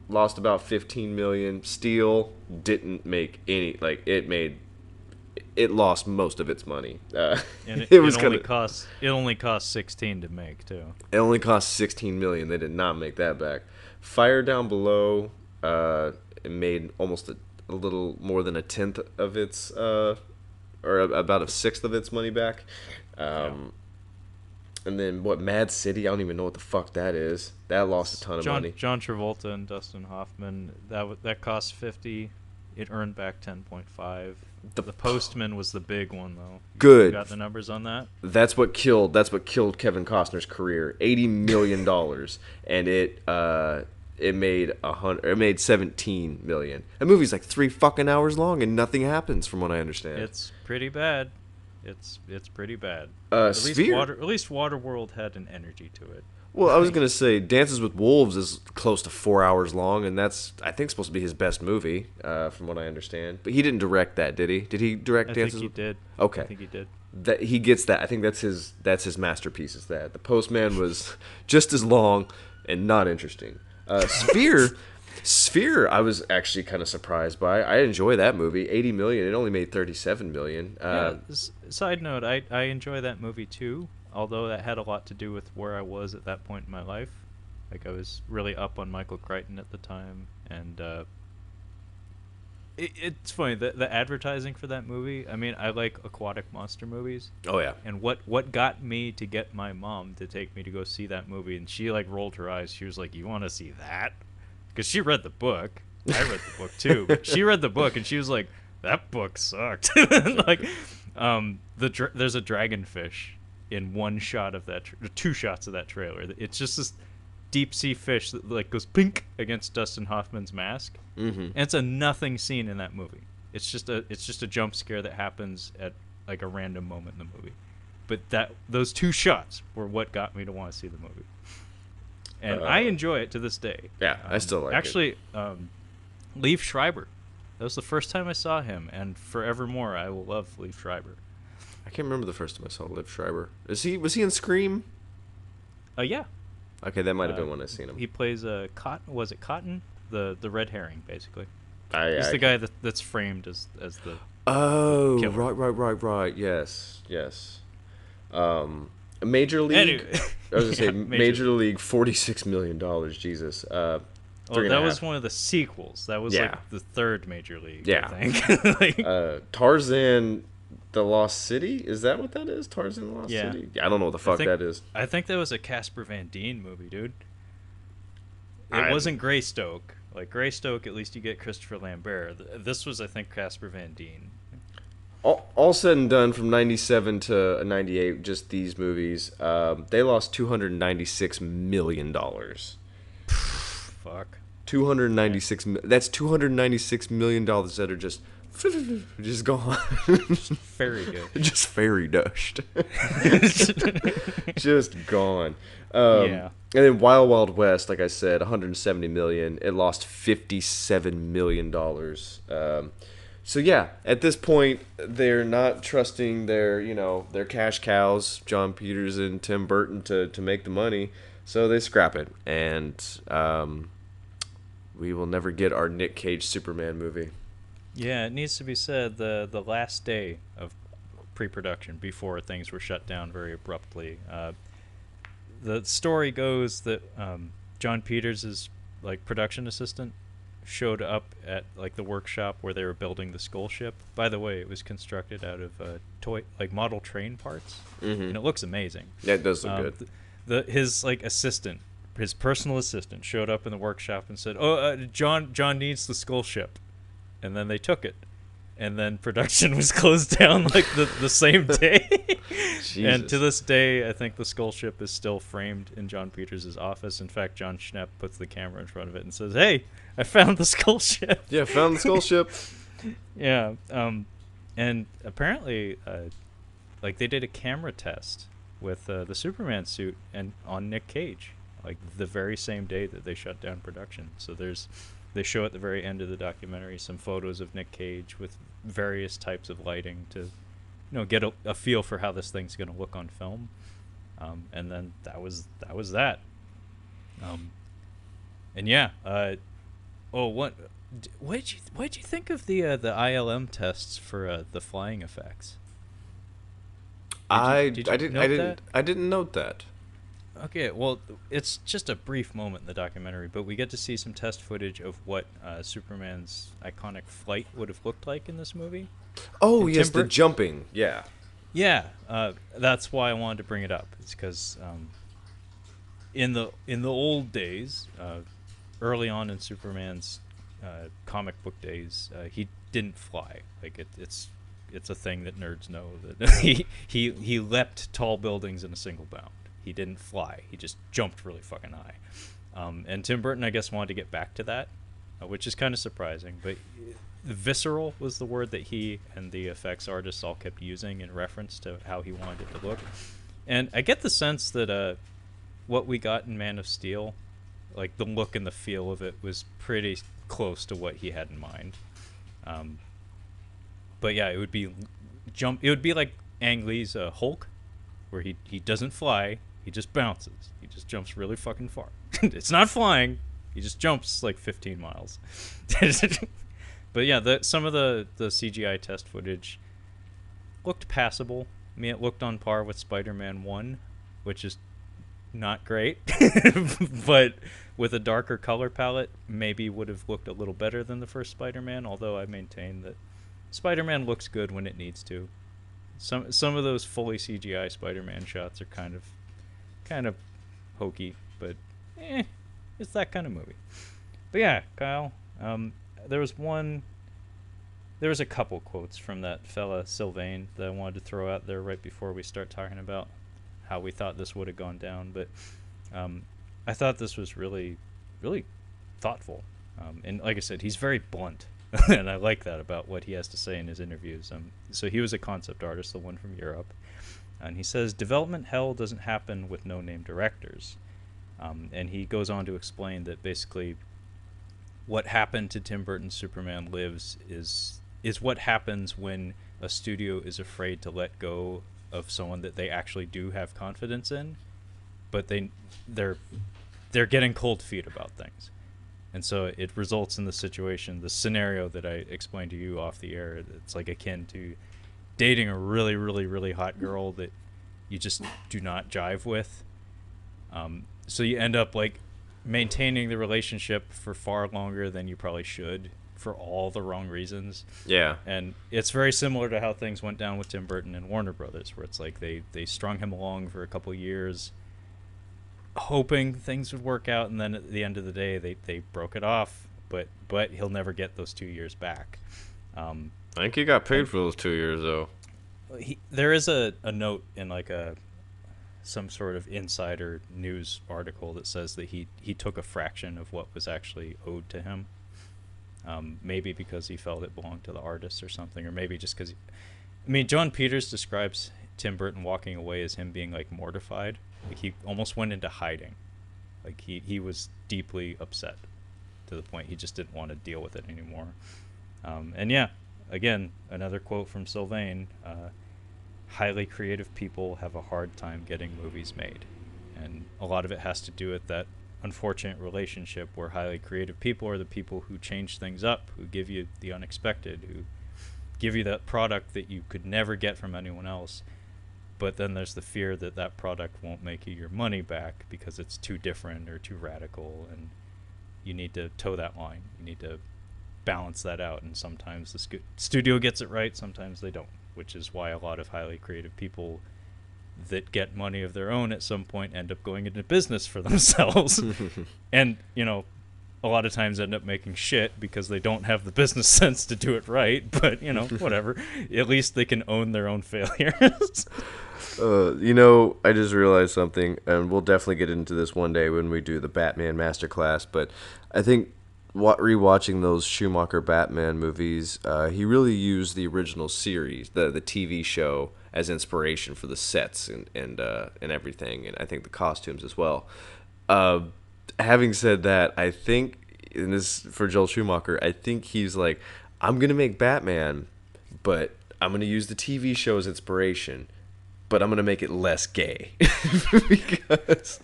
lost about 15 million. Steel didn't make any. Like it lost most of its money. And it only cost 16 to make too. It only cost 16 million. They did not make that back. Fire Down Below it made almost a little more than a tenth of its or about a sixth of its money back. And then Mad City? I don't even know what the fuck that is. That lost a ton of money. John Travolta and Dustin Hoffman. That cost 50. It earned back 10.5. The Postman was the big one though. Good. You got the numbers on that? That's what killed Kevin Costner's career. $80 million, and it made 17 million. That movie's like 3 fucking hours long, and nothing happens, from what I understand. It's pretty bad. It's pretty bad. Sphere. At least Waterworld had an energy to it. Well, I was gonna say Dances with Wolves is close to 4 hours long, and that's I think supposed to be his best movie, from what I understand. But he didn't direct that, did he? Did he direct Dances? I think he did. Okay. I think he did. That he gets that. I think that's his masterpiece. Is that The Postman was just as long and not interesting. Sphere, I was actually kind of surprised by. I enjoy that movie. 80 million. It only made 37 million. Side note, I enjoy that movie too, although that had a lot to do with where I was at that point in my life. Like I was really up on Michael Crichton at the time, and it's funny, the advertising for that movie. I mean, I like aquatic monster movies. Oh yeah. And what got me to get my mom to take me to go see that movie, and she like rolled her eyes. She was like, "You want to see that?" Because she read the book. I read the book too, but she read the book and she was like, "That book sucked." Like, there's a dragonfish in one shot of that, 2 shots of that trailer. It's just this deep sea fish that like goes pink against Dustin Hoffman's mask, and it's a nothing scene in that movie. It's just a jump scare that happens at like a random moment in the movie. But those 2 shots were what got me to want to see the movie. And I enjoy it to this day. Yeah, I still like it. Actually, Liev Schreiber. That was the first time I saw him, and forevermore I will love Liev Schreiber. I can't remember the first time I saw Liev Schreiber. Was he in Scream? Yeah. Okay, that might have been when I seen him. He plays Cotton. Was it Cotton? The red herring, basically. He's the guy that's framed as the. Oh, killer. right. Yes. Major League. Anyway. I was gonna say Major League, $46 million. Jesus. That was one of the sequels. That was like the 3rd Major League. Yeah. I think. Tarzan, the Lost City. Is that what that is? Tarzan, the Lost City. I don't know what the fuck that is. I think that was a Casper Van Dien movie, dude. It wasn't Greystoke. Like Greystoke, at least you get Christopher Lambert. This was, I think, Casper Van Dien. All said and done, from 97 to 98, just these movies, they lost $296 million. fuck. 296. That's $296 million that are just gone. Very good. Just fairy dust. Just gone. Yeah. And then Wild Wild West, like I said, 170 million. It lost 57 million dollars. So yeah, at this point, they're not trusting their cash cows, John Peters and Tim Burton, to make the money. So they scrap it, and we will never get our Nick Cage Superman movie. Yeah, it needs to be said the last day of pre-production before things were shut down very abruptly. The story goes that John Peters' like production assistant showed up at like the workshop where they were building the Skull ship. By the way, it was constructed out of toy like model train parts, and it looks amazing. Yeah, it does look good. His like assistant, his personal assistant, showed up in the workshop and said, "Oh, John needs the Skull ship," and then they took it, and then production was closed down like the same day. And to this day, I think the Skull ship is still framed in Jon Peters' office. In fact, Jon Schepp puts the camera in front of it and says, "Hey, I found the Skull ship." Yeah, found the Skull ship. Yeah. And apparently, like they did a camera test with the Superman suit and on Nick Cage, like the very same day that they shut down production. So they show at the very end of the documentary some photos of Nick Cage with various types of lighting to get a feel for how this thing's going to look on film. And then that was that. And yeah, what did you think of the ILM tests for the flying effects? I Did you note that? didn't note that. Okay, well, it's just a brief moment in the documentary, but we get to see some test footage of what Superman's iconic flight would have looked like in this movie. Oh, And yes, Tim the jumping. Yeah. Yeah, that's why I wanted to bring it up. It's because in the old days, early on in Superman's comic book days, he didn't fly. Like it's a thing that nerds know that he leapt tall buildings in a single bound. He didn't fly. He just jumped really fucking high. And Tim Burton, I guess, wanted to get back to that, which is kind of surprising. But visceral was the word that he and the effects artists all kept using in reference to how he wanted it to look. And I get the sense that what we got in Man of Steel, like the look and the feel of it, was pretty close to what he had in mind. But yeah, it would be like Ang Lee's Hulk, where he doesn't fly, he just bounces. He just jumps really fucking far. It's not flying, he just jumps like 15 miles. But yeah, some of the CGI test footage looked passable. I mean, it looked on par with Spider-Man 1, which is not great. But with a darker color palette, maybe would have looked a little better than the first Spider-Man, although I maintain that Spider-Man looks good when it needs to. Some of those fully CGI Spider-Man shots are kind of hokey, but it's that kind of movie. But yeah, Kyle, there was a couple quotes from that fella Sylvain that I wanted to throw out there right before we start talking about how we thought this would have gone down. But I thought this was really, really thoughtful. And like I said, he's very blunt. And I like that about what he has to say in his interviews. So he was a concept artist, the one from Europe. And he says, development hell doesn't happen with no-name directors. And he goes on to explain that basically what happened to Tim Burton's Superman Lives is what happens when a studio is afraid to let go of someone that they actually do have confidence in, but they're getting cold feet about things. And so it results in the situation, the scenario that I explained to you off the air. It's like akin to dating a really, really, really hot girl that you just do not jive with. So you end up like maintaining the relationship for far longer than you probably should for all the wrong reasons. Yeah. And it's very similar to how things went down with Tim Burton and Warner Brothers, where it's like they strung him along for a couple years, hoping things would work out, and then at the end of the day they broke it off, but he'll never get those 2 years back. I think he got paid for those 2 years though. There is a note in like some sort of insider news article that says that he took a fraction of what was actually owed to him. Maybe because he felt it belonged to the artist or something, or maybe just because. I mean, John Peters describes Tim Burton walking away as him being like mortified, like he almost went into hiding, like he was deeply upset to the point he just didn't want to deal with it anymore. And yeah, again, another quote from Sylvain: "Highly creative people have a hard time getting movies made," and a lot of it has to do with that unfortunate relationship where highly creative people are the people who change things up, who give you the unexpected, who give you that product that you could never get from anyone else. But then there's the fear that that product won't make you your money back because it's too different or too radical, and you need to toe that line. You need to balance that out, and sometimes the studio gets it right, sometimes they don't, which is why a lot of highly creative people that get money of their own at some point end up going into business for themselves and a lot of times end up making shit because they don't have the business sense to do it right, but whatever, at least they can own their own failures. I just realized something, and we'll definitely get into this one day when we do the Batman Masterclass, but I think rewatching those Schumacher Batman movies, he really used the original series, the TV show, as inspiration for the sets and everything, and I think the costumes as well. Having said that, I think, and this for Joel Schumacher, I think he's like, I'm gonna make Batman, but I'm gonna use the TV show as inspiration, but I'm gonna make it less gay because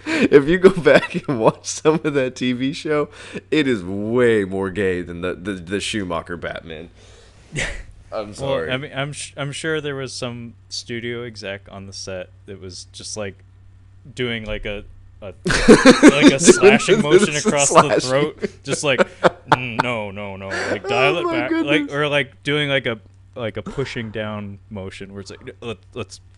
if you go back and watch some of that TV show, it is way more gay than the Schumacher Batman. I'm sorry. Well, I mean, I'm sure there was some studio exec on the set that was just like doing like a slashing motion across the throat, just like no, like dial it back, goodness. Like, or like doing like a pushing down motion where it's like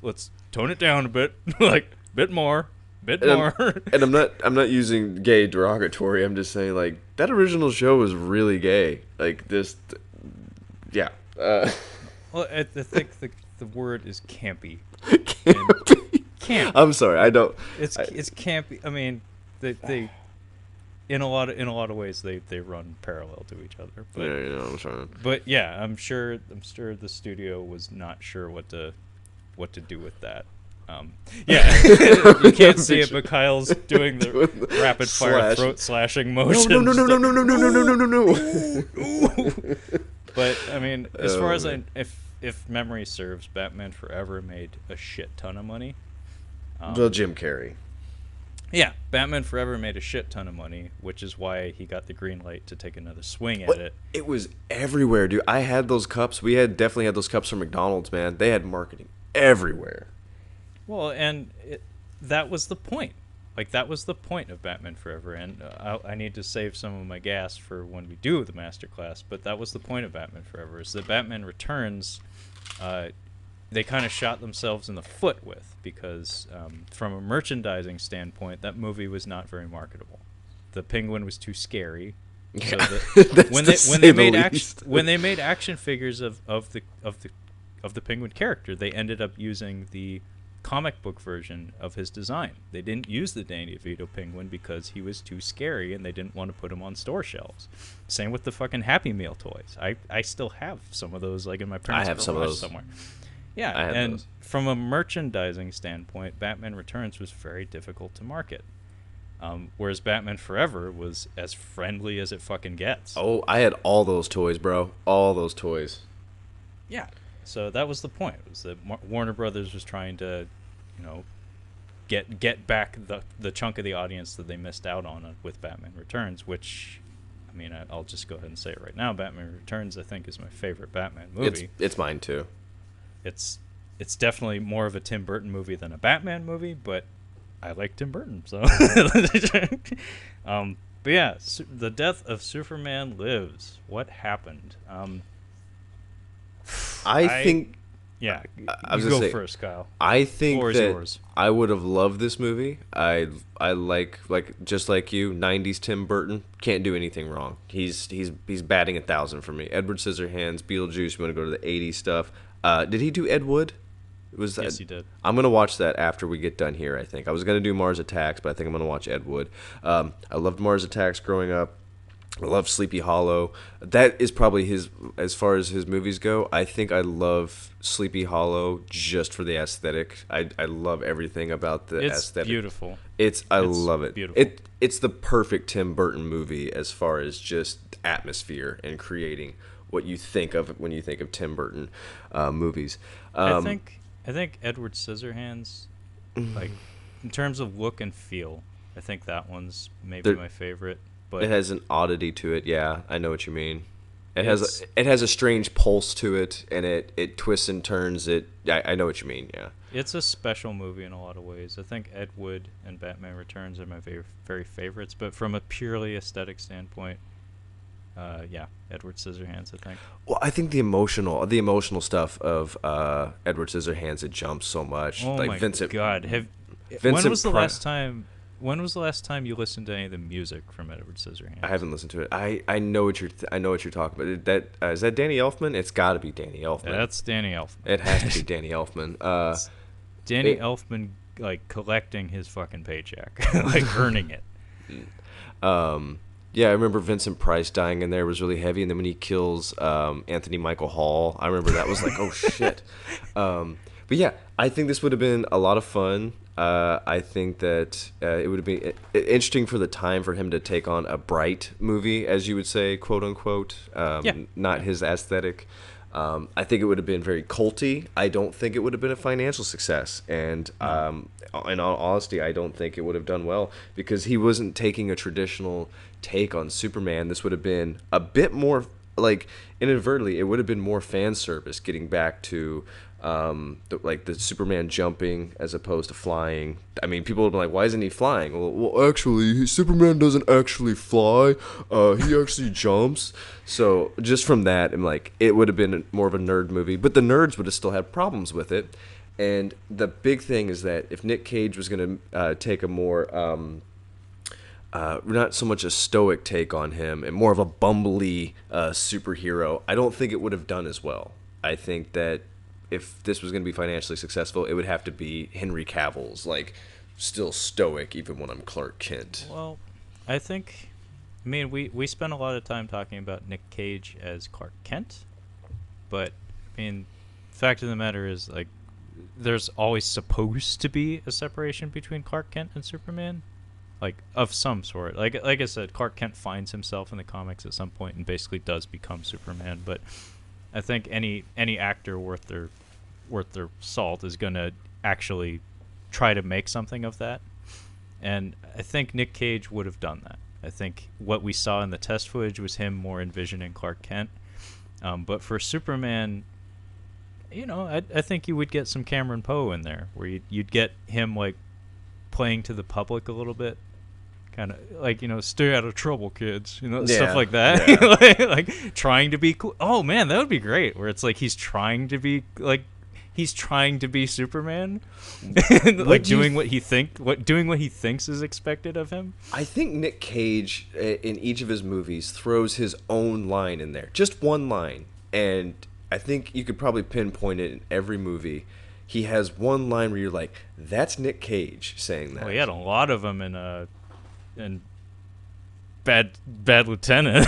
let's tone it down a bit, like bit more. And I'm not using gay derogatory. I'm just saying, like, that original show was really gay. Like, just yeah. Well, I think the word is campy. Camp. I'm sorry, I don't. It's campy. I mean, they in a lot of ways they run parallel to each other. But, yeah, I'm sorry. But yeah, I'm sure the studio was not sure what to do with that. Yeah, you can't see it, but Kyle's doing the rapid fire throat slashing motion. No. But I mean, as far as if memory serves, Batman Forever made a shit ton of money. Well, Jim Carrey. Yeah, Batman Forever made a shit ton of money, which is why he got the green light to take another swing at it. It was everywhere, dude. I had those cups. We definitely had those cups from McDonald's, man. They had marketing everywhere. Well, and that was the point. Like, that was the point of Batman Forever, and I need to save some of my gas for when we do the Masterclass, but that was the point of Batman Forever, is that Batman Returns, they kind of shot themselves in the foot with, because from a merchandising standpoint, that movie was not very marketable. The Penguin was too scary. So when they made action figures of the Penguin character, they ended up using the comic book version of his design. They didn't use the Danny DeVito Penguin because he was too scary and they didn't want to put him on store shelves. Same with the fucking Happy Meal toys. I still have some of those, like, in my parents' garage somewhere. Yeah, and those. From a merchandising standpoint, Batman Returns was very difficult to market. Whereas Batman Forever was as friendly as it fucking gets. Oh, I had all those toys, bro. All those toys. Yeah. So that was the point. It was that Warner Brothers was trying to, get back the chunk of the audience that they missed out on with Batman Returns, which, I mean, I'll just go ahead and say it right now. Batman Returns, I think, is my favorite Batman movie. It's mine too. It's definitely more of a Tim Burton movie than a Batman movie, but I like Tim Burton, so. But yeah, the death of Superman Lives. What happened? I think. Yeah, I was you gonna go say, first, Kyle. I think Floor is that yours. I would have loved this movie. I like just like you, 90s Tim Burton can't do anything wrong. He's batting 1,000 for me. Edward Scissorhands, Beetlejuice. You want to go to the 80s stuff? Did he do Ed Wood? It was. Yes, you did. I'm gonna watch that after we get done here. I think I was gonna do Mars Attacks, but I think I'm gonna watch Ed Wood. I loved Mars Attacks growing up. I love Sleepy Hollow. That is probably his, as far as his movies go. I think I love Sleepy Hollow just for the aesthetic. I love everything about the It's aesthetic. beautiful. I It's love it. beautiful. It's the perfect Tim Burton movie as far as just atmosphere and creating what you think of when you think of Tim Burton movies. I think Edward Scissorhands, like in terms of look and feel, I think that one's maybe There- my favorite. It But has an oddity to it. Yeah, I know what you mean. It's- It has a strange pulse to it, and it twists and turns. I know what you mean. Yeah. it's a special movie in a lot of ways. I think Ed Wood and Batman Returns are my very favorites. But from a purely aesthetic standpoint, yeah, Edward Scissorhands, I think. Well, I think the emotional stuff of Edward Scissorhands, it jumps so much. Oh like my Vincent. God! When Vincent was the Pri- last time? When was the last time you listened to any of the music from Edward Scissorhands? I haven't listened to it. I know what I know what you're talking about. That is that Danny Elfman? It's got to be Danny Elfman. That's Danny Elfman. It has to be Danny Elfman. Danny it- Elfman, like collecting his fucking paycheck, like earning it. Yeah, I remember Vincent Price dying in there was really heavy, and then when he kills Anthony Michael Hall, I remember that was like, oh shit. But yeah, I think this would have been a lot of fun. I think that it would have been interesting for the time for him to take on a bright movie, as you would say, quote unquote. Yeah. Not his aesthetic. I think it would have been very culty. I don't think it would have been a financial success. And in all honesty, I don't think it would have done well because he wasn't taking a traditional take on Superman. This would have been a bit more, like, inadvertently, it would have been more fan service, getting back to the Superman jumping as opposed to flying. I mean, people would be like, why isn't he flying? Well, actually, Superman doesn't actually fly. He actually jumps. So just from that, I'm like, it would have been more of a nerd movie, but the nerds would have still had problems with it. And the big thing is that if Nick Cage was going to take a more not so much a stoic take on him and more of a bumbly superhero, I don't think it would have done as well. I think that if this was going to be financially successful, it would have to be Henry Cavill's, like, still stoic even when I'm Clark Kent. Well, I mean, we spent a lot of time talking about Nick Cage as Clark Kent, but I mean, the fact of the matter is, like, there's always supposed to be a separation between Clark Kent and Superman, like, of some sort. Like I said, Clark Kent finds himself in the comics at some point and basically does become Superman, but I think any actor worth their salt is gonna actually try to make something of that, and I think Nick Cage would have done that. I think what we saw in the test footage was him more envisioning Clark Kent, but for Superman, you know, I think you would get some Cameron Poe in there, where you'd get him like playing to the public a little bit. Kind of like, you know, stay out of trouble, kids. You know, stuff like that. Yeah. like trying to be cool. Oh man, that would be great. Where it's like he's trying to be Superman, like doing what he thinks is expected of him. I think Nick Cage in each of his movies throws his own line in there, just one line, and I think you could probably pinpoint it in every movie. He has one line where you're like, "That's Nick Cage saying that." Well, he had a lot of them in Bad Lieutenant.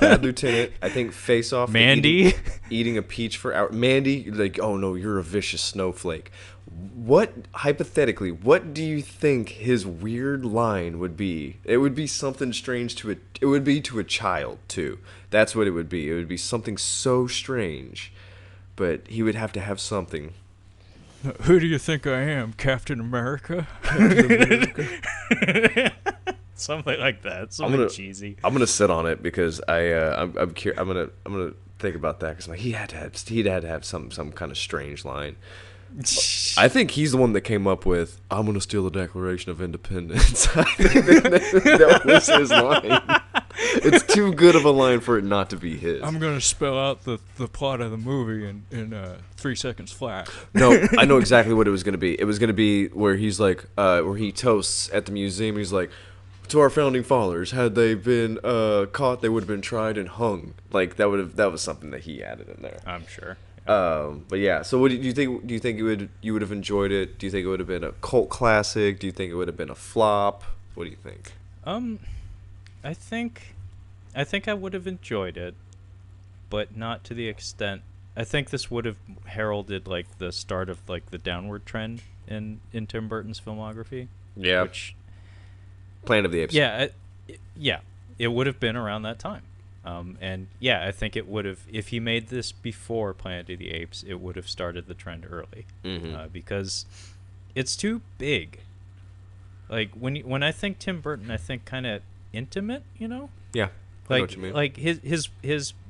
Bad Lieutenant. I think Face Off. Mandy eating a peach for hours. Mandy, like, oh no, you're a vicious snowflake. What, hypothetically, what do you think his weird line would be? It would be something strange to it. It would be to a child too. That's what it would be. It would be something so strange, but he would have to have something. Who do you think I am, Captain America? Something like that. Something cheesy. I'm gonna sit on it because I'm gonna think about that because he'd had to have some kind of strange line. I think he's the one that came up with "I'm gonna steal the Declaration of Independence." I think that was his line. It's too good of a line for it not to be his. I'm gonna spell out the plot of the movie in 3 seconds flat. No, I know exactly what it was gonna be. It was gonna be where he's like, where he toasts at the museum. He's like, "To our founding fathers, had they been caught, they would have been tried and hung." Like that was something that he added in there. I'm sure. But yeah, so what do you think? Do you think you would have enjoyed it? Do you think it would have been a cult classic? Do you think it would have been a flop? What do you think? Um, I think, I think I would have enjoyed it, but not to the extent. I think this would have heralded like the start of like the downward trend in Tim Burton's filmography, Yeah, which Planet of the Apes. yeah, yeah, it would have been around that time. And yeah, I think it would have if he made this before Planet of the Apes, it would have started the trend early, because it's too big. Like when I think Tim Burton, I think kind of intimate, you know. Yeah, I know what you mean. Like his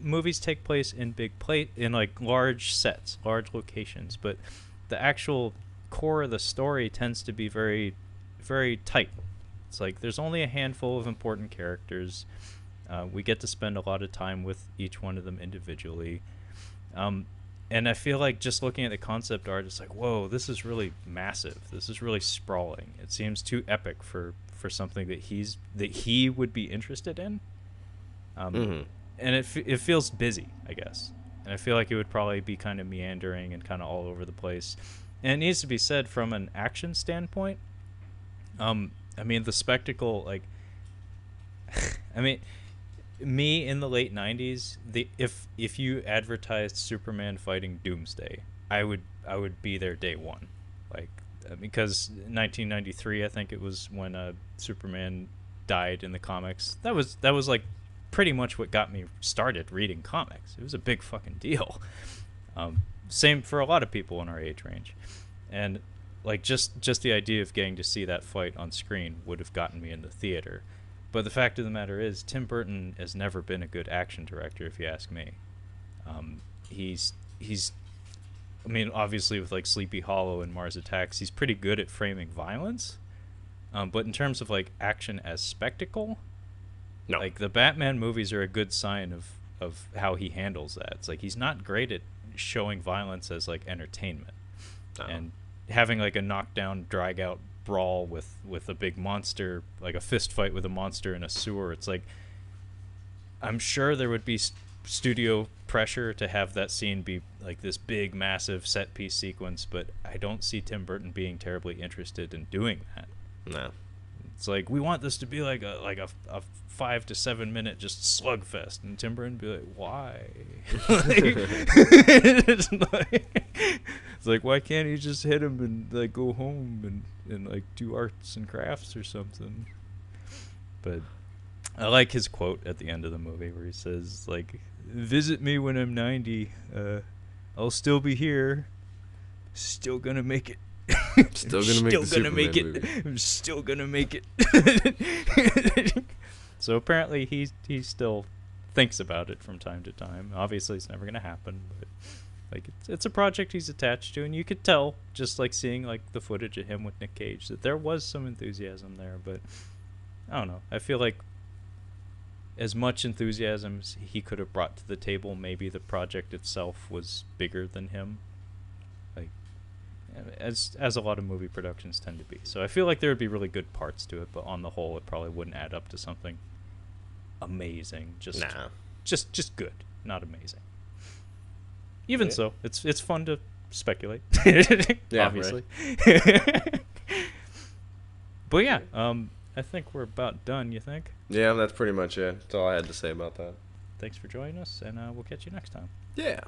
movies take place in big plate in like large sets, large locations, but the actual core of the story tends to be very very tight. It's like there's only a handful of important characters. We get to spend a lot of time with each one of them individually. And I feel like just looking at the concept art, it's like, whoa, this is really massive. This is really sprawling. It seems too epic for something that he would be interested in. And it feels busy, I guess. And I feel like it would probably be kind of meandering and kind of all over the place. And it needs to be said from an action standpoint. I mean, the spectacle, like, I mean, me in the late '90s, if you advertised Superman fighting Doomsday, I would be there day one, like, because 1993, I think it was when Superman died in the comics. That was like pretty much what got me started reading comics. It was a big fucking deal. Same for a lot of people in our age range, and like just the idea of getting to see that fight on screen would have gotten me in the theater. But the fact of the matter is, Tim Burton has never been a good action director, if you ask me. He's, I mean, obviously with like Sleepy Hollow and Mars Attacks, he's pretty good at framing violence. But in terms of like action as spectacle, No. like the Batman movies are a good sign of how he handles that. It's like he's not great at showing violence as like entertainment, and having like a knockdown, drag out brawl with a big monster, like a fist fight with a monster in a sewer. It's like, I'm sure there would be studio pressure to have that scene be like this big massive set piece sequence, but I don't see Tim Burton being terribly interested in doing that. No. It's like, we want this to be like a 5 to 7 minute just slugfest, and Tim Burton would be like, why? It's like, why can't he just hit him and like go home and like do arts and crafts or something? But I like his quote at the end of the movie where he says like, visit me when I'm 90, I'll still be here, still gonna make it. Still gonna make the Superman movie. I'm still gonna make it. So apparently he still thinks about it from time to time. Obviously it's never gonna happen, but like it's a project he's attached to, and you could tell just like seeing like the footage of him with Nick Cage that there was some enthusiasm there. But I don't know, I feel like as much enthusiasm as he could have brought to the table, maybe the project itself was bigger than him, like as a lot of movie productions tend to be. So I feel like there would be really good parts to it, but on the whole it probably wouldn't add up to something amazing. Just good, not amazing. Even so, it's fun to speculate. Yeah, obviously. But yeah, I think we're about done. You think? Yeah, that's pretty much it. That's all I had to say about that. Thanks for joining us, and we'll catch you next time. Yeah.